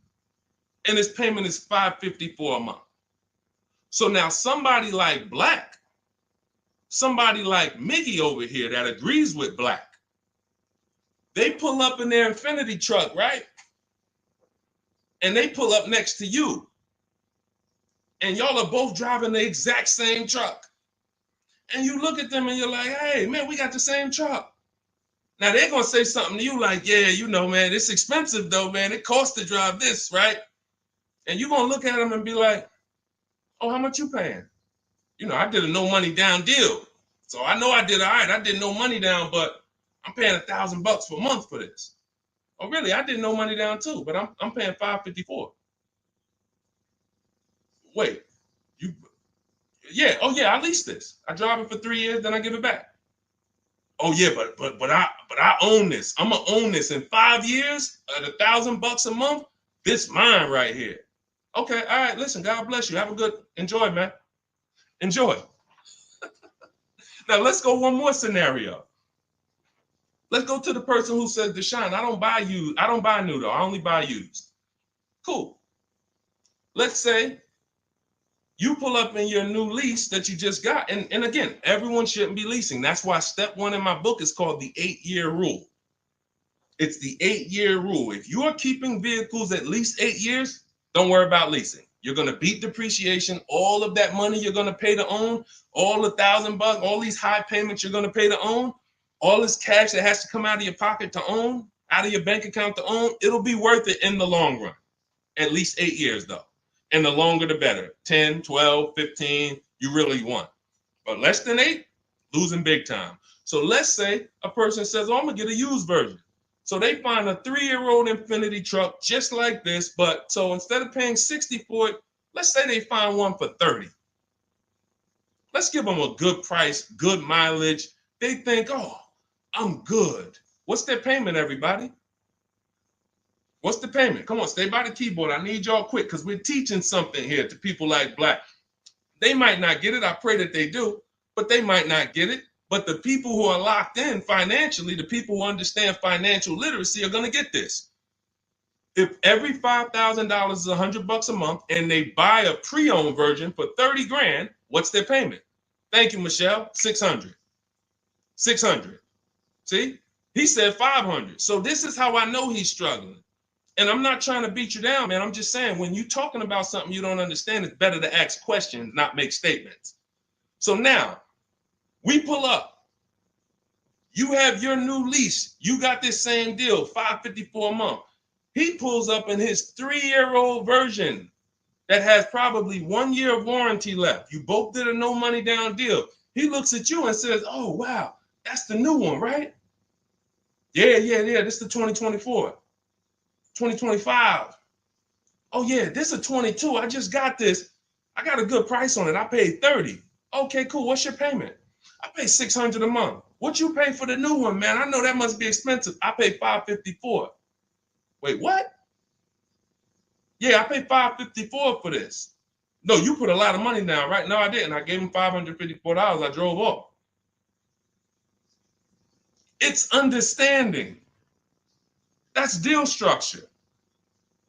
and his payment is $554 a month. So now somebody like Black, somebody like Miggy over here that agrees with Black, they pull up in their Infiniti truck, right? And they pull up next to you. And y'all are both driving the exact same truck. And you look at them and you're like, hey, man, we got the same truck. Now they're going to say something to you like, yeah, you know, man, it's expensive though, man. It costs to drive this, right? And you're going to look at them and be like, oh, how much you paying? You know, I did a no money down deal. So I know I did all right. I did no money down, but I'm paying $1,000 per month for this. Oh, really? I did no money down too, but I'm paying $554. Wait, you? Yeah. Oh, yeah. I leased this. I drive it for 3 years, then I give it back. Oh, yeah, but I own this. I'm gonna own this in 5 years at $1,000 a month. This mine right here. Okay. All right. Listen. God bless you. Have a good enjoy, man. Enjoy. Now let's go one more scenario. Let's go to the person who says, Deshone, I don't buy used. I don't buy new though. I only buy used. Cool. Let's say you pull up in your new lease that you just got. And again, everyone shouldn't be leasing. That's why step 1 in my book is called the 8-year rule. It's the 8-year rule. If you are keeping vehicles at least 8 years, don't worry about leasing. You're going to beat depreciation. All of that money you're going to pay to own, all the $1,000, all these high payments you're going to pay to own, all this cash that has to come out of your pocket to own, out of your bank account to own, it'll be worth it in the long run. At least 8 years though. And the longer the better. 10, 12, 15, you really want. But less than 8, losing big time. So let's say a person says, oh, I'm going to get a used version. So they find a 3-year-old Infiniti truck just like this, but so instead of paying $60 for it, let's say they find one for $30. Let's give them a good price, good mileage. They think, oh, I'm good. What's their payment, everybody? What's the payment? Come on, stay by the keyboard. I need y'all quick because we're teaching something here to people like Black. They might not get it. I pray that they do, but they might not get it. But the people who are locked in financially, the people who understand financial literacy are going to get this. If every $5,000 is $100 a month and they buy a pre-owned version for 30 grand, what's their payment? Thank you, Michelle. 600. 600. See, he said 500. So this is how I know he's struggling. And I'm not trying to beat you down, man. I'm just saying when you're talking about something you don't understand, it's better to ask questions, not make statements. So now, we pull up. You have your new lease. You got this same deal, $554 a month. He pulls up in his 3-year-old version that has probably 1 year of warranty left. You both did a no money down deal. He looks at you and says, oh, wow, that's the new one, right? Yeah. This is the 2024. 2025. Oh, yeah, this is a 22. I just got this. I got a good price on it. I paid 30. Okay, cool. What's your payment? I pay 600 a month. What you pay for the new one, man? I know that must be expensive. I pay 554. Wait, what? Yeah, I paid 554 for this. No, you put a lot of money down, right? No, I didn't. I gave him $554. I drove off. It's understanding. That's deal structure.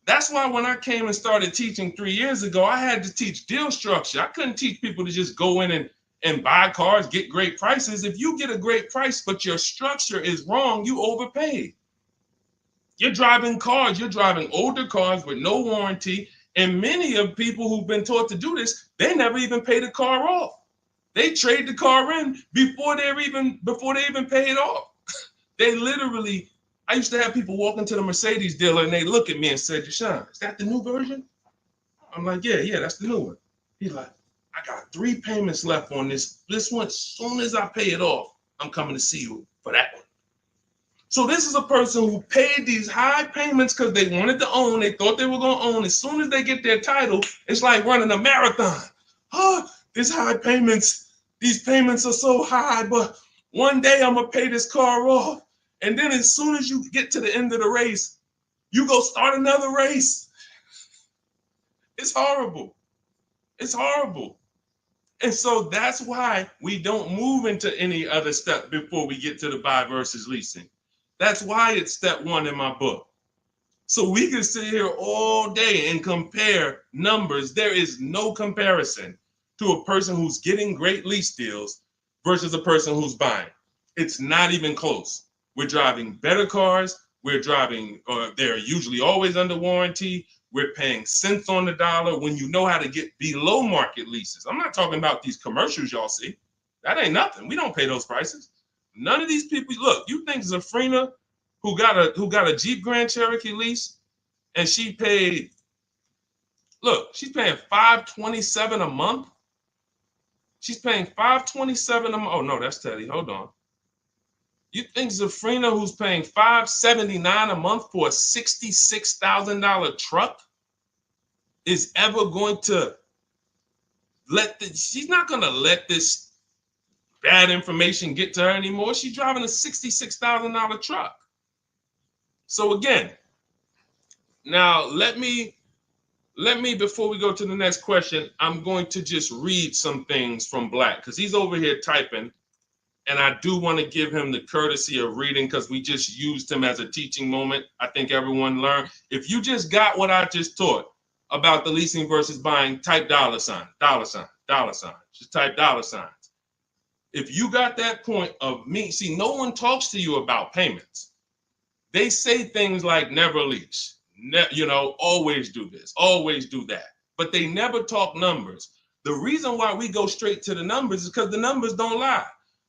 That's why when I came and started teaching 3 years ago, I had to teach deal structure. I couldn't teach people to just go in and buy cars, get great prices. If you get a great price, but your structure is wrong, you overpaid. You're driving cars, you're driving older cars with no warranty. And many of people who've been taught to do this, they never even pay the car off. They trade the car in before they even pay it off. They literally, I used to have people walk into the Mercedes dealer and they look at me and say, Deshone, is that the new version? I'm like, yeah, that's the new one. He's like, I got 3 payments left on this. This one, as soon as I pay it off, I'm coming to see you for that one. So this is a person who paid these high payments because they wanted to own. They thought they were going to own. As soon as they get their title, it's like running a marathon. Oh, these high payments, these payments are so high, but one day I'm going to pay this car off. And then as soon as you get to the end of the race, you go start another race. It's horrible. It's horrible. And so that's why we don't move into any other step before we get to the buy versus leasing. That's why it's step 1 in my book. So we can sit here all day and compare numbers. There is no comparison to a person who's getting great lease deals versus a person who's buying. It's not even close. We're driving better cars. We're driving, they're usually always under warranty. We're paying cents on the dollar when you know how to get below market leases. I'm not talking about these commercials y'all see. That ain't nothing. We don't pay those prices. None of these people, look, you think Zafrina, who got a Jeep Grand Cherokee lease, and she paid Look, she's paying $527 a month. She's paying $527 a month. Oh no, that's Teddy. Hold on. You think Zafrina, who's paying $579 a month for a $66,000 truck, is ever going to she's not going to let this bad information get to her anymore. She's driving a $66,000 truck. So again, now let me, before we go to the next question, I'm going to just read some things from Black because he's over here typing. And I do want to give him the courtesy of reading because we just used him as a teaching moment. I think everyone learned. If you just got what I just taught about the leasing versus buying, type $sign. Just type $signs. If you got that point of me, see, no one talks to you about payments. They say things like never lease, always do this, always do that. But they never talk numbers. The reason why we go straight to the numbers is because the numbers don't lie.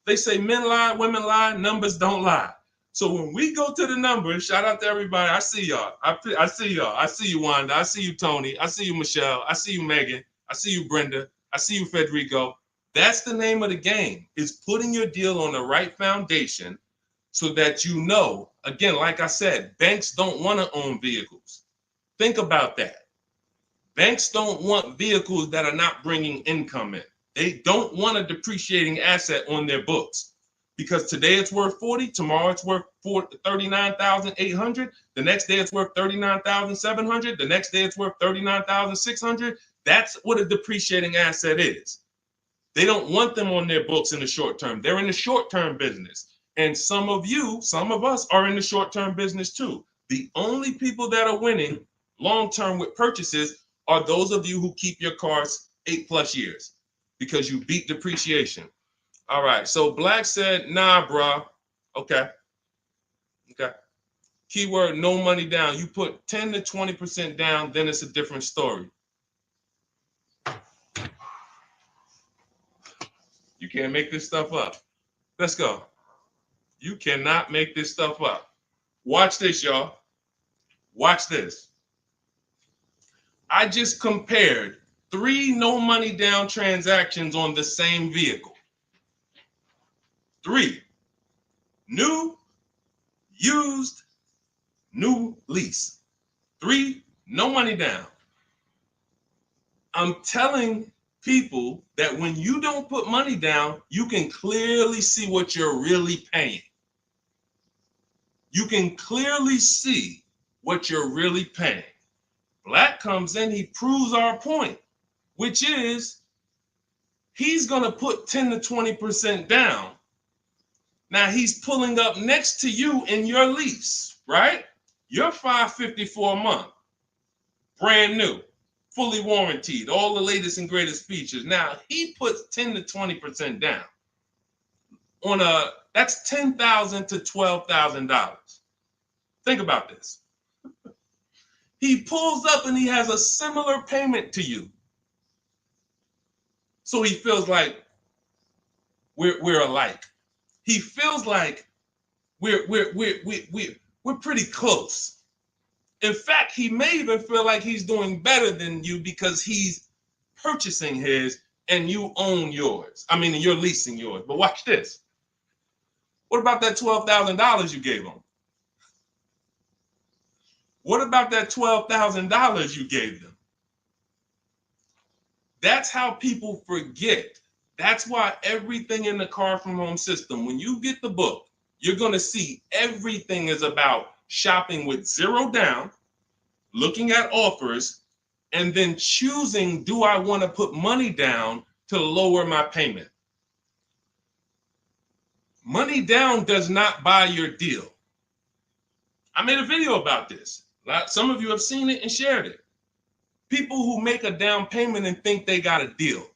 They say men lie, women lie, numbers don't lie. So when we go to the numbers, shout out to everybody. I see y'all. I see y'all. I see you, Wanda. I see you, Tony. I see you, Michelle. I see you, Megan. I see you, Brenda. I see you, Federico. That's the name of the game, is putting your deal on the right foundation so that you know, again, like I said, banks don't want to own vehicles. Think about that. Banks don't want vehicles that are not bringing income in. They don't want a depreciating asset on their books because today it's worth 40, tomorrow it's worth 39,800, the next day it's worth 39,700, the next day it's worth 39,600. That's what a depreciating asset is. They don't want them on their books in the short term. They're in the short-term business. And some of us are in the short-term business too. The only people that are winning long-term with purchases are those of you who keep your cars 8+ years. Because you beat depreciation. All right, so Black said, nah, bro. Okay. Keyword, no money down. You put 10 to 20% down, then it's a different story. You can't make this stuff up. Let's go. You cannot make this stuff up. Watch this, y'all. Watch this. I just compared 3 no money down transactions on the same vehicle. 3. New, used, new lease. 3, no money down. I'm telling people that when you don't put money down, you can clearly see what you're really paying. You can clearly see what you're really paying. Black comes in, he proves our point, which is he's going to put 10 to 20% down. Now he's pulling up next to you in your lease, right? You're $554 a month, brand new, fully warranted, all the latest and greatest features. Now he puts 10 to 20% down on that's $10,000 to $12,000. Think about this. He pulls up and he has a similar payment to you. So he feels like we're alike. He feels like we're pretty close. In fact, he may even feel like he's doing better than you because he's purchasing his and you own yours. I mean, you're leasing yours. But watch this. What about that $12,000 you gave him? What about that $12,000 you gave them? That's how people forget. That's why everything in the Car From Home system, when you get the book, you're going to see everything is about shopping with zero down, looking at offers, and then choosing, do I want to put money down to lower my payment? Money down does not buy your deal. I made a video about this. Some of you have seen it and shared it. People who make a down payment and think they got a deal.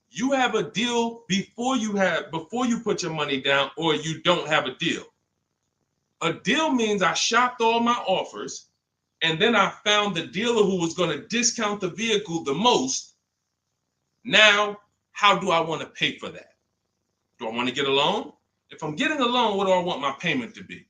You have a deal before you put your money down, or you don't have a deal. A deal means I shopped all my offers, and then I found the dealer who was going to discount the vehicle the most. Now, how do I want to pay for that? Do I want to get a loan? If I'm getting a loan, what do I want my payment to be?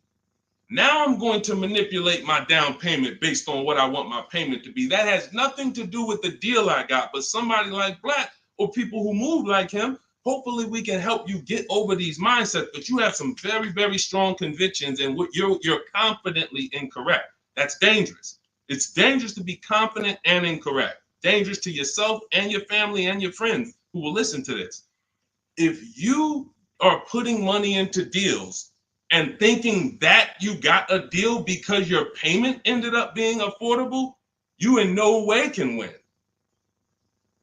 Now I'm going to manipulate my down payment based on what I want my payment to be. That has nothing to do with the deal I got, but somebody like Black or people who move like him, hopefully we can help you get over these mindsets. But you have some very, very strong convictions, and you're confidently incorrect. That's dangerous. It's dangerous to be confident and incorrect. Dangerous to yourself and your family and your friends who will listen to this. If you are putting money into deals and thinking that you got a deal because your payment ended up being affordable, you in no way can win.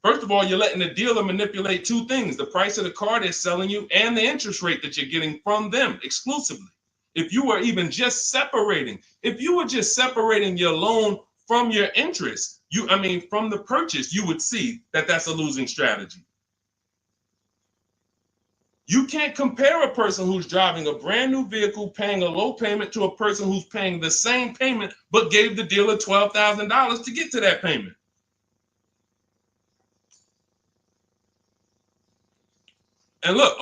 First of all, you're letting the dealer manipulate two things: the price of the car they're selling you and the interest rate that you're getting from them exclusively. If you were just separating your loan from your interest, from the purchase, you would see that that's a losing strategy. You can't compare a person who's driving a brand new vehicle paying a low payment to a person who's paying the same payment but gave the dealer $12,000 to get to that payment. And look,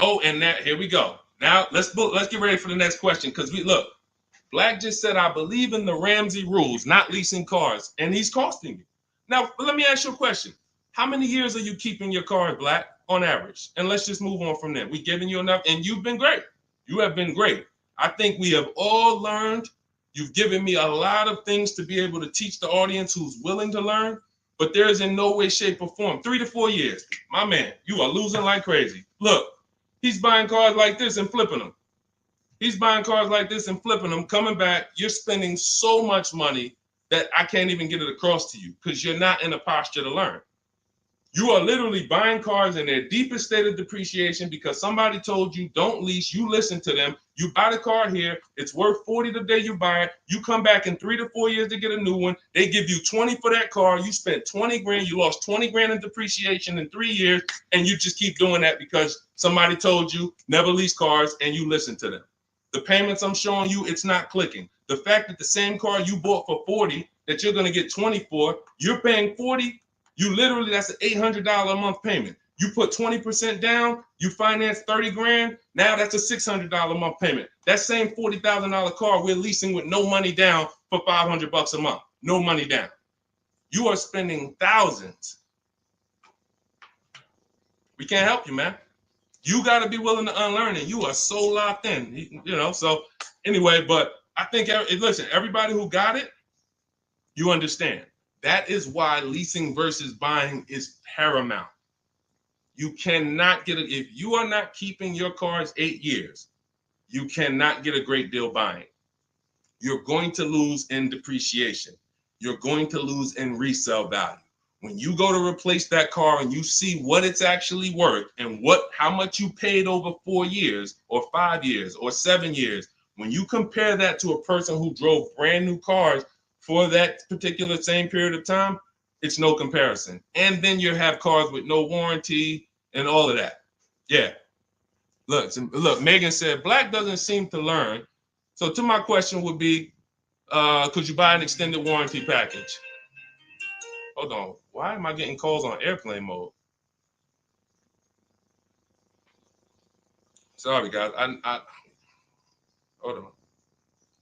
here we go. Now let's get ready for the next question, because Black just said, I believe in the Ramsey rules, not leasing cars, and he's costing you. Now, let me ask you a question. How many years are you keeping your car, Black, on average? And let's just move on from there. We've given you enough, and you've been great. You have been great. I think we have all learned. You've given me a lot of things to be able to teach the audience who's willing to learn, but there is in no way, shape, or form. 3 to 4 years. My man, you are losing like crazy. Look, he's buying cars like this and flipping them. He's buying cars like this and flipping them, coming back. You're spending so much money that I can't even get it across to you because you're not in a posture to learn. You are literally buying cars in their deepest state of depreciation because somebody told you don't lease. You listen to them. You buy the car here. It's worth $40 the day you buy it. You come back in 3 to 4 years to get a new one. They give you $20 for that car. You spent $20 grand. You lost $20 grand in depreciation in 3 years. And you just keep doing that because somebody told you never lease cars and you listen to them. The payments I'm showing you, it's not clicking. The fact that the same car you bought for $40 that you're going to get $20 for, you're paying $40. That's an $800 a month payment. You put 20% down, you finance 30 grand. Now that's a $600 a month payment. That same $40,000 car we're leasing with no money down for $500 a month. No money down. You are spending thousands. We can't help you, man. You got to be willing to unlearn it. You are so locked in, So anyway, but I think, listen, everybody who got it, you understand. That is why leasing versus buying is paramount. You cannot get it. If you are not keeping your cars 8 years, you cannot get a great deal buying. You're going to lose in depreciation. You're going to lose in resale value. When you go to replace that car and you see what it's actually worth and how much you paid over 4 years or 5 years or 7 years, when you compare that to a person who drove brand new cars for that particular same period of time, it's no comparison. And then you have cars with no warranty and all of that. Yeah. Look, Megan said, Black doesn't seem to learn. So to my question would be, could you buy an extended warranty package? Hold on. Why am I getting calls on airplane mode? Sorry, guys. I hold on.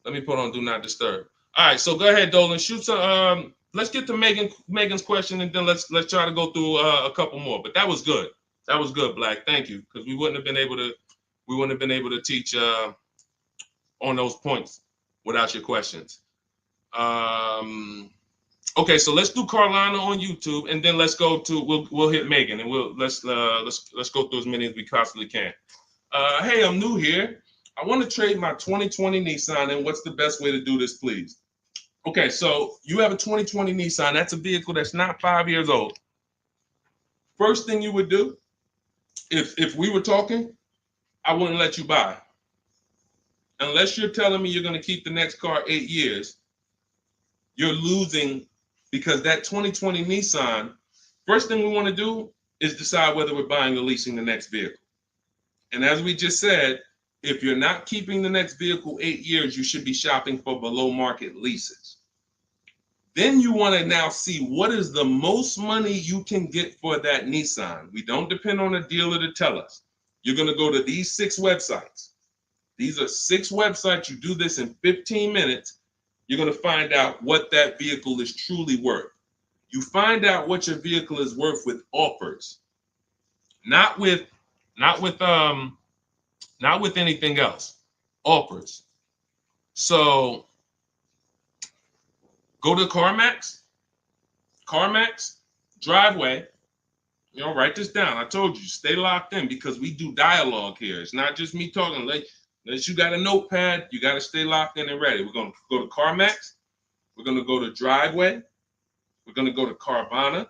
Let me put on Do Not Disturb. All right, so go ahead, Dolan. Shoot some. Let's get to Megan's question, and then let's try to go through a couple more. But that was good. That was good, Black. Thank you, because we wouldn't have been able to teach on those points without your questions. Okay, so let's do Carolina on YouTube, and then let's go to we'll hit Megan, and let's go through as many as we possibly can. Hey, I'm new here. I want to trade my 2020 Nissan, and what's the best way to do this, please? Okay, so you have a 2020 Nissan. That's a vehicle that's not 5 years old. First thing you would do, if we were talking, I wouldn't let you buy. Unless you're telling me you're going to keep the next car 8 years, you're losing, because that 2020 Nissan, first thing we want to do is decide whether we're buying or leasing the next vehicle. And as we just said, if you're not keeping the next vehicle 8 years, you should be shopping for below market leases. Then you want to now see what is the most money you can get for that Nissan. We don't depend on a dealer to tell us. You're going to go to these 6 websites. These are 6 websites. You do this in 15 minutes. You're going to find out what that vehicle is truly worth. You find out what your vehicle is worth with offers, not with anything else. Offers. So go to CarMax, Driveway. Write this down. I told you, stay locked in because we do dialogue here. It's not just me talking. Unless you got a notepad, you got to stay locked in and ready. We're going to go to CarMax. We're going to go to Driveway. We're going to go to Carvana.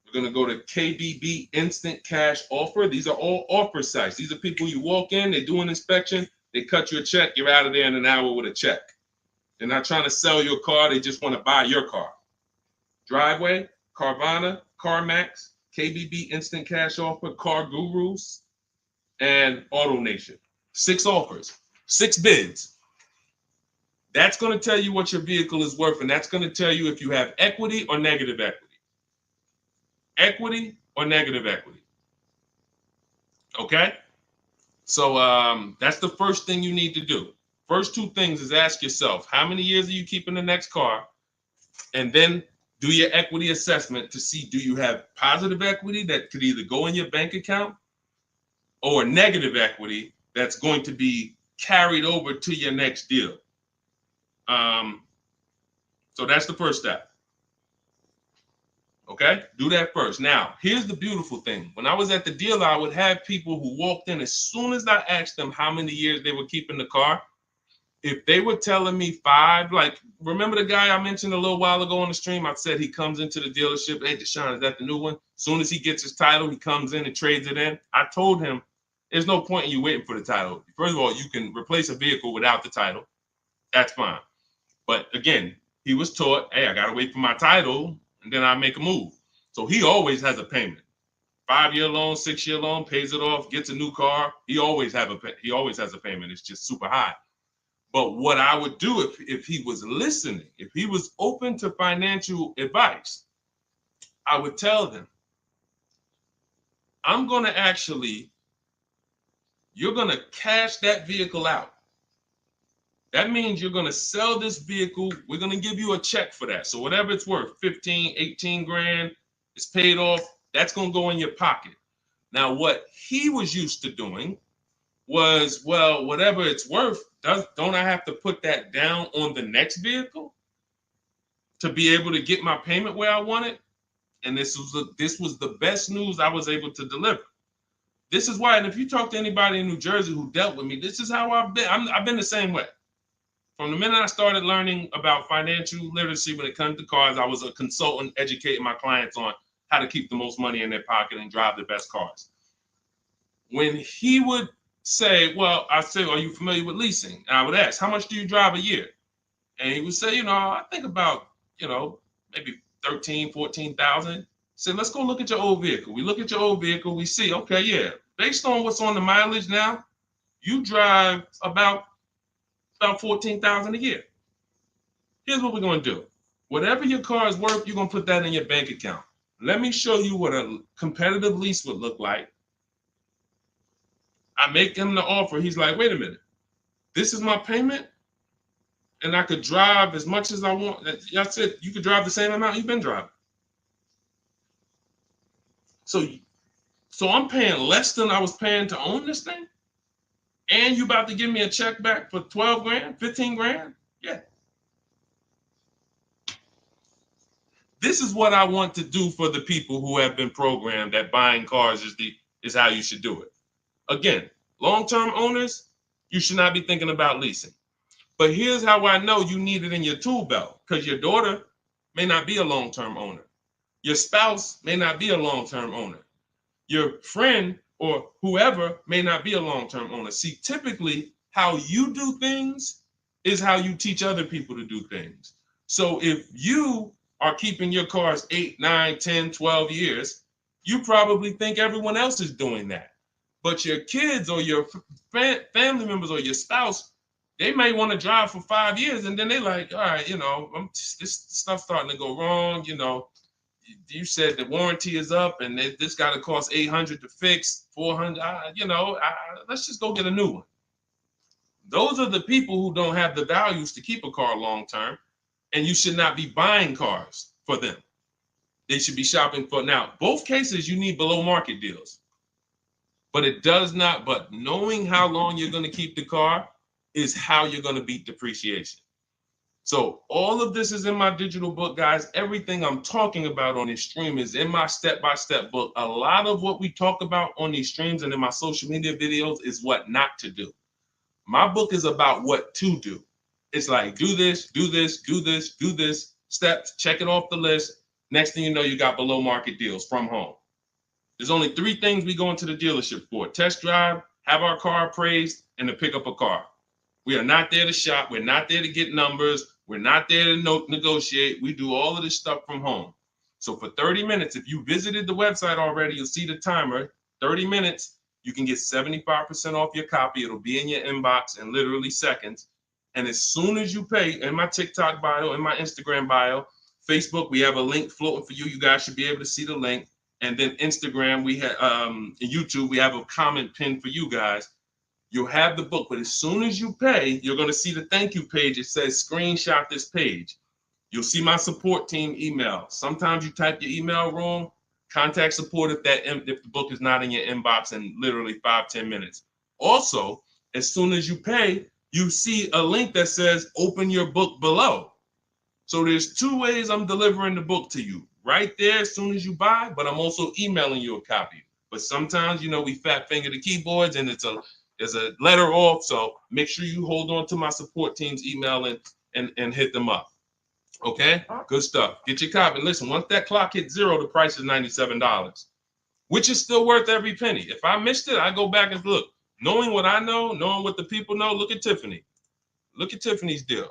We're going to go to KBB Instant Cash Offer. These are all offer sites. These are people you walk in, they do an inspection, they cut you a check, you're out of there in an hour with a check. They're not trying to sell your car, they just want to buy your car. Driveway, Carvana, CarMax, KBB Instant Cash Offer, Car Gurus, and Auto Nation. 6 offers, 6 bids. That's going to tell you what your vehicle is worth, and that's going to tell you if you have equity or negative equity. Equity or negative equity. Okay? So that's the first thing you need to do. First 2 things is ask yourself, how many years are you keeping the next car? And then do your equity assessment to see, do you have positive equity that could either go in your bank account or negative equity that's going to be carried over to your next deal. So that's the first step. Okay, do that first. Now, here's the beautiful thing. When I was at the dealer, I would have people who walked in as soon as I asked them how many years they were keeping the car. If they were telling me 5, like, remember the guy I mentioned a little while ago on the stream? I said he comes into the dealership. Hey, Deshone, is that the new one? As soon as he gets his title, he comes in and trades it in. I told him, there's no point in you waiting for the title. First of all, you can replace a vehicle without the title. That's fine. But again, he was taught, hey, I got to wait for my title, and then I make a move. So he always has a payment. 5-year loan, 6-year loan, pays it off, gets a new car. He always has a payment. It's just super high. But what I would do if he was listening, if he was open to financial advice, I would tell them, you're going to cash that vehicle out. That means you're going to sell this vehicle. We're going to give you a check for that. So whatever it's worth, 15, 18 grand, it's paid off. That's going to go in your pocket. Now, what he was used to doing was, well, whatever it's worth, don't I have to put that down on the next vehicle to be able to get my payment where I want it? And this was the best news I was able to deliver. This is why, and if you talk to anybody in New Jersey who dealt with me, this is how I've been. I've been the same way. From the minute I started learning about financial literacy when it comes to cars, I was a consultant educating my clients on how to keep the most money in their pocket and drive the best cars. When he would say, well, I say, are you familiar with leasing? And I would ask, how much do you drive a year? And he would say, I think about, maybe 13, 14,000. I said, let's go look at your old vehicle. We look at your old vehicle. We see, okay, yeah, based on what's on the mileage now, you drive about 14,000 a year. Here's what we're going to do. Whatever your car is worth, you're going to put that in your bank account. Let me show you what a competitive lease would look like. I make him the offer. He's like, wait a minute. This is my payment, and I could drive as much as I want. That's it. You could drive the same amount you've been driving. So I'm paying less than I was paying to own this thing? And you about to give me a check back for 12 grand, 15 grand? Yeah. This is what I want to do for the people who have been programmed that buying cars is how you should do it. Again, long-term owners, you should not be thinking about leasing. But here's how I know you need it in your tool belt, because your daughter may not be a long-term owner. Your spouse may not be a long-term owner. Your friend or whoever may not be a long-term owner. See, typically how you do things is how you teach other people to do things. So if you are keeping your cars 8, 9, 10, 12 years, you probably think everyone else is doing that. But your kids or your family members or your spouse, they may want to drive for 5 years and then they're like, all right, this stuff's starting to go wrong. You said the warranty is up and this got to cost $800 to fix, $400. Let's just go get a new one. Those are the people who don't have the values to keep a car long term, and you should not be buying cars for them. They should be shopping for. Now, both cases, you need below market deals, but it does not. But knowing how long you're going to keep the car is how you're going to beat depreciation. So all of this is in my digital book, guys. Everything I'm talking about on this stream is in my step-by-step book. A lot of what we talk about on these streams and in my social media videos is what not to do. My book is about what to do. It's like, do this, do this, do this, do this, steps, check it off the list. Next thing you know, you got below market deals from home. There's only 3 things we go into the dealership for: test drive, have our car appraised, and to pick up a car. We are not there to shop. We're not there to get numbers. We're not there to negotiate. We do all of this stuff from home. So for 30 minutes, if you visited the website already, you'll see the timer, 30 minutes, you can get 75% off your copy. It'll be in your inbox in literally seconds. And as soon as you pay, in my TikTok bio, in my Instagram bio, Facebook, we have a link floating for you. You guys should be able to see the link. And then Instagram, we have YouTube, we have a comment pinned for you guys. You'll have the book, but as soon as you pay, you're going to see the thank you page. It says screenshot this page. You'll see my support team email. Sometimes you type your email wrong. Contact support if the book is not in your inbox in literally 5-10 minutes. Also, as soon as you pay, you see a link that says open your book below. So there's 2 ways I'm delivering the book to you. Right there as soon as you buy, but I'm also emailing you a copy. But sometimes, we fat finger the keyboards and there's a letter off. So make sure you hold on to my support team's email and hit them up. Okay, good stuff. Get your copy. Listen, once that clock hits 0, the price is $97, which is still worth every penny. If I missed it, I go back and look. Knowing what I know, knowing what the people know, look at Tiffany. Look at Tiffany's deal.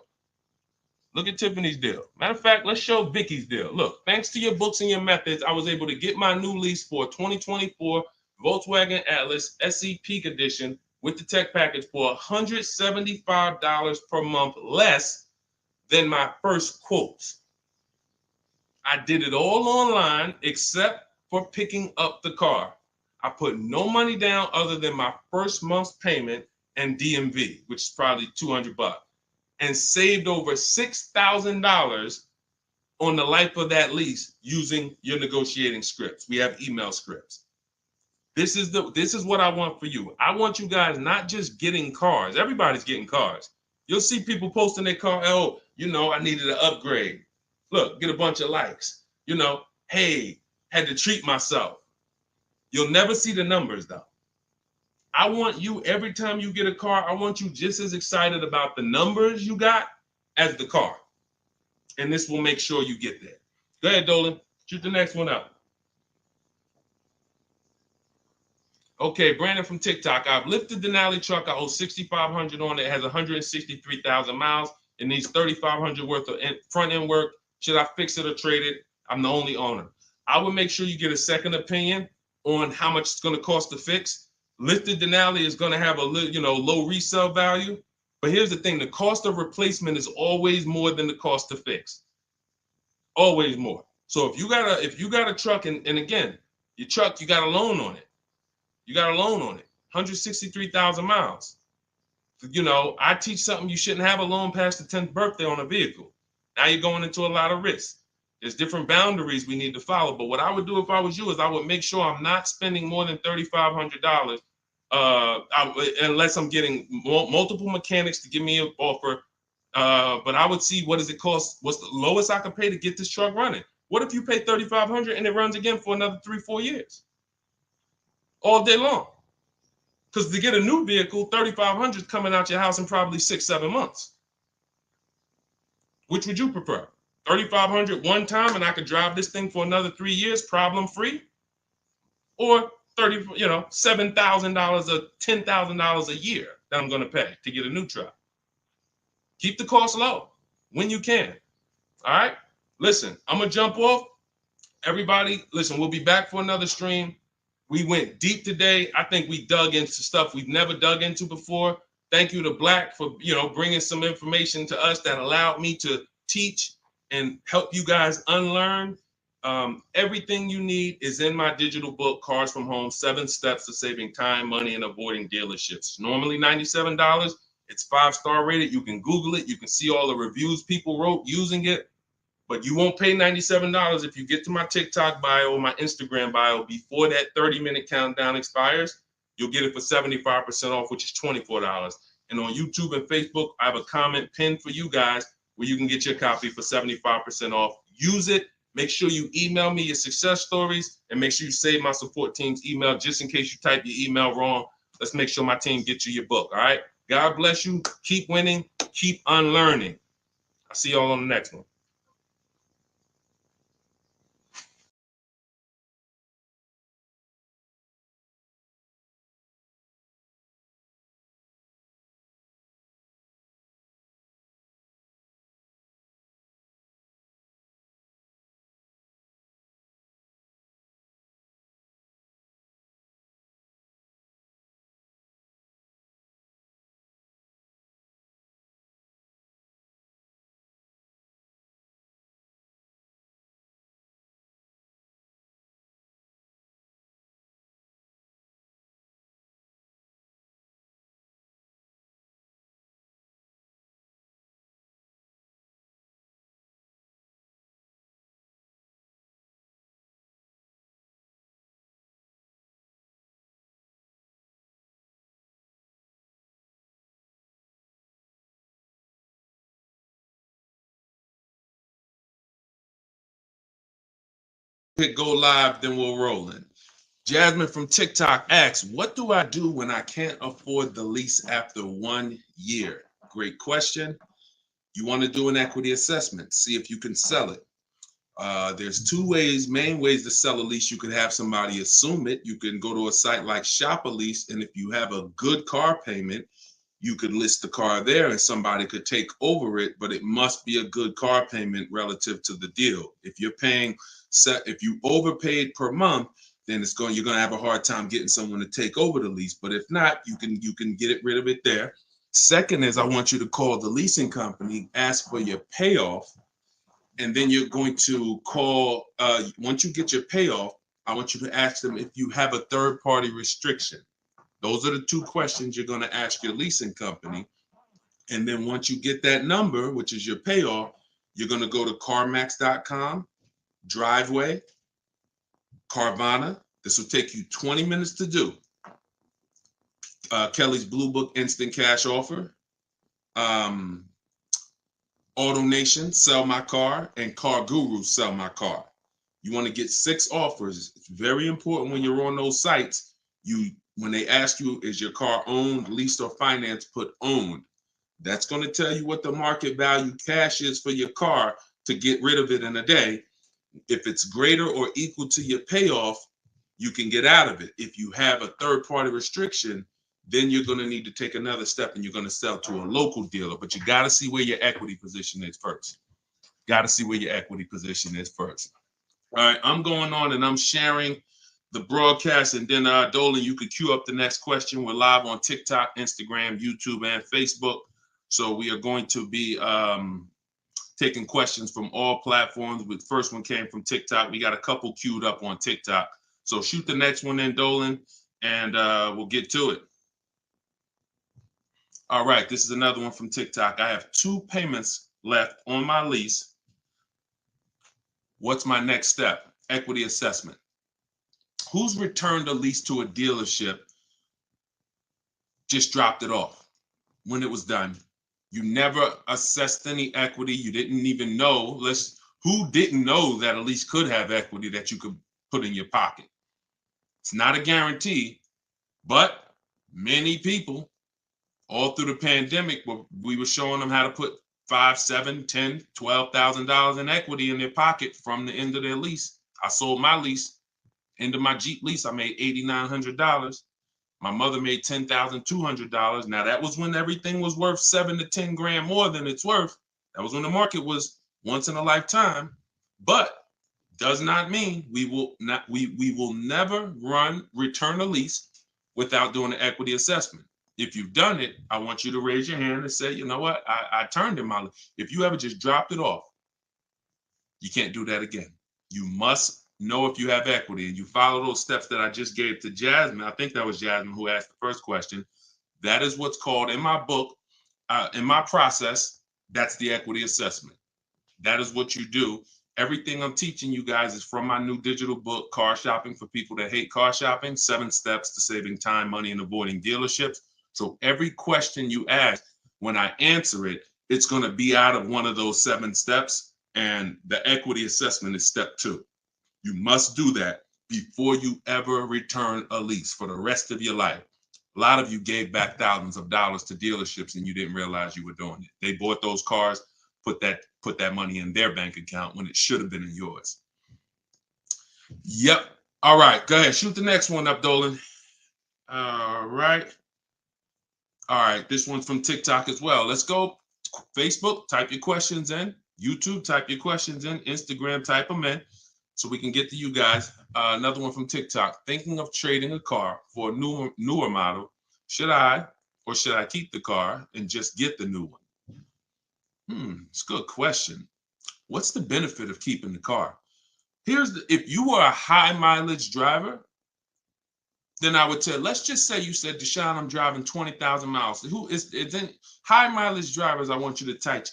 Look at Tiffany's deal. Matter of fact, let's show Vicky's deal. Look, thanks to your books and your methods, I was able to get my new lease for a 2024 Volkswagen Atlas SE Peak Edition with the tech package for $175 per month less than my first quotes. I did it all online except for picking up the car. I put no money down other than my first month's payment and DMV, which is probably $200, and saved over $6,000 on the life of that lease using your negotiating scripts. We have email scripts. This is what I want for you. I want you guys not just getting cars. Everybody's getting cars. You'll see people posting their car. Oh, I needed an upgrade. Look, get a bunch of likes. Hey, had to treat myself. You'll never see the numbers though. I want you, every time you get a car, I want you just as excited about the numbers you got as the car. And this will make sure you get there. Go ahead, Dolan. Shoot the next one up. Okay, Brandon from TikTok. I've lifted the Denali truck. I owe $6,500 on it. It has 163,000 miles. It needs $3,500 worth of front end work. Should I fix it or trade it? I'm the only owner. I would make sure you get a second opinion on how much it's going to cost to fix. Lifted Denali is going to have a low resale value. But here's the thing: the cost of replacement is always more than the cost to fix. Always more. So if you got a truck, and again, your truck, you got a loan on it. You got a loan on it, 163,000 miles. I teach something: you shouldn't have a loan past the 10th birthday on a vehicle. Now you're going into a lot of risk. There's different boundaries we need to follow. But what I would do if I was you is I would make sure I'm not spending more than $3,500 unless I'm getting multiple mechanics to give me an offer. But I would see, what does it cost? What's the lowest I can pay to get this truck running? What if you pay $3,500 and it runs again for another 3-4 years? All day long. Because to get a new vehicle, $3,500 is coming out your house in probably 6-7 months. Which would you prefer? $3,500 one time and I could drive this thing for another 3 years problem free? Or $7,000 or $10,000 a year that I'm going to pay to get a new truck? Keep the cost low when you can. All right. Listen, I'm going to jump off. Everybody, listen, we'll be back for another stream. We went deep today. I think we dug into stuff we've never dug into before. Thank you to Black for, bringing some information to us that allowed me to teach and help you guys unlearn. Everything you need is in my digital book, Cars from Home, 7 Steps to Saving Time, Money, and Avoiding Dealerships. Normally $97. It's 5-star rated. You can Google it. You can see all the reviews people wrote using it. But you won't pay $97 if you get to my TikTok bio or my Instagram bio before that 30-minute countdown expires. You'll get it for 75% off, which is $24. And on YouTube and Facebook, I have a comment pinned for you guys where you can get your copy for 75% off. Use it. Make sure you email me your success stories, and make sure you save my support team's email just in case you type your email wrong. Let's make sure my team gets you your book. All right. God bless you. Keep winning. Keep unlearning. I'll see y'all on the next one. Hit go live, then we'll roll in. Jasmine from TikTok asks, what do I do when I can't afford the lease after 1 year? Great question. You want to do an equity assessment, see if you can sell it. There's two main ways to sell a lease. You could have somebody assume it. You can go to a site like Shop a Lease, and if you have a good car payment, you could list the car there and somebody could take over it, but it must be a good car payment relative to the deal. If you're paying, if you overpaid per month, then you're going to have a hard time getting someone to take over the lease. But if not, you can get rid of it there. Second is, I want you to call the leasing company, ask for your payoff, and then you're going to call, once you get your payoff, I want you to ask them if you have a third-party restriction. Those are the two questions you're going to ask your leasing company. And then once you get that number, which is your payoff, you're going to go to CarMax.com, Driveway, Carvana. This will take you 20 minutes to do. Kelly's Blue Book Instant Cash Offer, Auto Nation, Sell My Car, and Car Guru, Sell My Car. You want to get 6 offers. It's very important when you're on those sites. When they ask you, is your car owned, leased, or financed, put owned. That's going to tell you what the market value cash is for your car to get rid of it in a day. If it's greater or equal to your payoff, you can get out of it. If you have a third-party restriction, then you're going to need to take another step and you're going to sell to a local dealer. But you got to see where your equity position is first. Got to see where your equity position is first. All right, I'm going on and I'm sharing the broadcast, and then Dolan, you can queue up the next question. We're live on TikTok, Instagram, YouTube, and Facebook. So we are going to be taking questions from all platforms. The first one came from TikTok. We got a couple queued up on TikTok. So shoot the next one in, Dolan, and we'll get to it. All right, this is another one from TikTok. I have 2 payments left on my lease. What's my next step? Equity assessment. Who's returned a lease to a dealership, just dropped it off when it was done? You never assessed any equity. You didn't even know. Who didn't know that a lease could have equity that you could put in your pocket? It's not a guarantee, but many people all through the pandemic, we were showing them how to put $5,000, $10,000, $12,000 in equity in their pocket from the end of their lease. I sold my lease. End of my Jeep lease, I made $8,900. My mother made $10,200. Now that was when everything was worth 7 to 10 grand more than it's worth. That was when the market was once in a lifetime. But does not mean we will never return a lease without doing an equity assessment. If you've done it, I want you to raise your hand and say, you know what, I turned in my lease. If you ever just dropped it off, you can't do that again. You must know if you have equity, and you follow those steps that I just gave to Jasmine. I think that was Jasmine who asked the first question. That is what's called in my book, In my process, that's the equity assessment. That is what you do. Everything I'm teaching you guys is from my new digital book, Car Shopping for People That Hate Car Shopping, 7 Steps to Saving Time, Money, and Avoiding Dealerships. So every question you ask, when I answer it, it's going to be out of one of those 7 steps. And the equity assessment is step 2. You must do that before you ever return a lease for the rest of your life. A lot of you gave back thousands of dollars to dealerships and you didn't realize you were doing it. They bought those cars, put that money in their bank account when it should have been in yours. Yep. All right. Go ahead. Shoot the next one up, Dolan. All right. All right. This one's from TikTok as well. Let's go. Facebook, type your questions in. YouTube, type your questions in. Instagram, type them in so we can get to you guys. Another one from TikTok. Thinking of trading a car for a newer model. Should I keep the car and just get the new one? It's a good question. What's the benefit of keeping the car? If you were a high mileage driver, then I would tell, let's just say you said, Deshone, I'm driving 20,000 miles. It's in high mileage drivers, I want you to type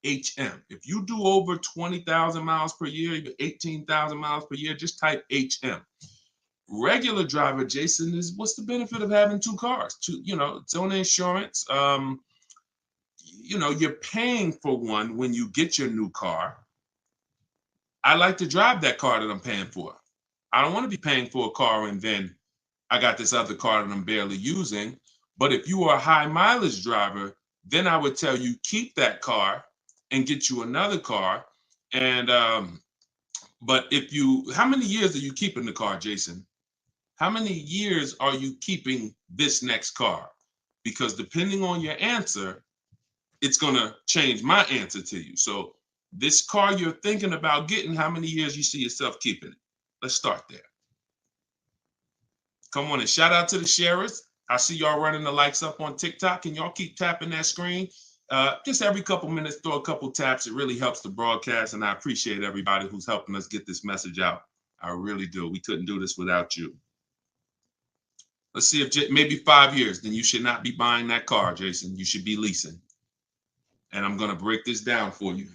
HM. If you do over 20,000 miles per year, even 18,000 miles per year, just type HM. Regular driver, Jason, what's the benefit of having 2 cars? It's on insurance. You're paying for one when you get your new car. I like to drive that car that I'm paying for. I don't want to be paying for a car and then I got this other car that I'm barely using. But if you are a high mileage driver, then I would tell you keep that car and get you another car. And but how many years are you keeping the car, Jason? How many years are you keeping this next car? Because depending on your answer, it's going to change my answer to you. So this car you're thinking about getting, how many years you see yourself keeping it? Let's start there. Come on and shout out to the sharers. I see y'all running the likes up on TikTok and y'all keep tapping that screen. Just every couple minutes, throw a couple taps. It really helps the broadcast. And I appreciate everybody who's helping us get this message out. I really do. We couldn't do this without you. Let's see if maybe 5 years, then you should not be buying that car, Jason. You should be leasing. And I'm going to break this down for you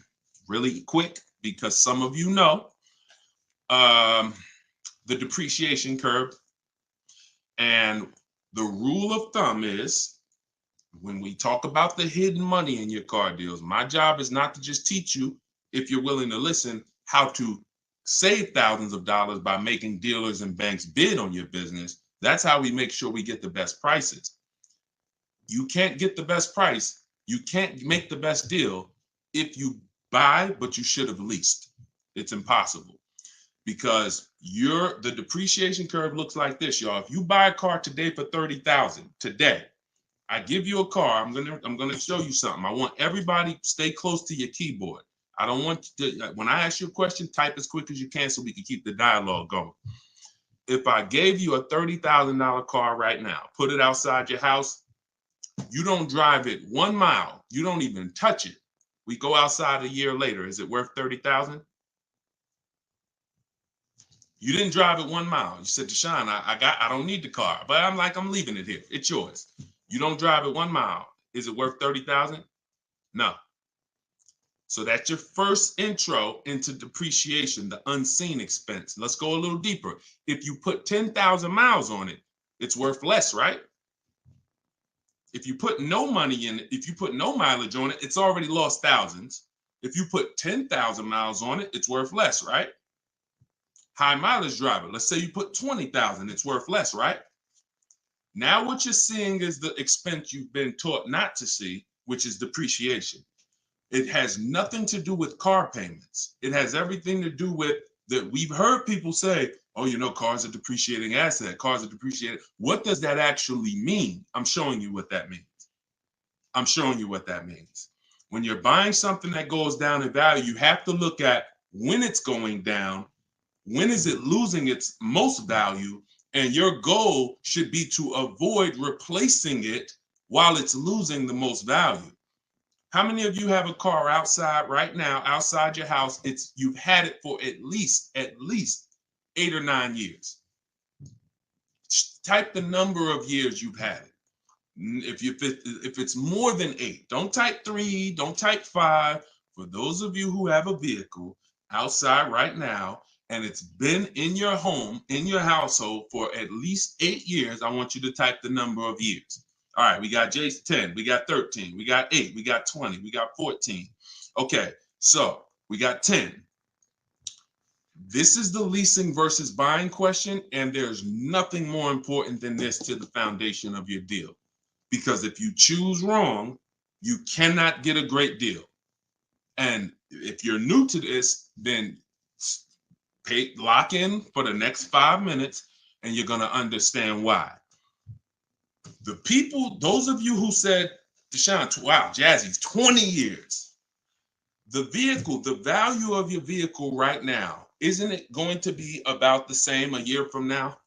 really quick because some of you know the depreciation curve. And the rule of thumb is when we talk about the hidden money in your car deals, my job is not to just teach you, if you're willing to listen, how to save thousands of dollars by making dealers and banks bid on your business. That's how we make sure we get the best prices. You can't get the best price. You can't make the best deal if you buy, but you should have leased. It's impossible. Because the depreciation curve looks like this, y'all. If you buy a car today for $30,000 today, I give you a car. I'm gonna show you something. I want everybody stay close to your keyboard. I don't want you to, when I ask you a question, type as quick as you can so we can keep the dialogue going. If I gave you a $30,000 car right now, put it outside your house, you don't drive it 1 mile, you don't even touch it. We go outside a year later. Is it worth $30,000? You didn't drive it 1 mile. You said, Deshone, I don't need the car, but I'm leaving it here. It's yours. You don't drive it 1 mile. Is it worth $30,000? No. So that's your first intro into depreciation, the unseen expense. Let's go a little deeper. If you put 10,000 miles on it, it's worth less, right? If you put no money in it, if you put no mileage on it, it's already lost thousands. If you put 10,000 miles on it, it's worth less, right? High mileage driver, let's say you put 20,000, it's worth less, right? Now what you're seeing is the expense you've been taught not to see, which is depreciation. It has nothing to do with car payments. It has everything to do with that. We've heard people say, oh, cars are depreciating asset, cars are depreciating. What does that actually mean? I'm showing you what that means. I'm showing you what that means. When you're buying something that goes down in value, you have to look at when it's going down, when is it losing its most value, and your goal should be to avoid replacing it while it's losing the most value. How many of you have a car outside right now, outside your house? You've had it for at least 8 or 9 years. Type the number of years you've had it. If it's more than 8, don't type 3, don't type 5. For those of you who have a vehicle outside right now and it's been in your home, in your household for at least 8 years, I want you to type the number of years. All right, we got Jason 10, we got 13, we got 8, we got 20, we got 14. Okay, so we got 10. This is the leasing versus buying question, and there's nothing more important than this to the foundation of your deal. Because if you choose wrong, you cannot get a great deal. And if you're new to this, then lock in for the next 5 minutes, and you're going to understand why. The people, those of you who said, Deshone, wow, Jazzy's 20 years. The vehicle, the value of your vehicle right now, isn't it going to be about the same a year from now?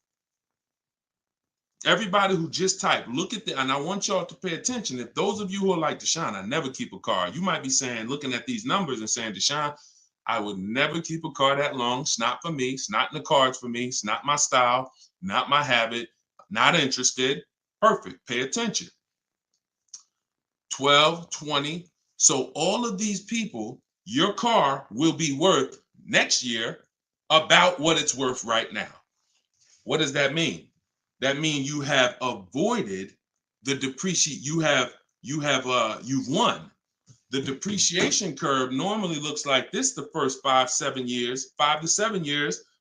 Everybody who just typed, look at the, and I want y'all to pay attention. If those of you who are like, Deshone, I never keep a car, you might be saying, looking at these numbers and saying, Deshone, I would never keep a car that long. It's not for me. It's not in the cards for me. It's not my style, not my habit, not interested. Perfect. Pay attention. 12, 20. So all of these people, your car will be worth next year about what it's worth right now. What does that mean? That means you have avoided the depreciation. You've won. The depreciation curve normally looks like this the first 5 to 7 years,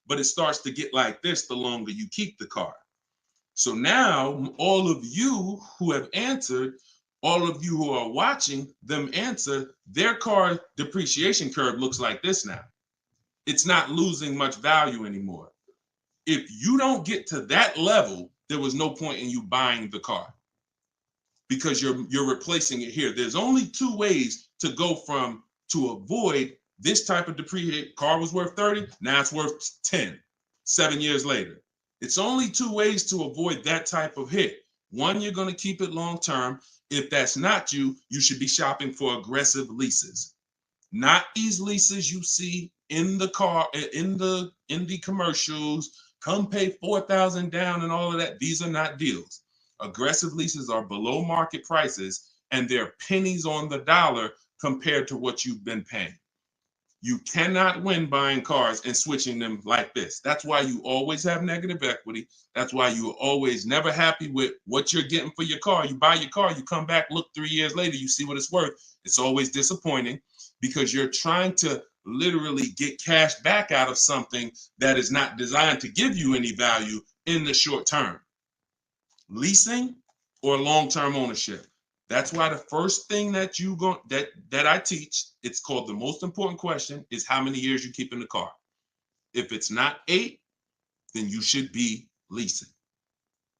but it starts to get like this the longer you keep the car. So now all of you who have answered, all of you who are watching them answer, their car depreciation curve looks like this now. It's not losing much value anymore. If you don't get to that level, there was no point in you buying the car because you're replacing it here. There's only 2 ways to go to avoid this type of depreciation. Car was worth 30, now it's worth 10, 7 years later. It's only 2 ways to avoid that type of hit. One, you're going to keep it long term. If that's not you, you should be shopping for aggressive leases. Not these leases you see in the car, in the commercials, come pay $4,000 down and all of that. These are not deals. Aggressive leases are below market prices and they're pennies on the dollar compared to what you've been paying. You cannot win buying cars and switching them like this. That's why you always have negative equity. That's why you're always never happy with what you're getting for your car. You buy your car, you come back, look 3 years later, you see what it's worth. It's always disappointing because you're trying to literally get cash back out of something that is not designed to give you any value in the short term. Leasing or long-term ownership. That's why the first thing that I teach, it's called the most important question, is how many years you keep in the car. If it's not 8, then you should be leasing.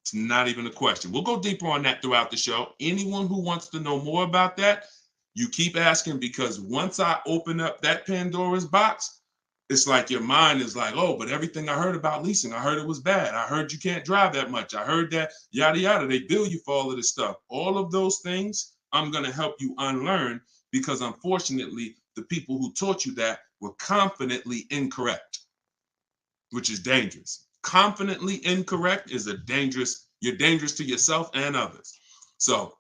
It's not even a question. We'll go deeper on that throughout the show. Anyone who wants to know more about that, you keep asking, because once I open up that Pandora's box, it's like your mind is like, oh, but everything I heard about leasing, I heard it was bad. I heard you can't drive that much. I heard that yada, yada. They bill you for all of this stuff. All of those things, I'm going to help you unlearn because unfortunately, the people who taught you that were confidently incorrect, which is dangerous. Confidently incorrect is you're dangerous to yourself and others. So,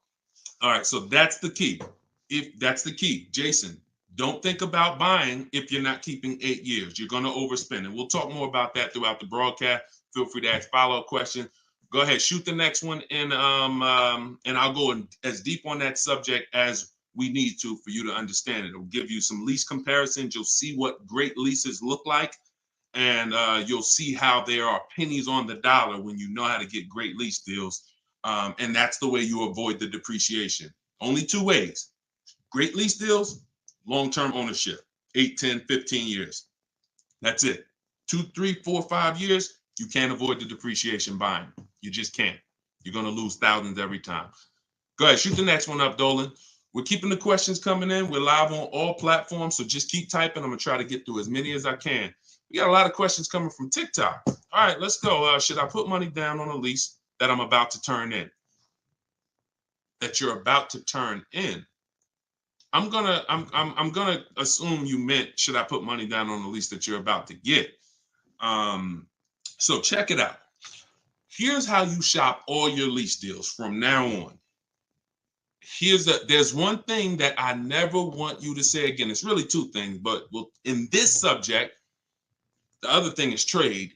all right, so that's the key. That's the key, Jason. Don't think about buying if you're not keeping 8 years. You're going to overspend. And we'll talk more about that throughout the broadcast. Feel free to ask follow-up questions. Go ahead, shoot the next one, and I'll go as deep on that subject as we need to for you to understand it. It'll give you some lease comparisons. You'll see what great leases look like, and you'll see how there are pennies on the dollar when you know how to get great lease deals. And that's the way you avoid the depreciation. Only 2 ways. Great lease deals, long-term ownership, 8, 10, 15 years. That's it. 2, 3, 4, 5 years, you can't avoid the depreciation buying. You just can't. You're going to lose thousands every time. Go ahead, shoot the next one up, Dolan. We're keeping the questions coming in. We're live on all platforms, so just keep typing. I'm going to try to get through as many as I can. We got a lot of questions coming from TikTok. All right, let's go. Should I put money down on a lease that I'm about to turn in? That you're about to turn in. I'm gonna assume you meant, should I put money down on the lease that you're about to get? So check it out. Here's how you shop all your lease deals from now on. there's one thing that I never want you to say again. It's really two things, but in this subject, the other thing is trade.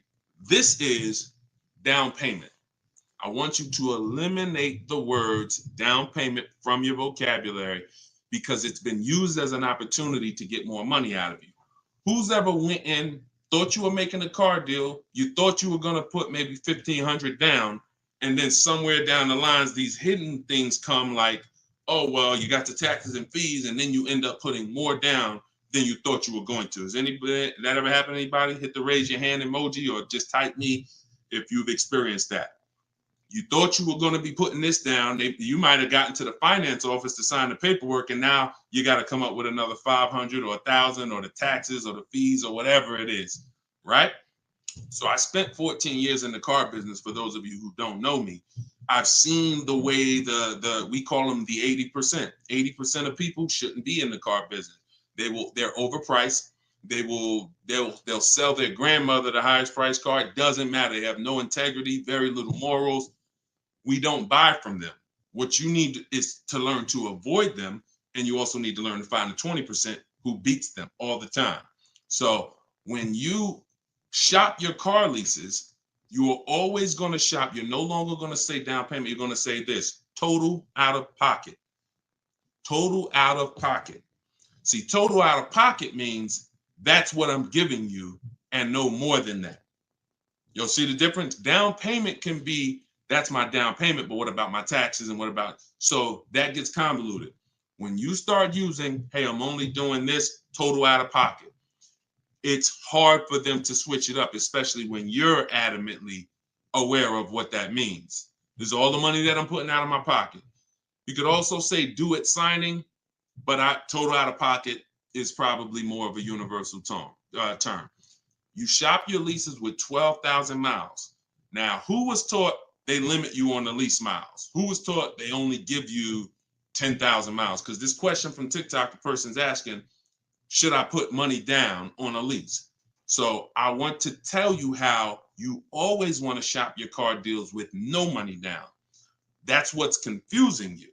This is down payment. I want you to eliminate the words down payment from your vocabulary because it's been used as an opportunity to get more money out of you. Who's ever went in, thought you were making a car deal, you thought you were going to put maybe $1,500 down, and then somewhere down the lines, these hidden things come like, oh, well, you got the taxes and fees, and then you end up putting more down than you thought you were going to. Has anybody that ever happened to anybody? Hit the raise your hand emoji or just type me if you've experienced that. You thought you were going to be putting this down. You might have gotten to the finance office to sign the paperwork, and now you got to come up with another 500 or 1,000 or the taxes or the fees or whatever it is, right? So I spent 14 years in the car business. For those of you who don't know me, I've seen the way we call them the 80%. 80% of people shouldn't be in the car business. They're overpriced. They'll sell their grandmother the highest price car. It doesn't matter. They have no integrity, very little morals. We don't buy from them. What you need is to learn to avoid them, and you also need to learn to find the 20% who beats them all the time. So when you shop your car leases, you are always going to shop. You're no longer going to say down payment. You're going to say this: total out of pocket. Total out of pocket. See, total out of pocket means that's what I'm giving you and no more than that. You'll see the difference. Down payment can be, that's my down payment, but what about my taxes and what about, so that gets convoluted. When you start using, hey, I'm only doing this total out of pocket, it's hard for them to switch it up, especially when you're adamantly aware of what that means. This is all the money that I'm putting out of my pocket. You could also say do it signing, but total out of pocket is probably more of a universal term. You shop your leases with 12,000 miles. Now, who was taught they limit you on the lease miles? Who was taught they only give you 10,000 miles? Because this question from TikTok, the person's asking, should I put money down on a lease? So I want to tell you how you always want to shop your car deals with no money down. That's what's confusing you.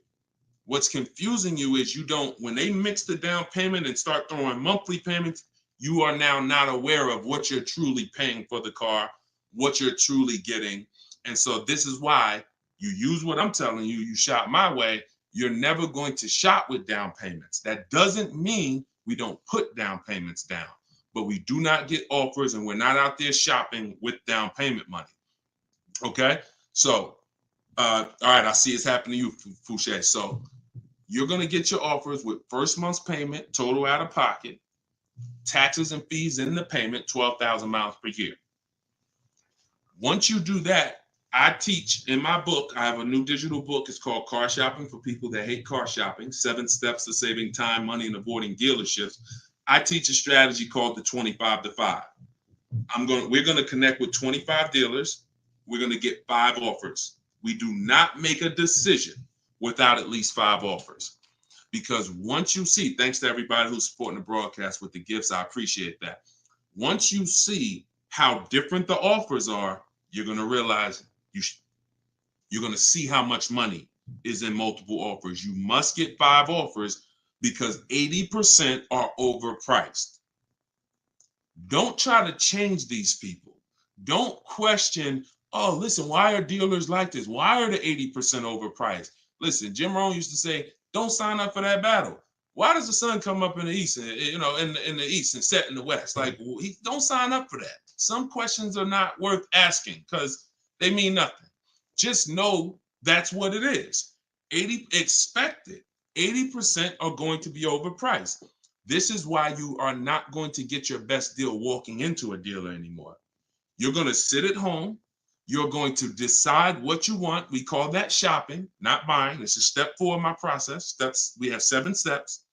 What's confusing you is when they mix the down payment and start throwing monthly payments, you are now not aware of what you're truly paying for the car, what you're truly getting. And so this is why you use what I'm telling you, you shop my way. You're never going to shop with down payments. That doesn't mean we don't put down payments down, but we do not get offers and we're not out there shopping with down payment money. Okay? So, all right, I see it's happening to you, Fouché. So you're going to get your offers with first month's payment, total out of pocket, taxes and fees in the payment, 12,000 miles per year. Once you do that, I teach in my book, I have a new digital book. It's called Car Shopping for People That Hate Car Shopping, 7 Steps to Saving Time, Money, and Avoiding Dealerships. I teach a strategy called the 25 to 5. We're going to connect with 25 dealers. We're going to get 5 offers. We do not make a decision without at least 5 offers. Because once you see, thanks to everybody who's supporting the broadcast with the gifts, I appreciate that. Once you see how different the offers are, you're going to realize you're going to see how much money is in multiple offers. You must get 5 offers because 80% are overpriced. Don't try to change these people. Don't question, oh, listen, why are dealers like this? Why are the 80% overpriced? Listen, Jim Rohn used to say, don't sign up for that battle. Why does the sun come up in the east, and, in the east and set in the west? Like, don't sign up for that. Some questions are not worth asking because they mean nothing. Just know that's what it is. 80% are going to be overpriced. This is why you are not going to get your best deal walking into a dealer anymore. You're going to sit at home. You're going to decide what you want. We call that shopping, not buying. This is step 4 of my process. We have 7 steps.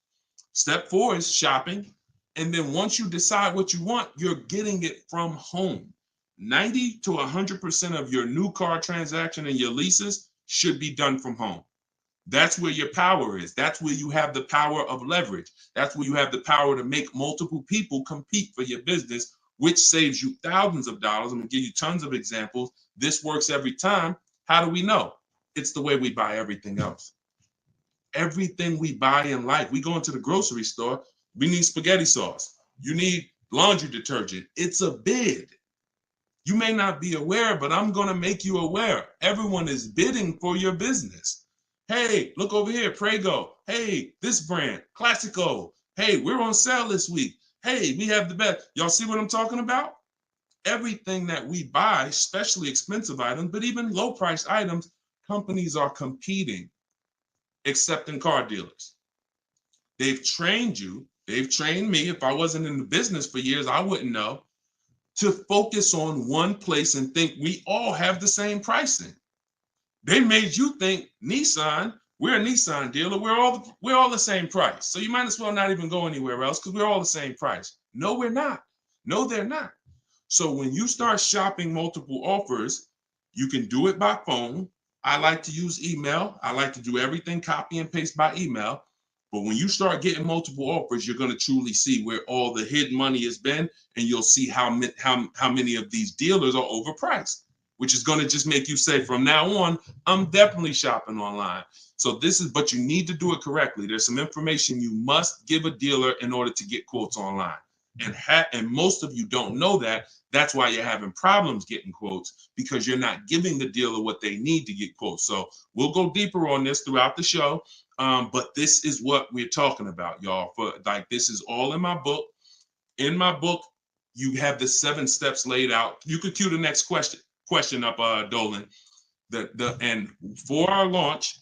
Step 4 is shopping. And then once you decide what you want, you're getting it from home. 90 to 100% of your new car transaction and your leases should be done from home. That's where your power is. That's where you have the power of leverage. That's where you have the power to make multiple people compete for your business, which saves you thousands of dollars. I'm going to give you tons of examples. This works every time. How do we know? It's the way we buy everything else. Everything we buy in life, we go into the grocery store, we need spaghetti sauce. You need laundry detergent. It's a bid. You may not be aware, but I'm going to make you aware. Everyone is bidding for your business. Hey, look over here, Prego. Hey, this brand, Classico. Hey, we're on sale this week. Hey, we have the best. Y'all see what I'm talking about? Everything that we buy, especially expensive items, but even low price items, companies are competing, except in car dealers. They've trained you. They've trained me. If I wasn't in the business for years, I wouldn't know, to focus on one place and think we all have the same pricing. They made you think Nissan, we're a Nissan dealer, we're all the same price. So you might as well not even go anywhere else because we're all the same price. No, we're not. No, they're not. So when you start shopping multiple offers, you can do it by phone. I like to use email. I like to do everything copy and paste by email. But when you start getting multiple offers, you're going to truly see where all the hidden money has been, and you'll see how many of these dealers are overpriced, which is going to just make you say, from now on, I'm definitely shopping online. So but you need to do it correctly. There's some information you must give a dealer in order to get quotes online. And most of you don't know that. That's why you're having problems getting quotes, because you're not giving the dealer what they need to get quotes. So we'll go deeper on this throughout the show. But this is what we're talking about, y'all. This is all in my book. In my book, you have the 7 steps laid out. You could cue the next question up, Dolan. And for our launch,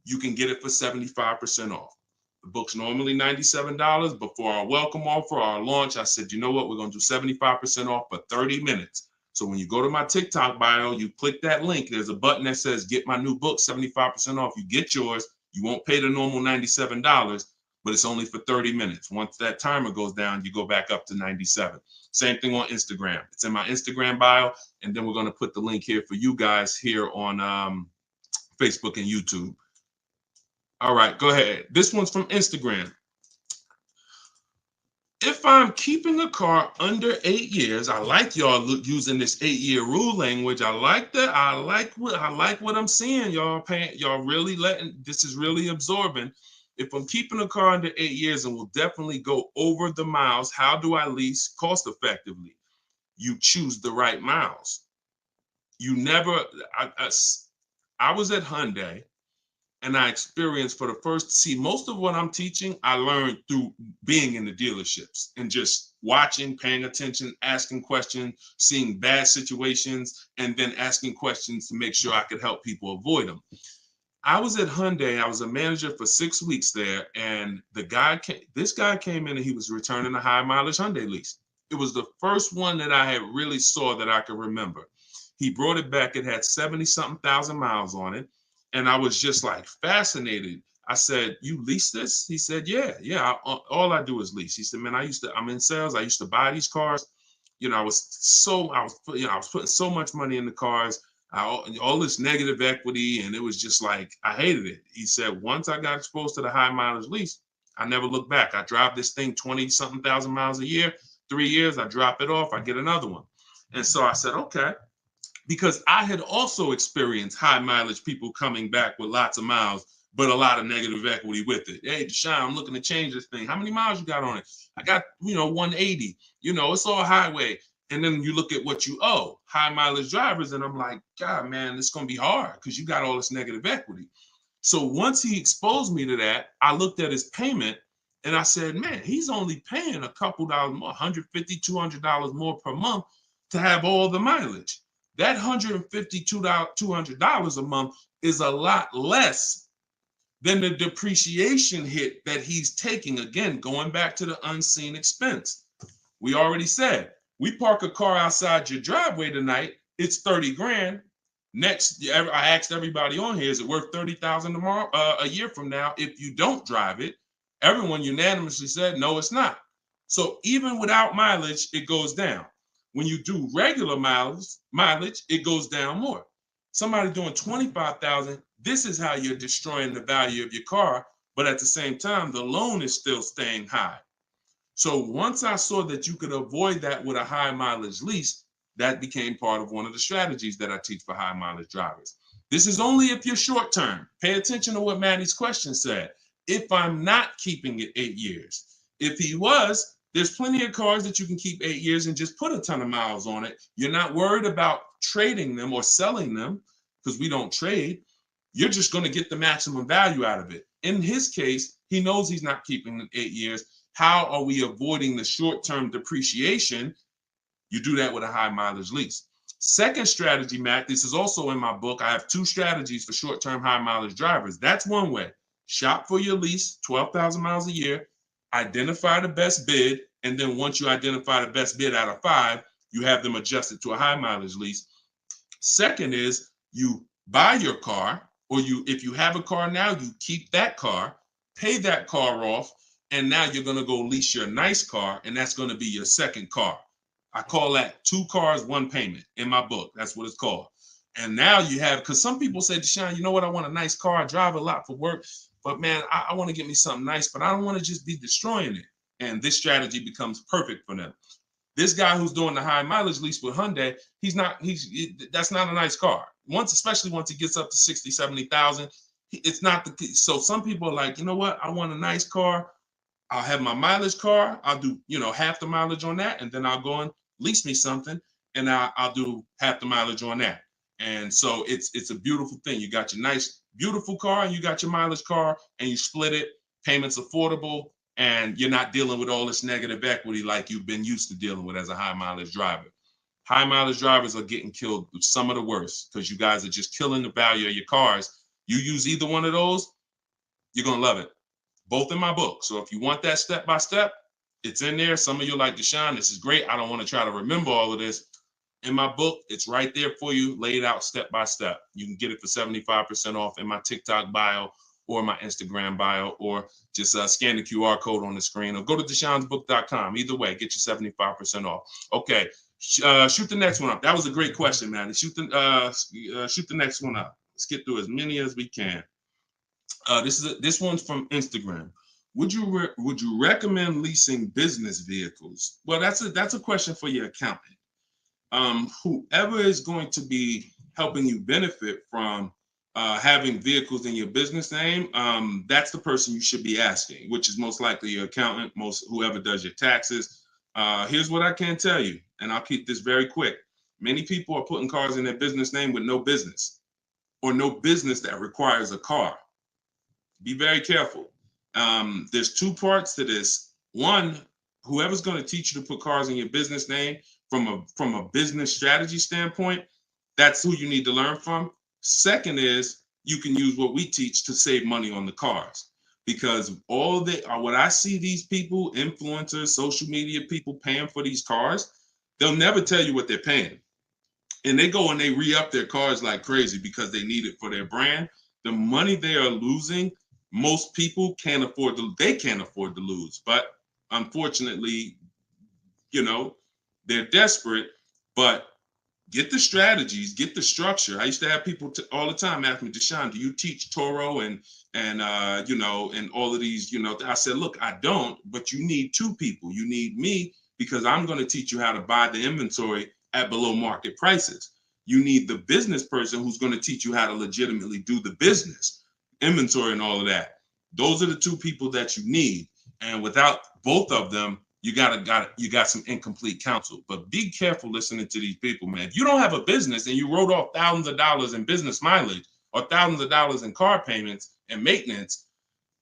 you can get it for 75% off. The book's normally $97, but for our welcome offer, our launch, I said, you know what? We're going to do 75% off for 30 minutes. So when you go to my TikTok bio, you click that link. There's a button that says, get my new book, 75% off. You get yours. You won't pay the normal $97, but it's only for 30 minutes. Once that timer goes down, you go back up to 97. Same thing on Instagram. It's in my Instagram bio. And then we're going to put the link here for you guys here on Facebook and YouTube. All right, go ahead. This one's from Instagram. If I'm keeping a car under 8 years, I like y'all using this 8-year rule language. I like that. I like what I'm seeing, y'all. Y'all really this is really absorbing. If I'm keeping a car under 8 years and will definitely go over the miles, how do I lease cost effectively? You choose the right miles. You never. I was at Hyundai. And I experienced most of what I'm teaching, I learned through being in the dealerships and just watching, paying attention, asking questions, seeing bad situations, and then asking questions to make sure I could help people avoid them. I was at Hyundai. I was a manager for 6 weeks there. And this guy came in and he was returning a high mileage Hyundai lease. It was the first one that I had really saw that I could remember. He brought it back. It had 70-something thousand miles on it. And I was just like fascinated. I said, you lease this? He said, yeah. All I do is lease. He said, man, I'm in sales. I used to buy these cars. You know, I was putting so much money in the cars, all this negative equity. And it was just like, I hated it. He said, once I got exposed to the high mileage lease, I never looked back. I drive this thing 20-something thousand miles a year, 3 years, I drop it off, I get another one. And so I said, okay. Because I had also experienced high mileage people coming back with lots of miles, but a lot of negative equity with it. Hey, Deshone, I'm looking to change this thing. How many miles you got on it? I got, 180. It's all highway. And then you look at what you owe, high mileage drivers. And I'm like, God, man, it's going to be hard because you got all this negative equity. So once he exposed me to that, I looked at his payment and I said, man, he's only paying a couple dollars more, $150, $200 more per month to have all the mileage. That $150, $200 a month is a lot less than the depreciation hit that he's taking. Again, going back to the unseen expense. We already said, we park a car outside your driveway tonight, it's 30 grand. Next, I asked everybody on here, is it worth 30,000 tomorrow, a year from now? If you don't drive it, everyone unanimously said, no, it's not. So even without mileage, it goes down. When you do regular mileage, it goes down more. Somebody doing 25,000, this is how you're destroying the value of your car. But at the same time, the loan is still staying high. So once I saw that you could avoid that with a high mileage lease, that became part of one of the strategies that I teach for high mileage drivers. This is only if you're short term. Pay attention to what Maddie's question said. If I'm not keeping it 8 years. If he was, there's plenty of cars that you can keep 8 years and just put a ton of miles on it. You're not worried about trading them or selling them because we don't trade. You're just going to get the maximum value out of it. In his case, he knows he's not keeping it 8 years. How are we avoiding the short-term depreciation? You do that with a high mileage lease. Second strategy, Matt, this is also in my book. I have 2 strategies for short-term high mileage drivers. That's one way. Shop for your lease, 12,000 miles a year, identify the best bid, and then once you identify the best bid out of 5, you have them adjusted to a high mileage lease. Second is you buy your car, or if you have a car now, you keep that car, pay that car off, and now you're going to go lease your nice car, and that's going to be your second car. I call that 2 cars, 1 payment in my book. That's what it's called. And now you have, because some people say, Deshone, you know what? I want a nice car. I drive a lot for work, but man, I want to get me something nice, but I don't want to just be destroying it. And this strategy becomes perfect for them. This guy who's doing the high mileage lease with Hyundai, that's not a nice car. Especially once it gets up to 60, 70,000, it's not so some people are like, you know what? I want a nice car. I'll have my mileage car. I'll do, half the mileage on that. And then I'll go and lease me something and I'll do half the mileage on that. And so it's a beautiful thing. You got your nice, beautiful car and you got your mileage car and you split it, payments affordable, and you're not dealing with all this negative equity like you've been used to dealing with as a high mileage driver. High mileage drivers are getting killed with some of the worst because you guys are just killing the value of your cars. You use either one of those, you're going to love it. Both in my book. So if you want that step by step, it's in there. Some of you are like, Deshone, this is great. I don't want to try to remember all of this. In my book, it's right there for you, laid out step by step. You can get it for 75% off in my TikTok bio or my Instagram bio, or just scan the QR code on the screen, or go to deshonesbook.com. Either way, get you 75% off. Okay, shoot the next one up. That was a great question, man. Shoot the next one up. Let's get through as many as we can. This one's from Instagram. Would you recommend leasing business vehicles? Well, that's a question for your accountant. Whoever is going to be helping you benefit from having vehicles in your business name, that's the person you should be asking, which is most likely your accountant, whoever does your taxes. Here's what I can tell you, and I'll keep this very quick. Many people are putting cars in their business name with no business, or no business that requires a car. Be very careful. There's 2 parts to this. One, whoever's going to teach you to put cars in your business name from a business strategy standpoint, that's who you need to learn from. Second is you can use what we teach to save money on the cars, because what I see these people, influencers, social media people paying for these cars, they'll never tell you what they're paying. And they go and they re-up their cars like crazy because they need it for their brand. The money they are losing, most people can't afford to lose. But unfortunately, they're desperate. But get the strategies, get the structure. I used to have people all the time ask me, Deshone, do you teach Toro and all of these, I said, look, I don't, but you need 2 people. You need me, because I'm going to teach you how to buy the inventory at below market prices. You need the business person who's going to teach you how to legitimately do the business, inventory and all of that. Those are the 2 people that you need. And without both of them, you got some incomplete counsel. But be careful listening to these people, man. If you don't have a business and you wrote off thousands of dollars in business mileage or thousands of dollars in car payments and maintenance,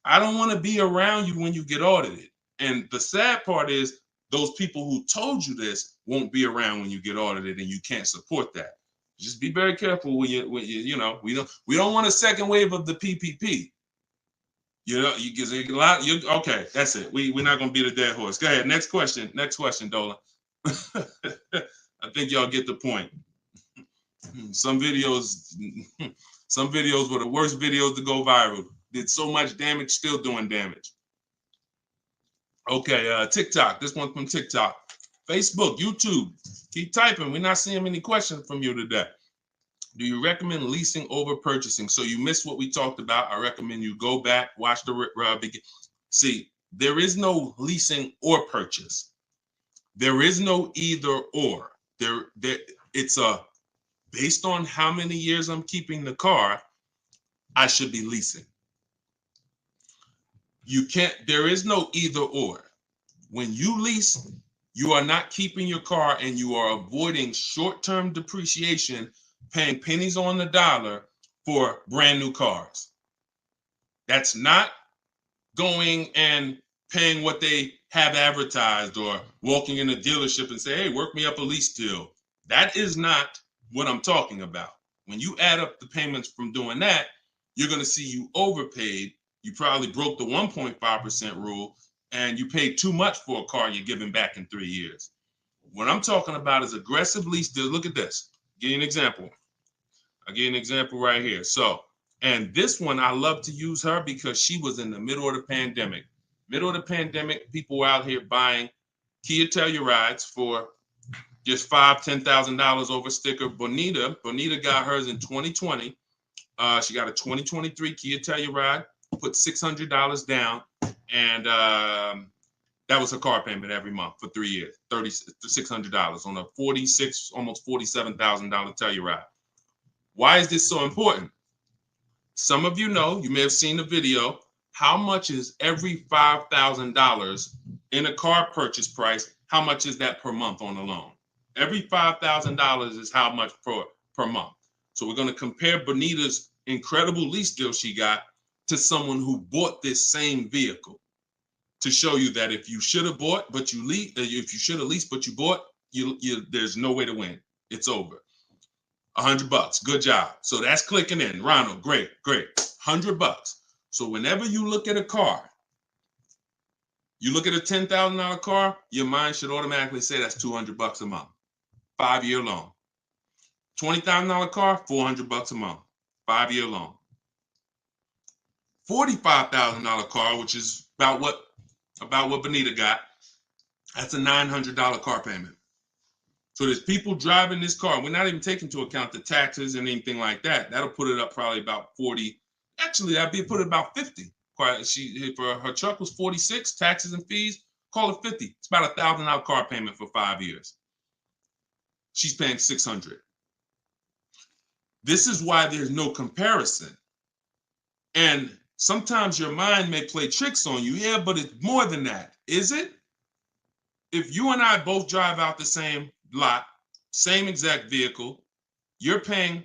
I don't want to be around you when you get audited. And the sad part is those people who told you this won't be around when you get audited, and you can't support that. Just be very careful we don't want a second wave of the PPP. You get a lot. Okay, that's it. We're not gonna beat a dead horse. Go ahead. Next question, Dolan. I think y'all get the point. Some videos were the worst videos to go viral. Did so much damage, still doing damage. Okay, TikTok. This one's from TikTok. Facebook, YouTube. Keep typing. We're not seeing many questions from you today. Do you recommend leasing over purchasing? So you missed what we talked about. I recommend you go back, watch the begin. See, there is no leasing or purchase. There is no either or. It's a based on how many years I'm keeping the car, I should be leasing. You can't, there is no either or. When you lease, you are not keeping your car and you are avoiding short-term depreciation, paying pennies on the dollar for brand new cars. That's not going and paying what they have advertised or walking in a dealership and say, hey, work me up a lease deal. That is not what I'm talking about. When you add up the payments from doing that, you're going to see you overpaid. You probably broke the 1.5% rule and you paid too much for a car you're giving back in 3 years. What I'm talking about is aggressive lease deal. Look at this. Give you an example. I'll give you an example right here. So, and this one, I love to use her because she was in the middle of the pandemic. Middle of the pandemic, people were out here buying Kia Tellurides for just $5,000, $10,000 over sticker. Bonita got hers in 2020. She got a 2023 Kia Telluride, put $600 down, and that was her car payment every month for 3 years, $600 on a almost $47,000 Telluride. Why is this so important? Some of you know, you may have seen the video, how much is every $5,000 in a car purchase price? How much is that per month on a loan? Every $5,000 is how much per month. So we're going to compare Bonita's incredible lease deal she got to someone who bought this same vehicle to show you that if you should have bought, but you lease, if you should have leased, but you bought, there's no way to win. It's over. $100. Good job. So that's clicking in. Ronald, great. $100. So whenever you look at a car, you look at a $10,000 car, your mind should automatically say that's $200 a month. 5-year loan. $20,000 car, $400 a month. 5-year loan. $45,000 car, which is about what Bonita got, that's a $900 car payment. So there's people driving this car. We're not even taking into account the taxes and anything like that. That'll put it up probably about 40. Actually, that'd be put it about 50. For her truck was 46, taxes and fees, call it 50. It's about $1,000 car payment for 5 years. She's paying $600. This is why there's no comparison. And sometimes your mind may play tricks on you. Yeah, but it's more than that. Is it? If you and I both drive out the same lot, same exact vehicle, you're paying,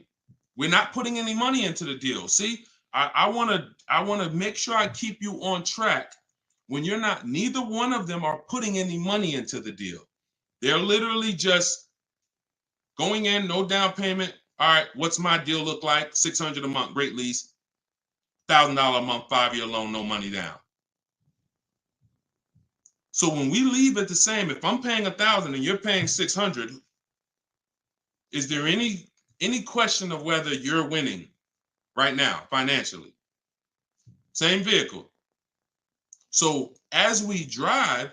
we're not putting any money into the deal. See, I want to make sure I keep you on track when you're not, neither one of them are putting any money into the deal. They're literally just going in, no down payment. All right, what's my deal look like? $600 a month, great lease. $1,000 a month, 5-year loan, no money down. So when we leave it the same, if I'm paying $1,000 and you're paying $600, is there any question of whether you're winning right now financially? Same vehicle. So as we drive,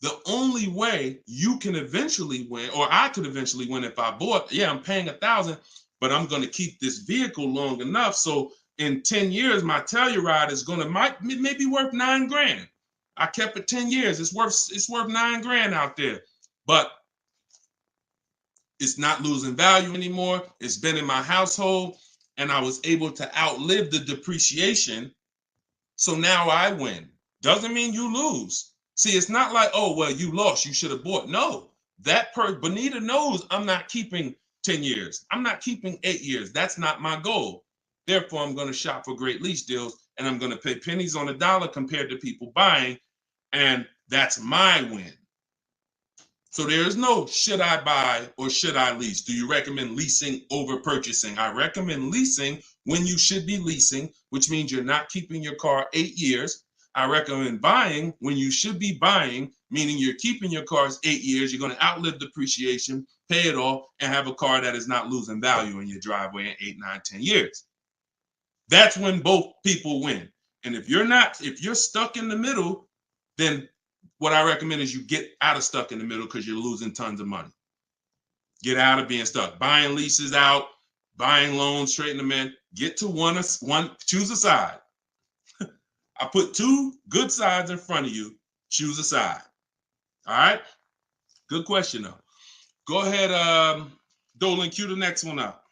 the only way you can eventually win, or I could eventually win if I bought, yeah, I'm paying $1,000, but I'm going to keep this vehicle long enough so in 10 years my Telluride is going to maybe worth $9,000. I kept it 10 years. It's worth $9,000 out there, but it's not losing value anymore. It's been in my household and I was able to outlive the depreciation. So now I win. Doesn't mean you lose. See, it's not like, oh, well, you lost, you should have bought. No, Bonita knows I'm not keeping 10 years. I'm not keeping 8 years. That's not my goal. Therefore, I'm going to shop for great lease deals and I'm going to pay pennies on the dollar compared to people buying. And that's my win. So there is no should I buy or should I lease? Do you recommend leasing over purchasing? I recommend leasing when you should be leasing, which means you're not keeping your car 8 years. I recommend buying when you should be buying, meaning you're keeping your cars 8 years. You're going to outlive depreciation, pay it off, and have a car that is not losing value in your driveway in 8, 9, 10 years. That's when both people win. And if you're stuck in the middle, then what I recommend is you get out of stuck in the middle because you're losing tons of money. Get out of being stuck. Buying leases out, buying loans, straighten them in. Get to one, choose a side. I put 2 good sides in front of you. Choose a side. All right? Good question, though. Go ahead, Dolan, cue the next one up.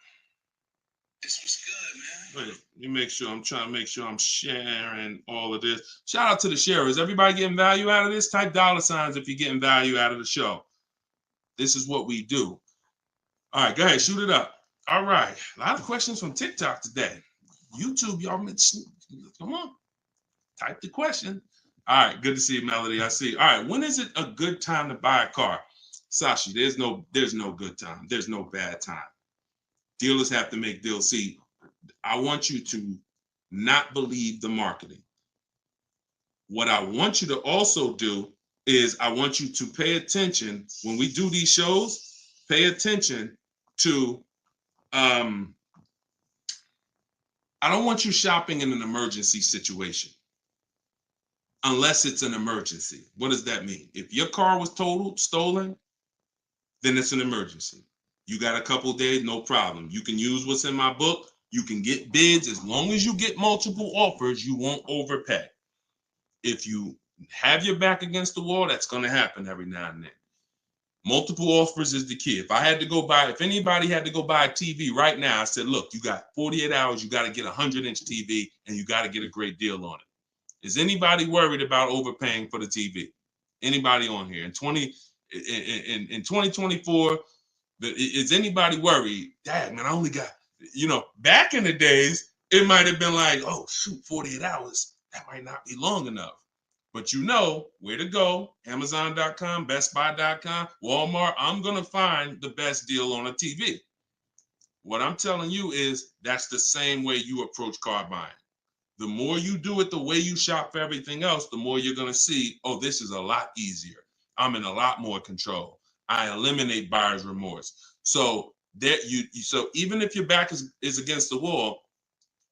This was good, man. Wait, let me make sure. I'm trying to make sure I'm sharing all of this. Shout out to the sharers. Everybody getting value out of this? Type $signs if you're getting value out of the show. This is what we do. All right, go ahead, shoot it up. All right, a lot of questions from TikTok today. YouTube, y'all, come on, type the question. All right, good to see you, Melody. I see. All right, when is it a good time to buy a car? Sashi, there's no good time. There's no bad time. Dealers have to make deals. See, I want you to not believe the marketing. What I want you to also do is I want you to pay attention when we do these shows. Pay attention to I don't want you shopping in an emergency situation unless it's an emergency. What does that mean? If your car was totaled, stolen, then it's an emergency. You got a couple days, no problem. You can use what's in my book. You can get bids. As long as you get multiple offers, you won't overpay. If you have your back against the wall, that's going to happen every now and then. Multiple offers is the key. If anybody had to go buy a TV right now, I said, look, you got 48 hours, you got to get a 100-inch TV, and you got to get a great deal on it. Is anybody worried about overpaying for the TV? Anybody on here? In 2024, is anybody worried? Dad, man, I only got, back in the days, it might have been like, oh, shoot, 48 hours. That might not be long enough. But you know where to go. Amazon.com, BestBuy.com, Walmart. I'm going to find the best deal on a TV. What I'm telling you is that's the same way you approach car buying. The more you do it the way you shop for everything else, the more you're going to see, oh, this is a lot easier. I'm in a lot more control. I eliminate buyer's remorse. So so even if your back is against the wall,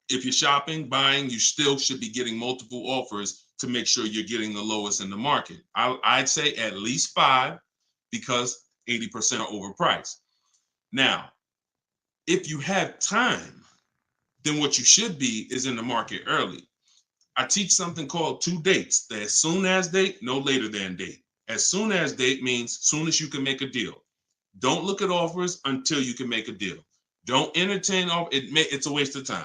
if you're shopping, buying, you still should be getting multiple offers to make sure you're getting the lowest in the market. I'd say at least 5 because 80% are overpriced. Now, if you have time, then what you should be is in the market early. I teach something called 2 dates. The as soon as date, no later than date. As soon as date means soon as you can make a deal. Don't look at offers until you can make a deal. Don't entertain it's a waste of time.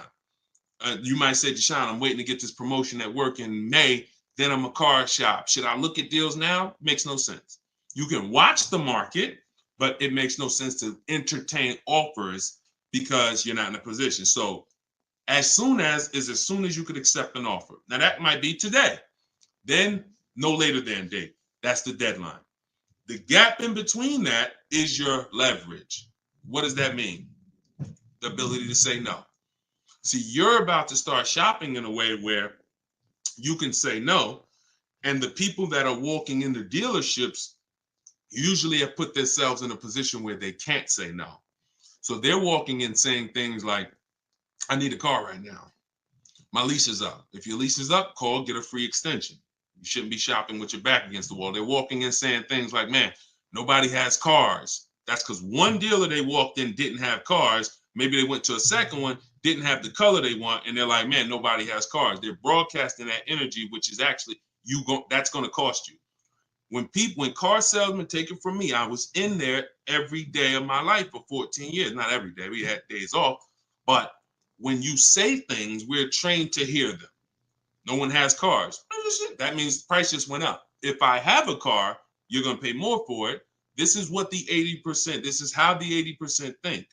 You might say, Deshone, I'm waiting to get this promotion at work in May. Then I'm a car shop. Should I look at deals now? Makes no sense. You can watch the market, but it makes no sense to entertain offers because you're not in a position. So as soon as you could accept an offer. Now that might be today. Then no later than date. That's the deadline. The gap in between that is your leverage. What does that mean? The ability to say no. See, you're about to start shopping in a way where you can say no, and the people that are walking into dealerships usually have put themselves in a position where they can't say no. So they're walking in saying things like, I need a car right now. My lease is up. If your lease is up, call, get a free extension. You shouldn't be shopping with your back against the wall. They're walking in saying things like, man, nobody has cars. That's because one dealer they walked in didn't have cars. Maybe they went to a second one, didn't have the color they want, and they're like, man, nobody has cars. They're broadcasting that energy, which is actually that's going to cost you. When car salesmen take it from me, I was in there every day of my life for 14 years. Not every day, we had days off, but when you say things, we're trained to hear them. No one has cars. That means the price just went up. If I have a car, you're going to pay more for it. This is what the 80%, this is how the 80% think.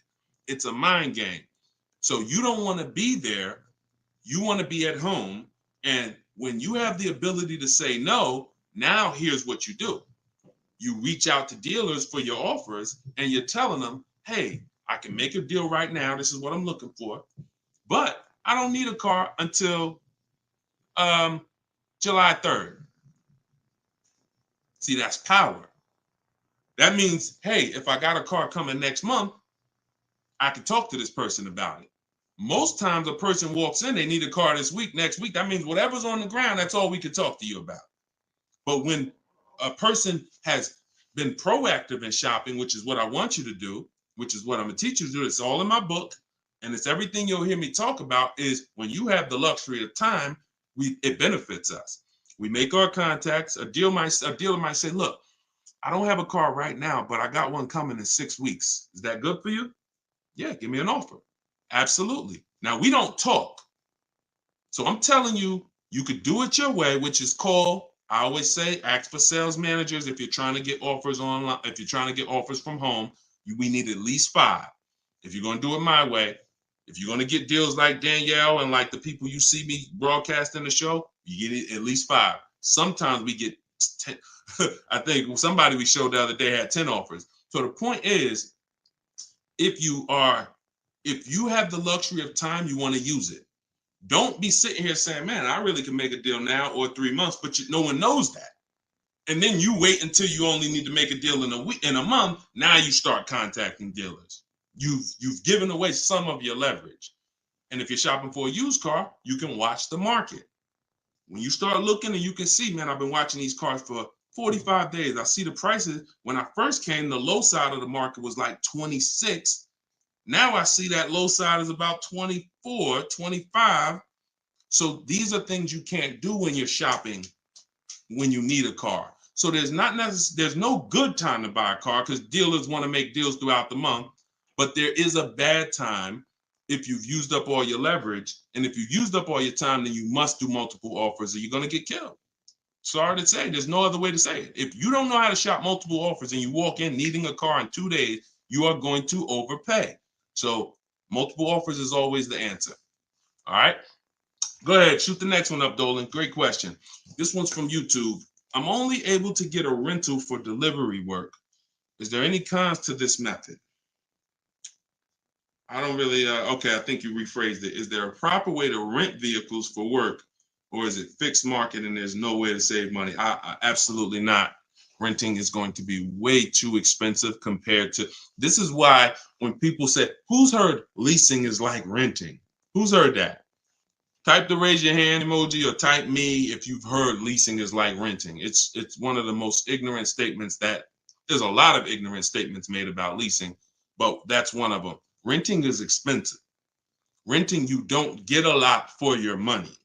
It's a mind game. So you don't want to be there. You want to be at home. And when you have the ability to say no, now here's what you do. You reach out to dealers for your offers and you're telling them, hey, I can make a deal right now. This is what I'm looking for. But I don't need a car until July 3rd. See, that's power. That means, hey, if I got a car coming next month, I can talk to this person about it. Most times a person walks in, they need a car this week, next week. That means whatever's on the ground, that's all we can talk to you about. But when a person has been proactive in shopping, which is what I want you to do, which is what I'm going to teach you to do, it's all in my book, and it's everything you'll hear me talk about, is when you have the luxury of time, it benefits us. We make our contacts. A dealer might say, look, I don't have a car right now, but I got one coming in 6 weeks. Is that good for you? Yeah, give me an offer. Absolutely. Now, we don't talk. So I'm telling you, you could do it your way, which is call. I always say, ask for sales managers if you're trying to get offers online. If you're trying to get offers from home, we need at least 5. If you're going to do it my way, if you're going to get deals like Danielle and like the people you see me broadcasting the show, you get it at least 5. Sometimes we get 10. I think somebody we showed the other day had 10 offers. So the point is, if you have the luxury of time, you want to use it. Don't be sitting here saying, man, I really can make a deal now or 3 months, but no one knows that. And then you wait until you only need to make a deal in a month. Now you start contacting dealers. You've given away some of your leverage. And if you're shopping for a used car, you can watch the market. When you start looking and you can see, man, I've been watching these cars for 45 days. I see the prices. When I first came, the low side of the market was like 26. Now I see that low side is about 24, 25. So these are things you can't do when you're shopping when you need a car. So there's no good time to buy a car because dealers want to make deals throughout the month. But there is a bad time if you've used up all your leverage. And if you've used up all your time, then you must do multiple offers or you're going to get killed. Sorry to say, there's no other way to say it. If you don't know how to shop multiple offers and you walk in needing a car in 2 days, you are going to overpay. So multiple offers is always the answer. All right. Go ahead, shoot the next one up, Dolan. Great question. This one's from YouTube. I'm only able to get a rental for delivery work. Is there any cons to this method? I don't really, okay, I think you rephrased it. Is there a proper way to rent vehicles for work, or is it fixed market and there's no way to save money? Absolutely not. Renting is going to be way too expensive compared to, this is why when people say, who's heard leasing is like renting? Who's heard that? Type the raise your hand emoji or type me if you've heard leasing is like renting. It's one of the most ignorant statements that there's a lot of ignorant statements made about leasing, but that's one of them. Renting is expensive. Renting, you don't get a lot for your money.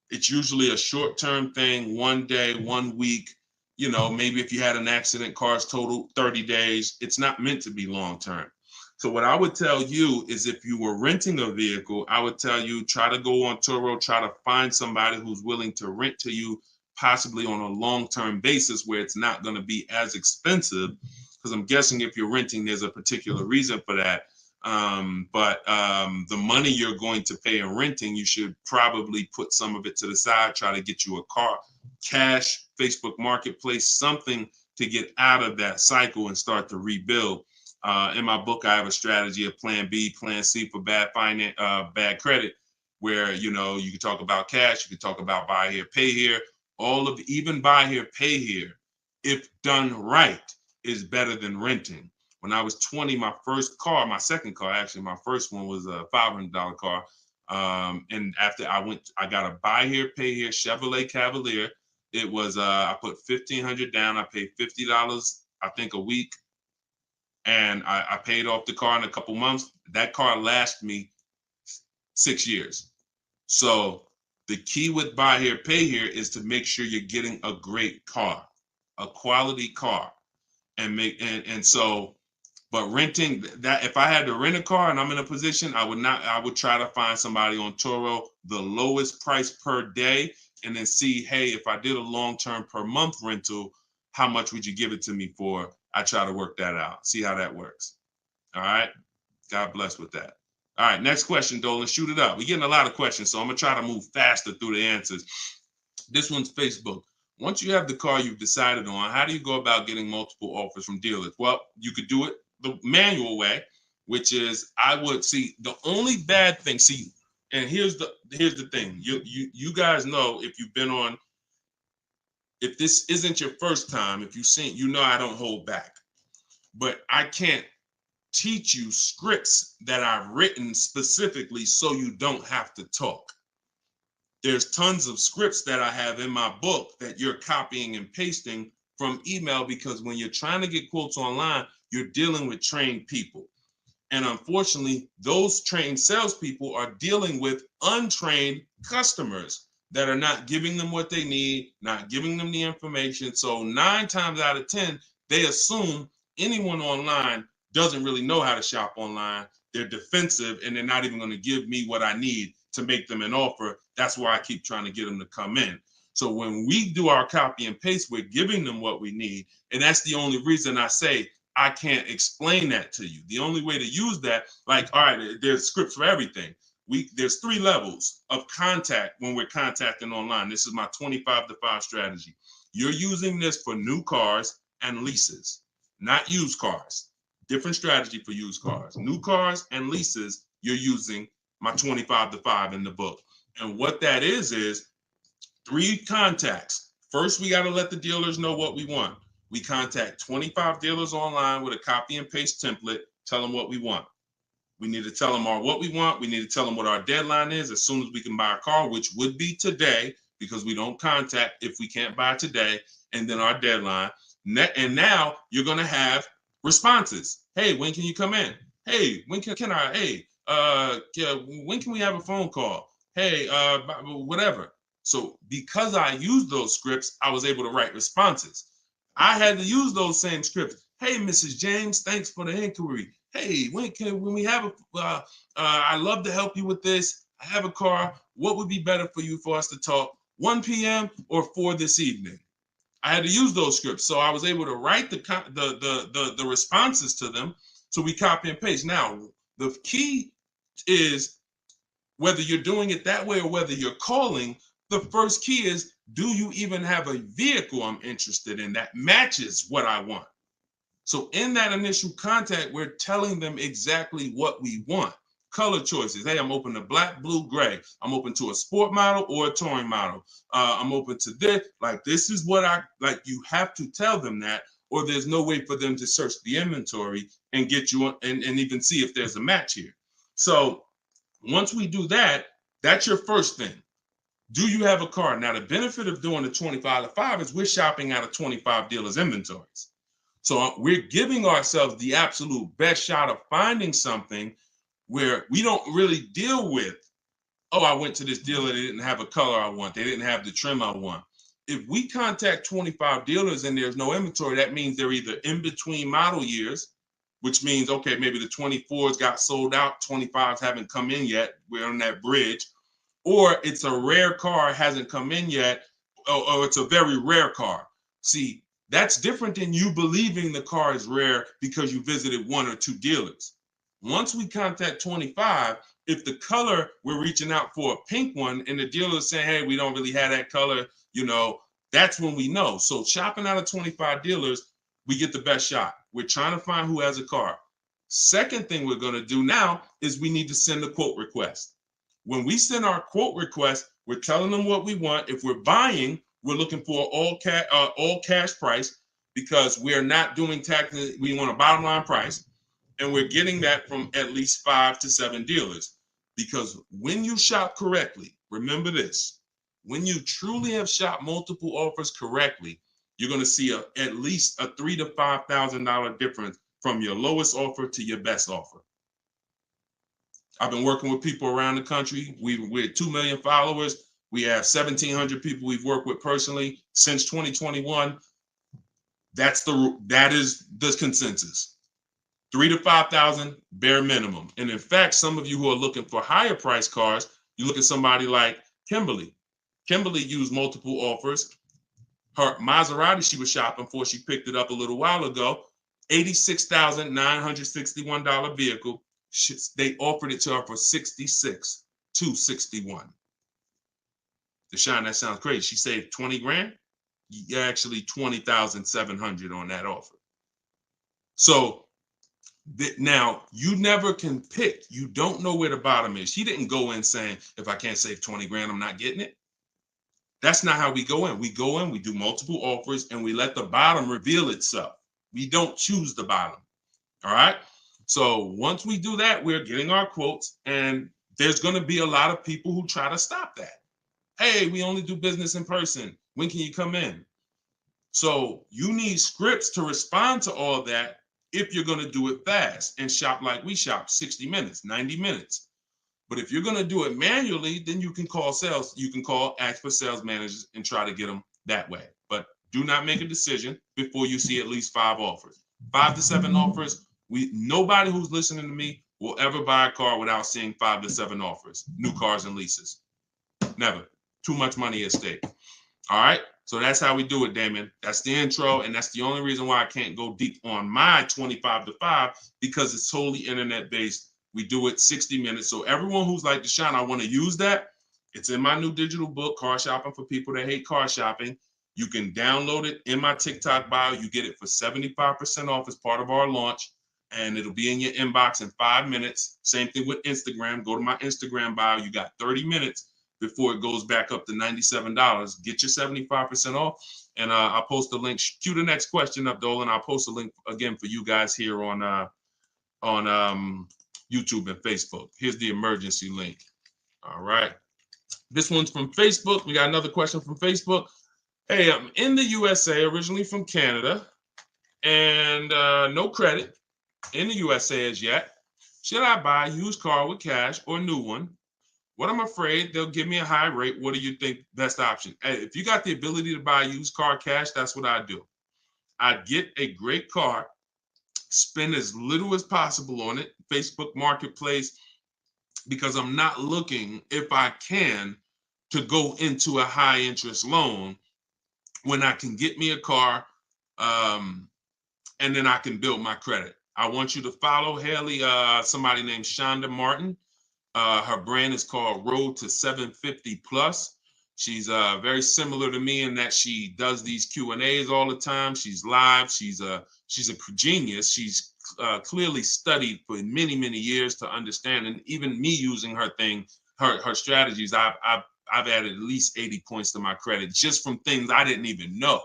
It's usually a short-term thing, 1 day, 1 week. You know, maybe if you had an accident, cars total 30 days. It's not meant to be long-term. So what I would tell you is if you were renting a vehicle, I would tell you try to go on Turo, try to find somebody who's willing to rent to you, possibly on a long-term basis where it's not going to be as expensive. Because I'm guessing if you're renting, there's a particular reason for that. But the money you're going to pay in renting, you should probably put some of it to the side, try to get you a car, cash, Facebook Marketplace, something to get out of that cycle and start to rebuild. In my book, I have a strategy of plan B, plan C for bad credit, where, you know, you can talk about cash, you can talk about buy here, pay here, even buy here, pay here, if done right, is better than renting. When I was 20, my second car, actually, my first one was a $500 car. And after I got a buy here, pay here Chevrolet Cavalier. It was, I put $1,500 down. I paid $50, I think, a week. And I paid off the car in a couple months. That car lasted me 6 years. So the key with buy here, pay here is to make sure you're getting a great car, a quality car, but renting, that if I had to rent a car and I'm in a position, I would try to find somebody on Turo, the lowest price per day, and then see, hey, if I did a long-term per month rental, how much would you give it to me for? I try to work that out, see how that works. All right. God bless with that. All right. Next question, Dolan. Shoot it up. We're getting a lot of questions, so I'm going to try to move faster through the answers. This one's Facebook. Once you have the car you've decided on, how do you go about getting multiple offers from dealers? Well, you could do it the manual way, which is I would see the only bad thing. See, and here's the thing. You guys know if you've been on, if this isn't your first time, if you've seen, you know I don't hold back. But I can't teach you scripts that I've written specifically so you don't have to talk. There's tons of scripts that I have in my book that you're copying and pasting from email, because when you're trying to get quotes online, you're dealing with trained people. And unfortunately, those trained salespeople are dealing with untrained customers that are not giving them what they need, not giving them the information. So 9 times out of 10, they assume anyone online doesn't really know how to shop online. they're defensive and they're not even going to give me what I need to make them an offer. That's why I keep trying to get them to come in. So when we do our copy and paste, we're giving them what we need. And that's the only reason I say I can't explain that to you. The only way to use that, like, all right, there's scripts for everything. There's 3 levels of contact when we're contacting online. This is my 25-to-5 strategy. You're using this for new cars and leases, not used cars. Different strategy for used cars. New cars and leases, you're using my 25-to-5 in the book. And what that is 3 contacts. First, we got to let the dealers know what we want. We contact 25 dealers online with a copy and paste template, tell them what we want. We need to tell them what we want. We need to tell them what our deadline is as soon as we can buy a car, which would be today, because we don't contact if we can't buy today, and then our deadline. And now you're going to have responses. Hey, when can you come in? Hey, when can I? Hey, when can we have a phone call? Hey, whatever. So because I used those scripts, I was able to write responses. I had to use those same scripts. Hey, Mrs. James, thanks for the inquiry. Hey, when we have I'd love to help you with this. I have a car. What would be better for you for us to talk? 1 p.m. or 4 this evening? I had to use those scripts. So I was able to write the responses to them. So we copy and paste. Now, the key is whether you're doing it that way or whether you're calling, the first key is, do you even have a vehicle I'm interested in that matches what I want? So in that initial contact, we're telling them exactly what we want. Color choices. Hey, I'm open to black, blue, gray. I'm open to a sport model or a touring model. I'm open to this. Like, this is what I like. You have to tell them that, or there's no way for them to search the inventory and get you and even see if there's a match here. So once we do that, that's your first thing. Do you have a car? Now, the benefit of doing the 25-to-5 is we're shopping out of 25 dealers' inventories. So we're giving ourselves the absolute best shot of finding something where we don't really deal with, oh, I went to this dealer, they didn't have a color I want, they didn't have the trim I want. If we contact 25 dealers and there's no inventory, that means they're either in between model years, which means, okay, maybe the 24s got sold out, 25s haven't come in yet, we're on that bridge, or it's a rare car, hasn't come in yet, or it's a very rare car. See, that's different than you believing the car is rare because you visited 1 or 2 dealers. Once we contact 25, if the color, we're reaching out for a pink one and the dealer is saying, hey, we don't really have that color, that's when we know. So shopping out of 25 dealers, we get the best shot. We're trying to find who has a car. Second thing we're going to do now is we need to send a quote request. When we send our quote request, we're telling them what we want. If we're buying, we're looking for all cash price because we're not doing taxes. We want a bottom line price. And we're getting that from at least 5 to 7 dealers. Because when you shop correctly, remember this, when you truly have shopped multiple offers correctly, you're going to see at least a $3,000 to $5,000 difference from your lowest offer to your best offer. I've been working with people around the country. We're 2 million followers. We have 1,700 people we've worked with personally since 2021. That is the consensus. 3,000 to 5,000 bare minimum. And in fact, some of you who are looking for higher price cars, you look at somebody like Kimberly. Kimberly used multiple offers. Her Maserati she was shopping for, she picked it up a little while ago, $86,961 vehicle. They offered it to her for $66,261. Deshone, that sounds crazy. She saved 20 grand. Actually, 20,700 on that offer. So now you never can pick. You don't know where the bottom is. She didn't go in saying, if I can't save 20 grand, I'm not getting it. That's not how we go in. We go in, we do multiple offers, and we let the bottom reveal itself. We don't choose the bottom. All right. So once we do that, we're getting our quotes, and there's going to be a lot of people who try to stop that. Hey, we only do business in person. When can you come in? So you need scripts to respond to all that if you're going to do it fast and shop like we shop, 60 minutes, 90 minutes. But if you're going to do it manually, then you can call sales. You can ask for sales managers and try to get them that way. But do not make a decision before you see at least 5 offers. 5 to 7 offers. Nobody who's listening to me will ever buy a car without seeing 5 to 7 offers, new cars and leases. Never. Too much money at stake. All right. So that's how we do it, Damon. That's the intro. And that's the only reason why I can't go deep on my 25 to 5, because it's totally internet based. We do it 60 minutes. So everyone who's like, Deshone, I want to use that. It's in my new digital book, Car Shopping for People That Hate Car Shopping. You can download it in my TikTok bio. You get it for 75% off as part of our launch. And it'll be in your inbox in 5 minutes. Same thing with Instagram. Go to my Instagram bio. You got 30 minutes before it goes back up to $97. Get your 75% off. And I'll post a link. Cue the next question up, Dolan. I'll post a link again for you guys here on YouTube and Facebook. Here's the emergency link. All right. This one's from Facebook. We got another question from Facebook. Hey, I'm in the USA, originally from Canada, and no credit in the USA as yet. Should I buy a used car with cash or a new one? What I'm afraid they'll give me a high rate. What do you think best option? Hey, if you got the ability to buy a used car cash, that's what I do. I'd get a great car, spend as little as possible on it, Facebook Marketplace, because I'm not looking, if I can, to go into a high interest loan when I can get me a car and then I can build my credit. I want you to follow Haley, somebody named Shonda Martin. Her brand is called Road to 750 Plus. She's very similar to me in that she does these Q&As all the time. She's live. She's a genius. She's clearly studied for many, many years to understand. And even me using her thing, her strategies, I've added at least 80 points to my credit just from things I didn't even know.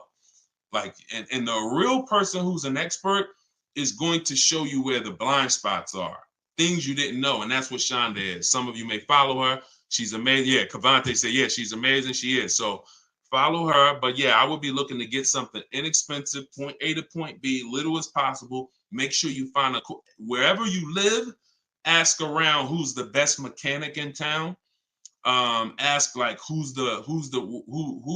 Like, and the real person who's an expert is going to show you where the blind spots are, things you didn't know. And that's what Shonda is. Some of you may follow her. She's amazing. Yeah, Cavante said, yeah, she's amazing. She is. So follow her. But yeah, I would be looking to get something inexpensive, point A to point B, little as possible. Make sure you find wherever you live, ask around who's the best mechanic in town. Ask like who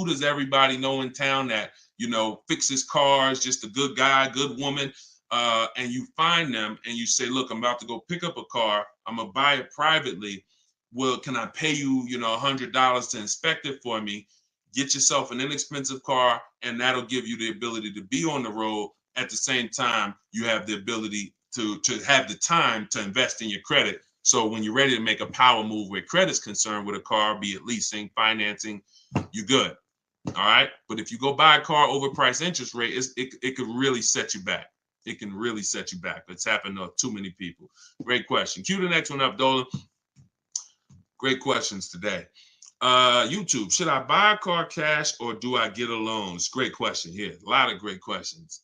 does everybody know in town that, you know, fixes cars, just a good guy, good woman. And you find them and you say, look, I'm about to go pick up a car. I'm gonna buy it privately. Well, can I pay you, you know, $100 to inspect it for me? Get yourself an inexpensive car, and that'll give you the ability to be on the road. At the same time, you have the ability to have the time to invest in your credit. So when you're ready to make a power move where credit's concerned with a car, be it leasing, financing, you're good. All right. But if you go buy a car overpriced interest rate, it could really set you back. It can really set you back. It's happened to too many people. Great question. Cue the next one up, Dolan. Great questions today. YouTube, should I buy a car cash or do I get a loan? It's a great question here. A lot of great questions.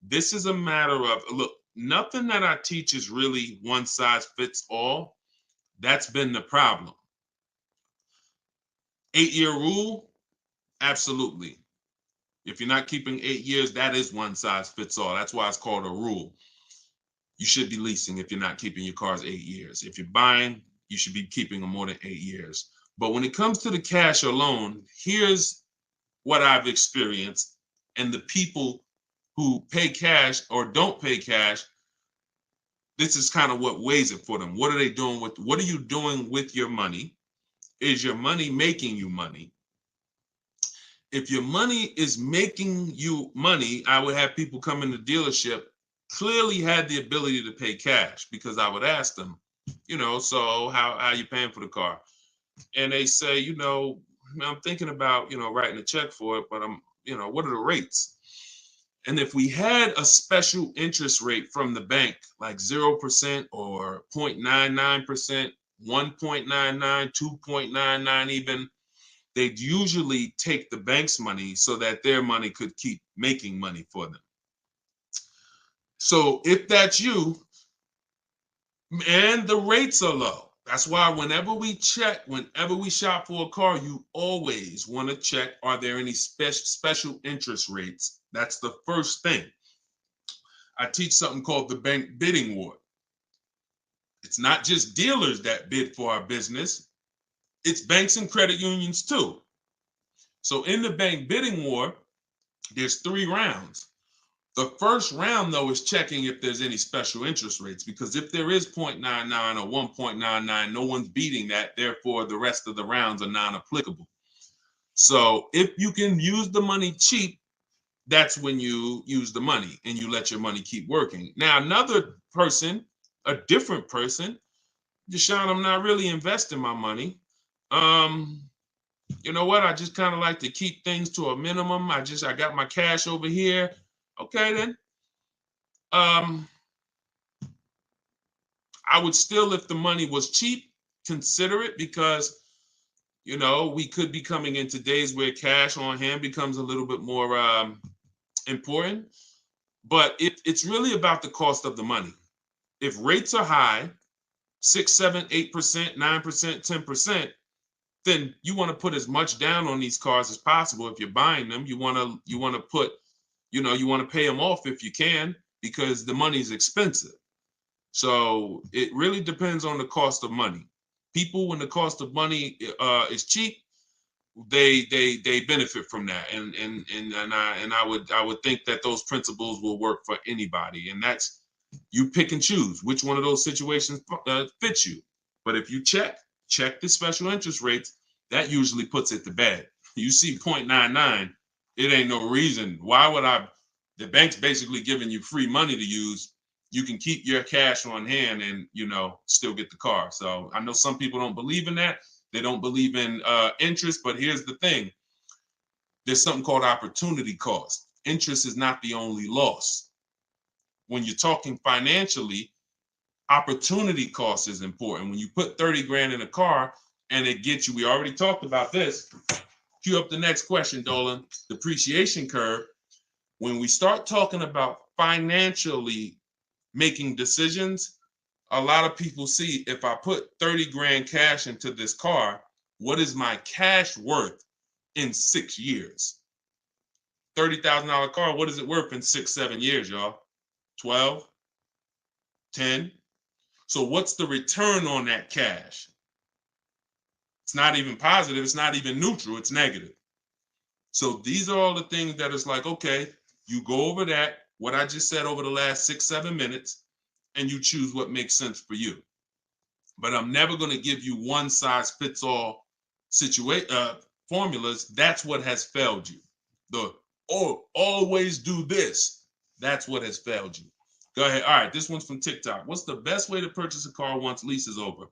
This is a matter of, look, nothing that I teach is really one size fits all. That's been the problem. 8-year rule, absolutely. If you're not keeping 8 years, that is one size fits all. That's why it's called a rule. You should be leasing if you're not keeping your cars 8 years. If you're buying, you should be keeping them more than 8 years. But when it comes to the cash or loan, here's what I've experienced. And the people who pay cash or don't pay cash, this is kind of what weighs it for them. What are they doing with, what are you doing with your money? Is your money making you money? If your money is making you money, I would have people come in the dealership, clearly had the ability to pay cash, because I would ask them, you know, so how are you paying for the car? And they say, you know, I'm thinking about, you know, writing a check for it, but I'm, you know, what are the rates? And if we had a special interest rate from the bank, like 0% or 0.99%, 1.99, 2.99 even, they'd usually take the bank's money so that their money could keep making money for them. So if that's you, and the rates are low, that's why whenever we shop for a car, you always want to check, are there any special interest rates? That's the first thing. I teach something called the bank bidding war. It's not just dealers that bid for our business. It's banks and credit unions too. So in the bank bidding war, there's 3 rounds. The first round, though, is checking if there's any special interest rates, because if there is 0.99 or 1.99, no one's beating that. Therefore, the rest of the rounds are non-applicable. So if you can use the money cheap, that's when you use the money and you let your money keep working. Now, another person, a different person, Deshone, I'm not really investing my money. You know what? I just kind of like to keep things to a minimum. I got my cash over here. Okay, then. I would still, if the money was cheap, consider it, because we could be coming into days where cash on hand becomes a little bit more important. But it's really about the cost of the money. If rates are high, 6, 7, 8%, 9%, 10%, then you want to put as much down on these cars as possible. If you're buying them, you want to put, you want to pay them off if you can, because the money is expensive. So it really depends on the cost of money. People, when the cost of money is cheap, they benefit from that, and I would think that those principles will work for anybody, and that's, you pick and choose which one of those situations fits you. But if you check the special interest rates, that usually puts it to bed. You see 0.99, it ain't no reason. Why would the bank's basically giving you free money to use. You can keep your cash on hand and still get the car. So I know some people don't believe in that. They don't believe in interest, but here's the thing. There's something called opportunity cost. Interest is not the only loss. When you're talking financially, opportunity cost is important. When you put 30 grand in a car and it gets you, we already talked about this. Cue up the next question, Dolan. Depreciation curve. When we start talking about financially making decisions, a lot of people see, if I put 30 grand cash into this car, what is my cash worth in 6 years? $30,000 car, what is it worth in 6, 7 years, y'all? 12, 10. So what's the return on that cash? It's not even positive. It's not even neutral. It's negative. So these are all the things that is like, okay, you go over that, what I just said over the last 6, 7 minutes, and you choose what makes sense for you. But I'm never going to give you one size fits all formulas. That's what has failed you. Always do this. That's what has failed you. Go ahead. All right, this one's from TikTok. What's the best way to purchase a car once lease is over?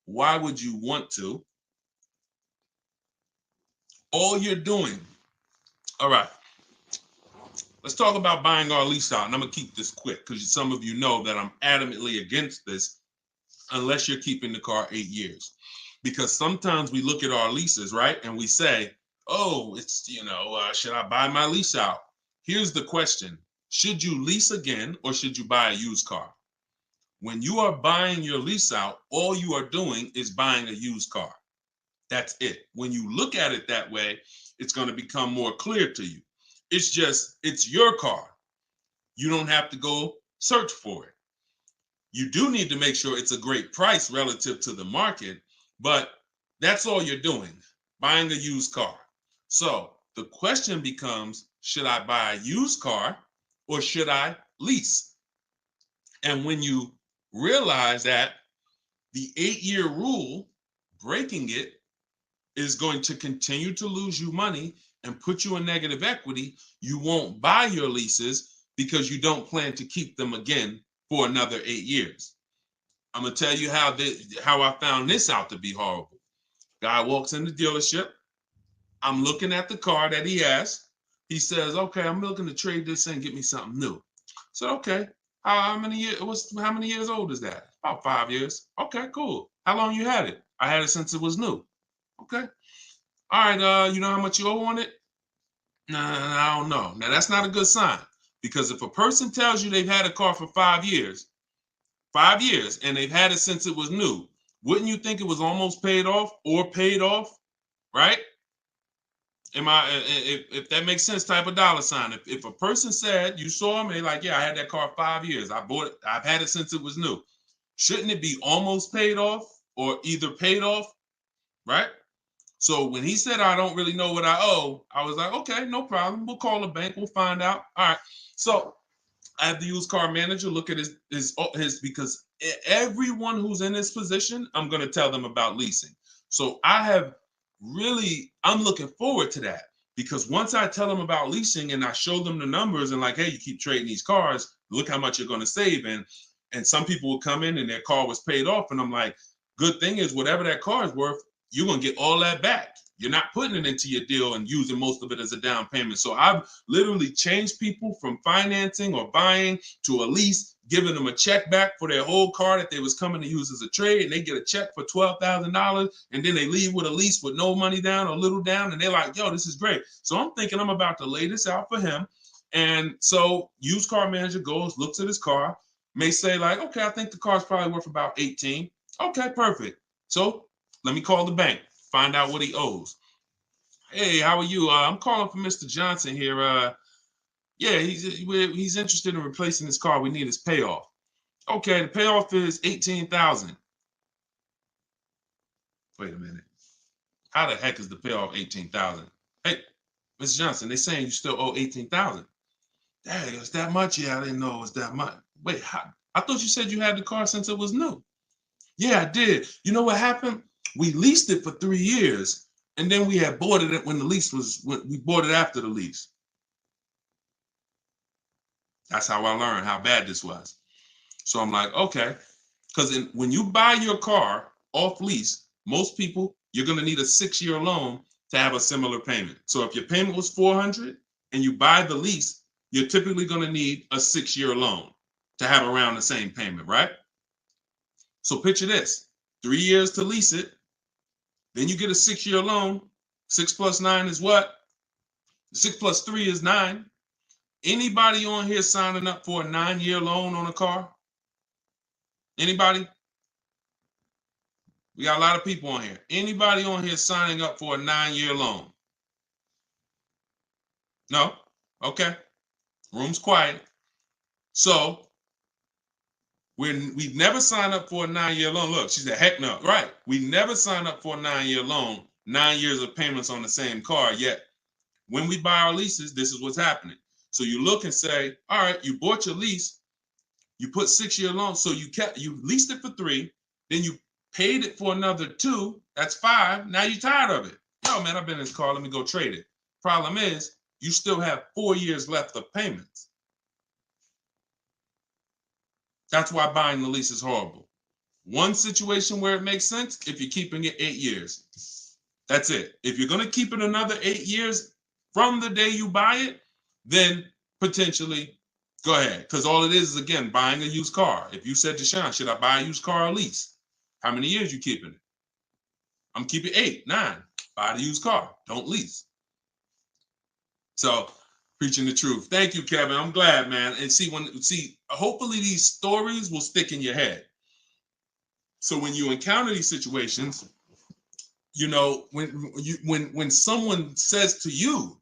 Why would you want to? All you're doing. All right. Let's talk about buying our lease out. And I'm going to keep this quick because some of you know that I'm adamantly against this unless you're keeping the car 8 years. Because sometimes we look at our leases, right? And we say, oh, it's, should I buy my lease out? Here's the question. Should you lease again or should you buy a used car? When you are buying your lease out, all you are doing is buying a used car. That's it. When you look at it that way, it's going to become more clear to you. It's your car. You don't have to go search for it. You do need to make sure it's a great price relative to the market, but that's all you're doing, buying a used car. So the question becomes, should I buy a used car or should I lease? And when you realize that the 8-year rule, breaking it, is going to continue to lose you money and put you in negative equity, you won't buy your leases because you don't plan to keep them again for another 8 years. I'm going to tell you how I found this out to be horrible. Guy walks in the dealership. I'm looking at the car that he has. He says, okay, I'm looking to trade this in and get me something new. So, okay, how many years old is that? About 5 years. Okay, cool. How long you had it? I had it since it was new. Okay. All right, you know how much you owe on it? Nah, I don't know. Now, that's not a good sign, because if a person tells you they've had a car for 5 years, and they've had it since it was new, wouldn't you think it was almost paid off or paid off, right? If that makes sense, type of dollar sign. If a person said, you saw me, like, yeah, I had that car 5 years. I bought it. I've had it since it was new. Shouldn't it be almost paid off or either paid off, right? So when he said, I don't really know what I owe, I was like, okay, no problem. We'll call the bank. We'll find out. All right. So I have the used car manager look at his because everyone who's in this position, I'm going to tell them about leasing. So I'm looking forward to that, because once I tell them about leasing and I show them the numbers and like, hey, you keep trading these cars, look how much you're going to save. And some people will come in and their car was paid off. And I'm like, good thing is whatever that car is worth, you're going to get all that back. You're not putting it into your deal and using most of it as a down payment. So I've literally changed people from financing or buying to a lease, giving them a check back for their whole car that they was coming to use as a trade, and they get a check for $12,000, and then they leave with a lease with no money down or little down, and they're like, yo, this is great. So I'm thinking I'm about to lay this out for him. And so used car manager goes, looks at his car, may say like, okay, I think the car's probably worth about 18. Okay, perfect. So let me call the bank, find out what he owes. Hey, how are you? I'm calling for Mr. Johnson here. Yeah, he's interested in replacing his car. We need his payoff. Okay, the payoff is 18,000. Wait a minute. How the heck is the payoff 18,000? Hey, Mr. Johnson, they're saying you still owe 18,000. Dang, it's that much? Yeah, I didn't know it was that much. Wait, I thought you said you had the car since it was new. Yeah, I did. You know what happened? We leased it for 3 years, and then we had bought it when we bought it after the lease. That's how I learned how bad this was. So I'm like, okay, because when you buy your car off lease, most people, you're going to need a 6-year loan to have a similar payment. So if your payment was $400 and you buy the lease, you're typically going to need a 6-year loan to have around the same payment, right? So picture this, 3 years to lease it, then you get a 6-year loan. 6 plus 9 is what? 6 plus 3 is 9. Anybody on here signing up for a 9-year loan on a car? Anybody? We got a lot of people on here. Anybody on here signing up for a 9-year loan? No? Okay. Room's quiet. So we've never signed up for a 9-year loan. Look, she said, heck no. Right. We never signed up for a 9-year loan, 9 years of payments on the same car. Yet when we buy our leases, this is what's happening. So you look and say, all right, you bought your lease, you put 6-year loan, so you leased it for 3, then you paid it for another 2, that's 5. Now you're tired of it. Yo, man, I've been in this car, let me go trade it. Problem is, you still have 4 years left of payments. That's why buying the lease is horrible. One situation where it makes sense, if you're keeping it 8 years. That's it. If you're going to keep it another 8 years from the day you buy it, then potentially go ahead. Because all it is again, buying a used car. If you said to Sean, should I buy a used car or lease? How many years you keeping it? I'm keeping 8, 9. Buy the used car. Don't lease. So preaching the truth. Thank you, Kevin. I'm glad, man. And hopefully these stories will stick in your head. So when you encounter these situations, you know, when someone says to you,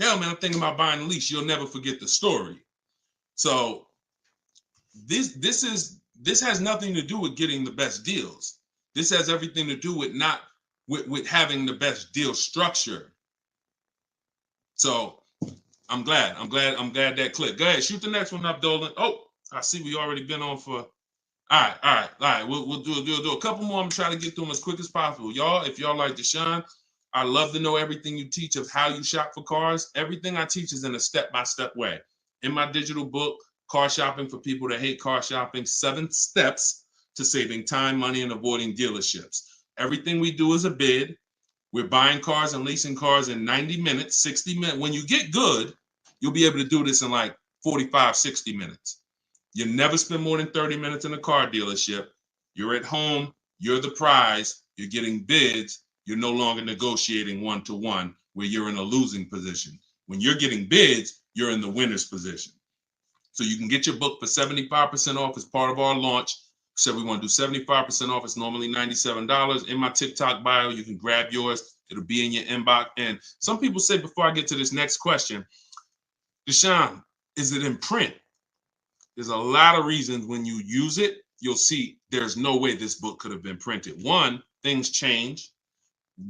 hell, man, I'm thinking about buying a lease, you'll never forget the story. So this has nothing to do with getting the best deals. This has everything to do with having the best deal structure. So I'm glad that clicked. Go ahead, shoot the next one up, Dolan. Oh, I see we already been on for. All right. We'll do a couple more. I'm trying to get through them as quick as possible. Y'all, if y'all like Deshone, I love to know everything you teach of how you shop for cars. Everything I teach is in a step-by-step way. In my digital book, Car Shopping for People That Hate Car Shopping, 7 Steps to Saving Time, Money, and Avoiding Dealerships. Everything we do is a bid. We're buying cars and leasing cars in 90 minutes, 60 minutes. When you get good, you'll be able to do this in like 45, 60 minutes. You never spend more than 30 minutes in a car dealership. You're at home. You're the prize. You're getting bids. You're no longer negotiating one-to-one where you're in a losing position. When you're getting bids, you're in the winner's position. So you can get your book for 75% off as part of our launch. So we want to do 75% off. It's normally $97. In my TikTok bio, you can grab yours. It'll be in your inbox. And some people say, before I get to this next question, Deshone, is it in print? There's a lot of reasons when you use it, you'll see there's no way this book could have been printed. One, things change.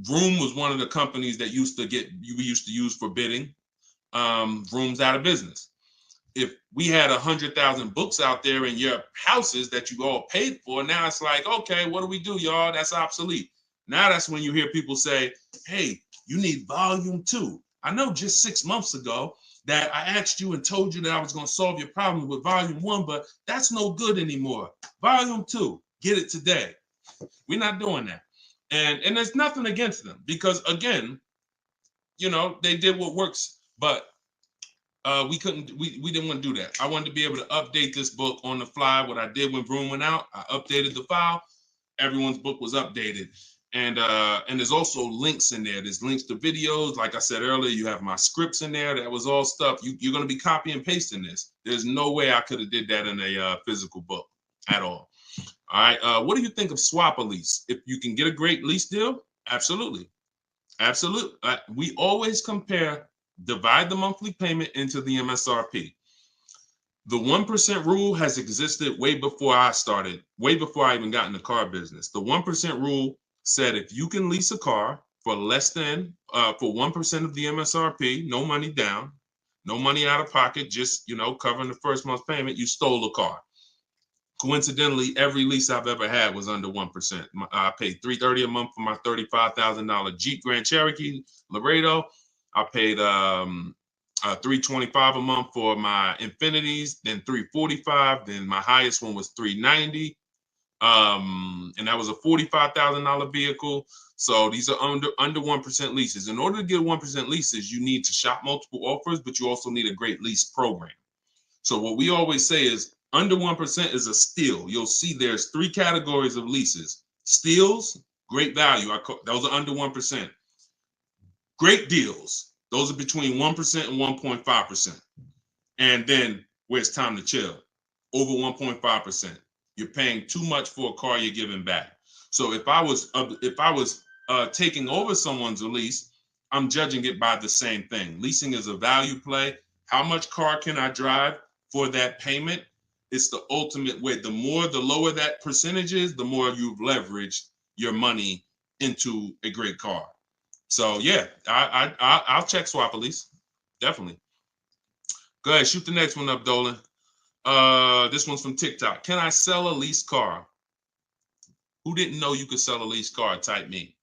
Vroom was one of the companies that we used to use for bidding. Vroom's out of business. if we had 100,000 books out there in your houses that you all paid for, now it's like, okay, what do we do, y'all? That's obsolete. Now that's when you hear people say, hey, you need volume 2. I know just 6 months ago that I asked you and told you that I was going to solve your problem with volume 1, but that's no good anymore. Volume 2, get it today. We're not doing that. And there's nothing against them because, again, they did what works, but we didn't want to do that. I wanted to be able to update this book on the fly. What I did when Broom went out, I updated the file. Everyone's book was updated. And there's also links in there. There's links to videos. Like I said earlier, you have my scripts in there. That was all stuff. You're going to be copy and pasting this. There's no way I could have did that in a physical book at all. All right. What do you think of swap a lease? If you can get a great lease deal, absolutely. Absolutely. We always compare, divide the monthly payment into the MSRP. The 1% rule has existed way before I started, way before I even got in the car business. The 1% rule said if you can lease a car for less than, for 1% of the MSRP, no money down, no money out of pocket, just, covering the first month's payment, you stole a car. Coincidentally, every lease I've ever had was under 1%. I paid $330 a month for my $35,000 Jeep Grand Cherokee Laredo. I paid $325 a month for my Infinities, then $345. Then my highest one was $390, and that was a $45,000 vehicle. So these are under 1% leases. In order to get 1% leases, you need to shop multiple offers, but you also need a great lease program. So what we always say is under 1% is a steal. You'll see there's 3 categories of leases. Steals, great value. Those are under 1%. Great deals. Those are between 1% and 1.5%. And then where it's time to chill, over 1.5%. You're paying too much for a car you're giving back. So if I was taking over someone's lease, I'm judging it by the same thing. Leasing is a value play. How much car can I drive for that payment? It's the ultimate way. The lower that percentage is, the more you've leveraged your money into a great car. So yeah, I'll check swap a lease, definitely. Go ahead, shoot the next one up, Dolan. This one's from TikTok. Can I sell a leased car? Who didn't know you could sell a leased car? Type me.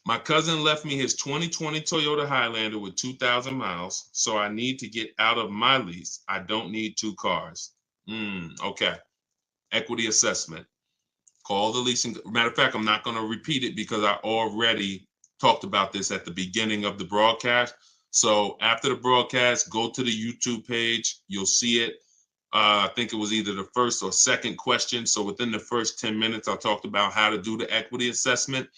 My cousin left me his 2020 Toyota Highlander with 2,000 miles, so I need to get out of my lease. I don't need 2 cars. Okay. Equity assessment. Call the leasing. Matter of fact, I'm not going to repeat it because I already talked about this at the beginning of the broadcast. So after the broadcast, go to the YouTube page. You'll see it. I think it was either the first or second question. So within the first 10 minutes, I talked about how to do the equity assessment.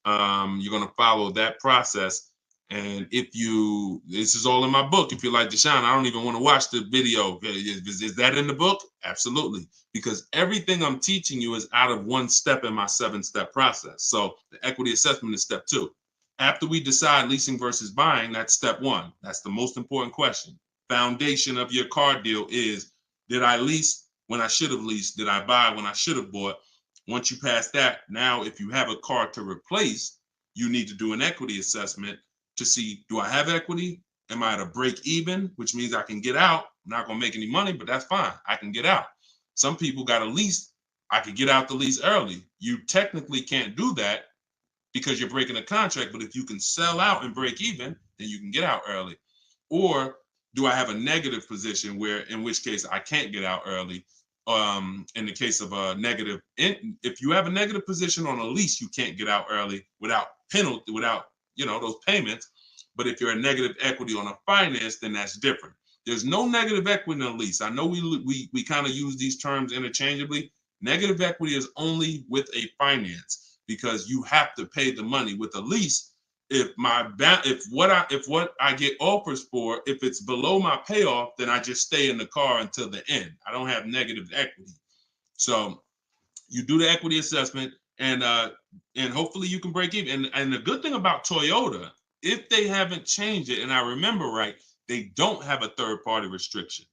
You're going to follow that process. And this is all in my book. If you're like, Deshone, I don't even want to watch the video. Is that in the book? Absolutely. Because everything I'm teaching you is out of 1 step in my 7-step process. So the equity assessment is step 2. After we decide leasing versus buying, that's step 1. That's the most important question. Foundation of your car deal is, did I lease when I should have leased? Did I buy when I should have bought? Once you pass that, now if you have a car to replace, you need to do an equity assessment to see, do I have equity? Am I at a break even, which means I can get out? I'm not going to make any money, but that's fine. I can get out. Some people got a lease. I could get out the lease early. You technically can't do that because you're breaking a contract, but if you can sell out and break even, then you can get out early. Or do I have a negative position in which case I can't get out early? In the case of a negative, if you have a negative position on a lease, you can't get out early without penalty, without those payments. But if you're a negative equity on a finance, then that's different. There's no negative equity in a lease. I know we kind of use these terms interchangeably. Negative equity is only with a finance because you have to pay the money. With a lease, if what I get offers for, if it's below my payoff, then I just stay in the car until the end. I don't have negative equity. So you do the equity assessment, and hopefully you can break even. And the good thing about Toyota, if they haven't changed it, and I remember right, they don't have a third-party restriction.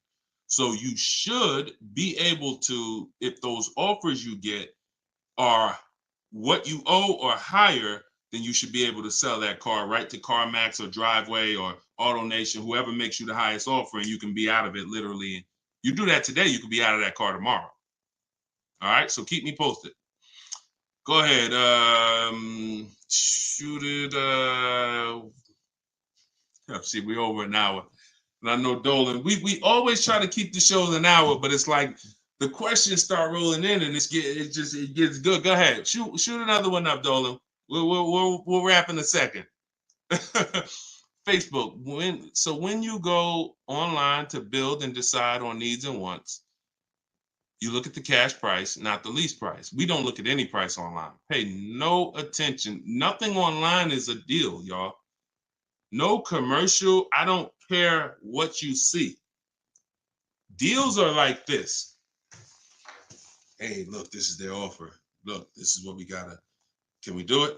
So you should be able to, if those offers you get are what you owe or higher, then you should be able to sell that car right to CarMax or Driveway or AutoNation, whoever makes you the highest offer, and you can be out of it literally. You do that today, you could be out of that car tomorrow. All right, so keep me posted. Go ahead. Shoot it. See, we're over an hour. And I know Dolan, we always try to keep the shows an hour, but it's like the questions start rolling in and it gets good. Go ahead. Shoot another one up, Dolan. We'll wrap in a second. Facebook. When you go online to build and decide on needs and wants, you look at the cash price, not the lease price. We don't look at any price online. Pay no attention. Nothing online is a deal, y'all. No commercial. I don't care what you see. Deals are like this. Hey, look, this is their offer. Look, this is what we gotta. Can we do it?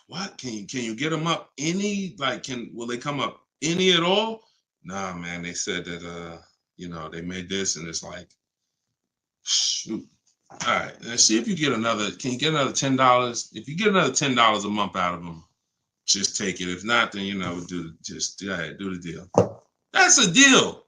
What? Can you get them up any? Like, will they come up any at all? Nah, man. They said that they made this, and it's like, shoot. All right, let's see if you get another. Can you get another $10? If you get another $10 a month out of them, just take it. If not, then do the deal. That's a deal.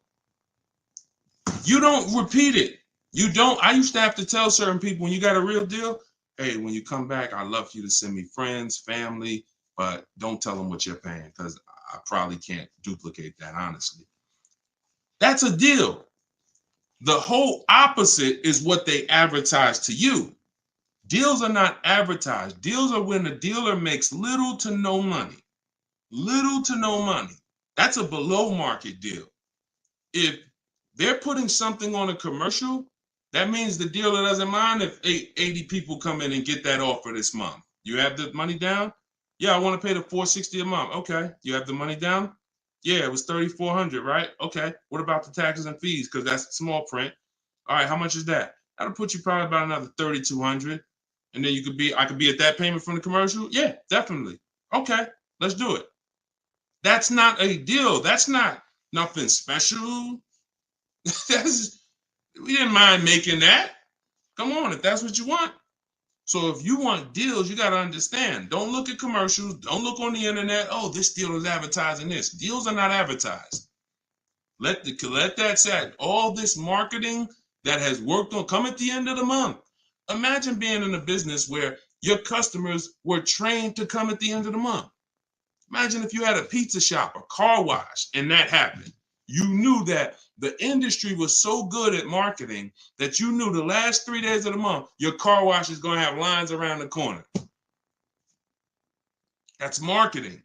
You don't repeat it. You don't. I used to have to tell certain people, when you got a real deal, hey, when you come back, I'd love for you to send me friends, family, but don't tell them what you're paying, because I probably can't duplicate that, honestly. That's a deal. The whole opposite is what they advertise to you. Deals are not advertised. Deals are when the dealer makes little to no money. Little to no money. That's a below market deal. If they're putting something on a commercial, that means the dealer doesn't mind if 80 people come in and get that offer this month. You have the money down? Yeah, I want to pay the $460 a month. Okay. You have the money down? Yeah, it was $3,400, right? Okay. What about the taxes and fees? Because that's small print. All right, how much is that? That'll put you probably about another $3,200. And then I could be at that payment from the commercial? Yeah, definitely. Okay, let's do it. That's not a deal. That's not nothing special. We didn't mind making that. Come on, if that's what you want. So if you want deals, you got to understand. Don't look at commercials. Don't look on the internet. Oh, this deal is advertising this. Deals are not advertised. Let that set. All this marketing that has worked on, come at the end of the month. Imagine being in a business where your customers were trained to come at the end of the month. Imagine if you had a pizza shop, a car wash, and that happened. You knew that the industry was so good at marketing that you knew the last 3 days of the month, your car wash is going to have lines around the corner. That's marketing.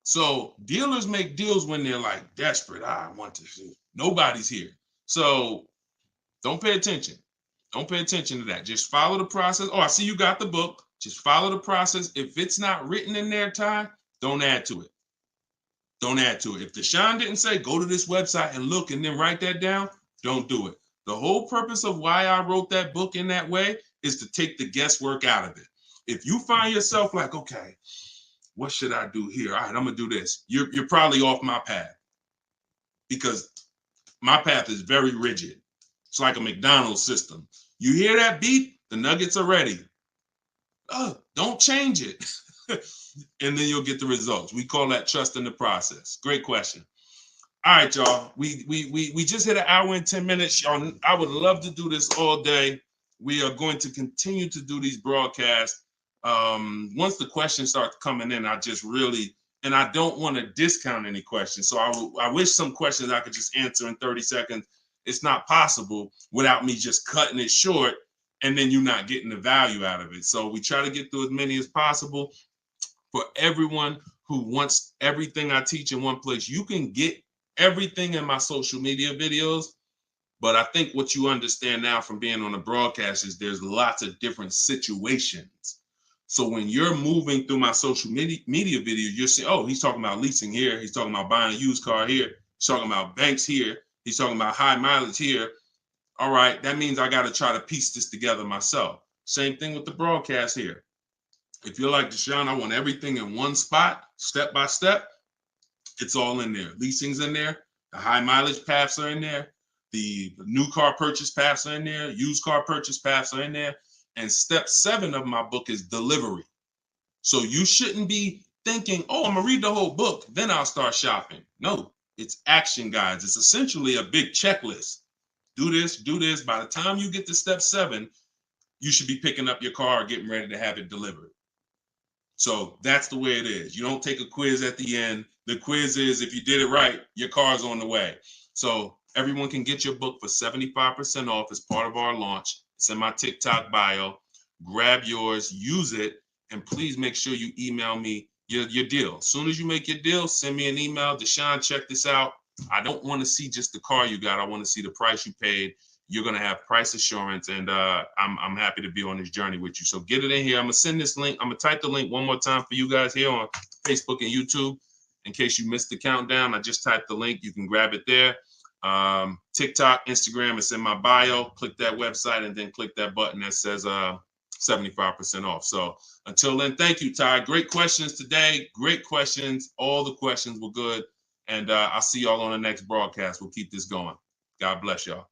So dealers make deals when they're like desperate. I want to see. Nobody's here. So don't pay attention. Don't pay attention to that. Just follow the process. Oh, I see you got the book. Just follow the process. If it's not written in there, Ty, don't add to it. Don't add to it. If Deshone didn't say, go to this website and look and then write that down, don't do it. The whole purpose of why I wrote that book in that way is to take the guesswork out of it. If you find yourself like, okay, what should I do here? All right, I'm going to do this. You're probably off my path, because my path is very rigid. It's like a McDonald's system. You hear that beep, the nuggets are ready. Oh, don't change it. And then you'll get the results. We call that trust in the process. Great question. All right, y'all. We just hit an hour and 10 minutes. Y'all, I would love to do this all day. We are going to continue to do these broadcasts. Once the questions start coming in, I don't want to discount any questions. So I wish some questions I could just answer in 30 seconds. It's not possible without me just cutting it short and then you not getting the value out of it. So we try to get through as many as possible. For everyone who wants everything I teach in one place, you can get everything in my social media videos. But I think what you understand now from being on the broadcast is there's lots of different situations. So when you're moving through my social media video, you're saying, oh, he's talking about leasing here. He's talking about buying a used car here. He's talking about banks here. He's talking about high mileage here. All right, that means I got to try to piece this together myself. Same thing with the broadcast here. If you're like Deshone, I want everything in one spot, step by step. It's all in there. Leasing's in there. The high mileage paths are in there. The new car purchase paths are in there. Used car purchase paths are in there. And step 7 of my book is delivery. So you shouldn't be thinking, oh, I'm gonna read the whole book, then I'll start shopping. No, it's action guides. It's essentially a big checklist. Do this, do this. By the time you get to step 7, you should be picking up your car, getting ready to have it delivered. So that's the way it is. You don't take a quiz at the end. The quiz is, if you did it right, your car's on the way. So everyone can get your book for 75% off as part of our launch. It's in my TikTok bio. Grab yours, use it, and please make sure you email me your deal. As soon as you make your deal, send me an email. Deshone, check this out. I don't want to see just the car you got. I want to see the price you paid. You're going to have price assurance, and I'm happy to be on this journey with you. So get it in here. I'm going to send this link. I'm going to type the link one more time for you guys here on Facebook and YouTube. In case you missed the countdown, I just typed the link. You can grab it there. TikTok, Instagram, it's in my bio. Click that website and then click that button that says 75% off. So until then, thank you, Ty. Great questions today. Great questions. All the questions were good. And I'll see y'all on the next broadcast. We'll keep this going. God bless y'all.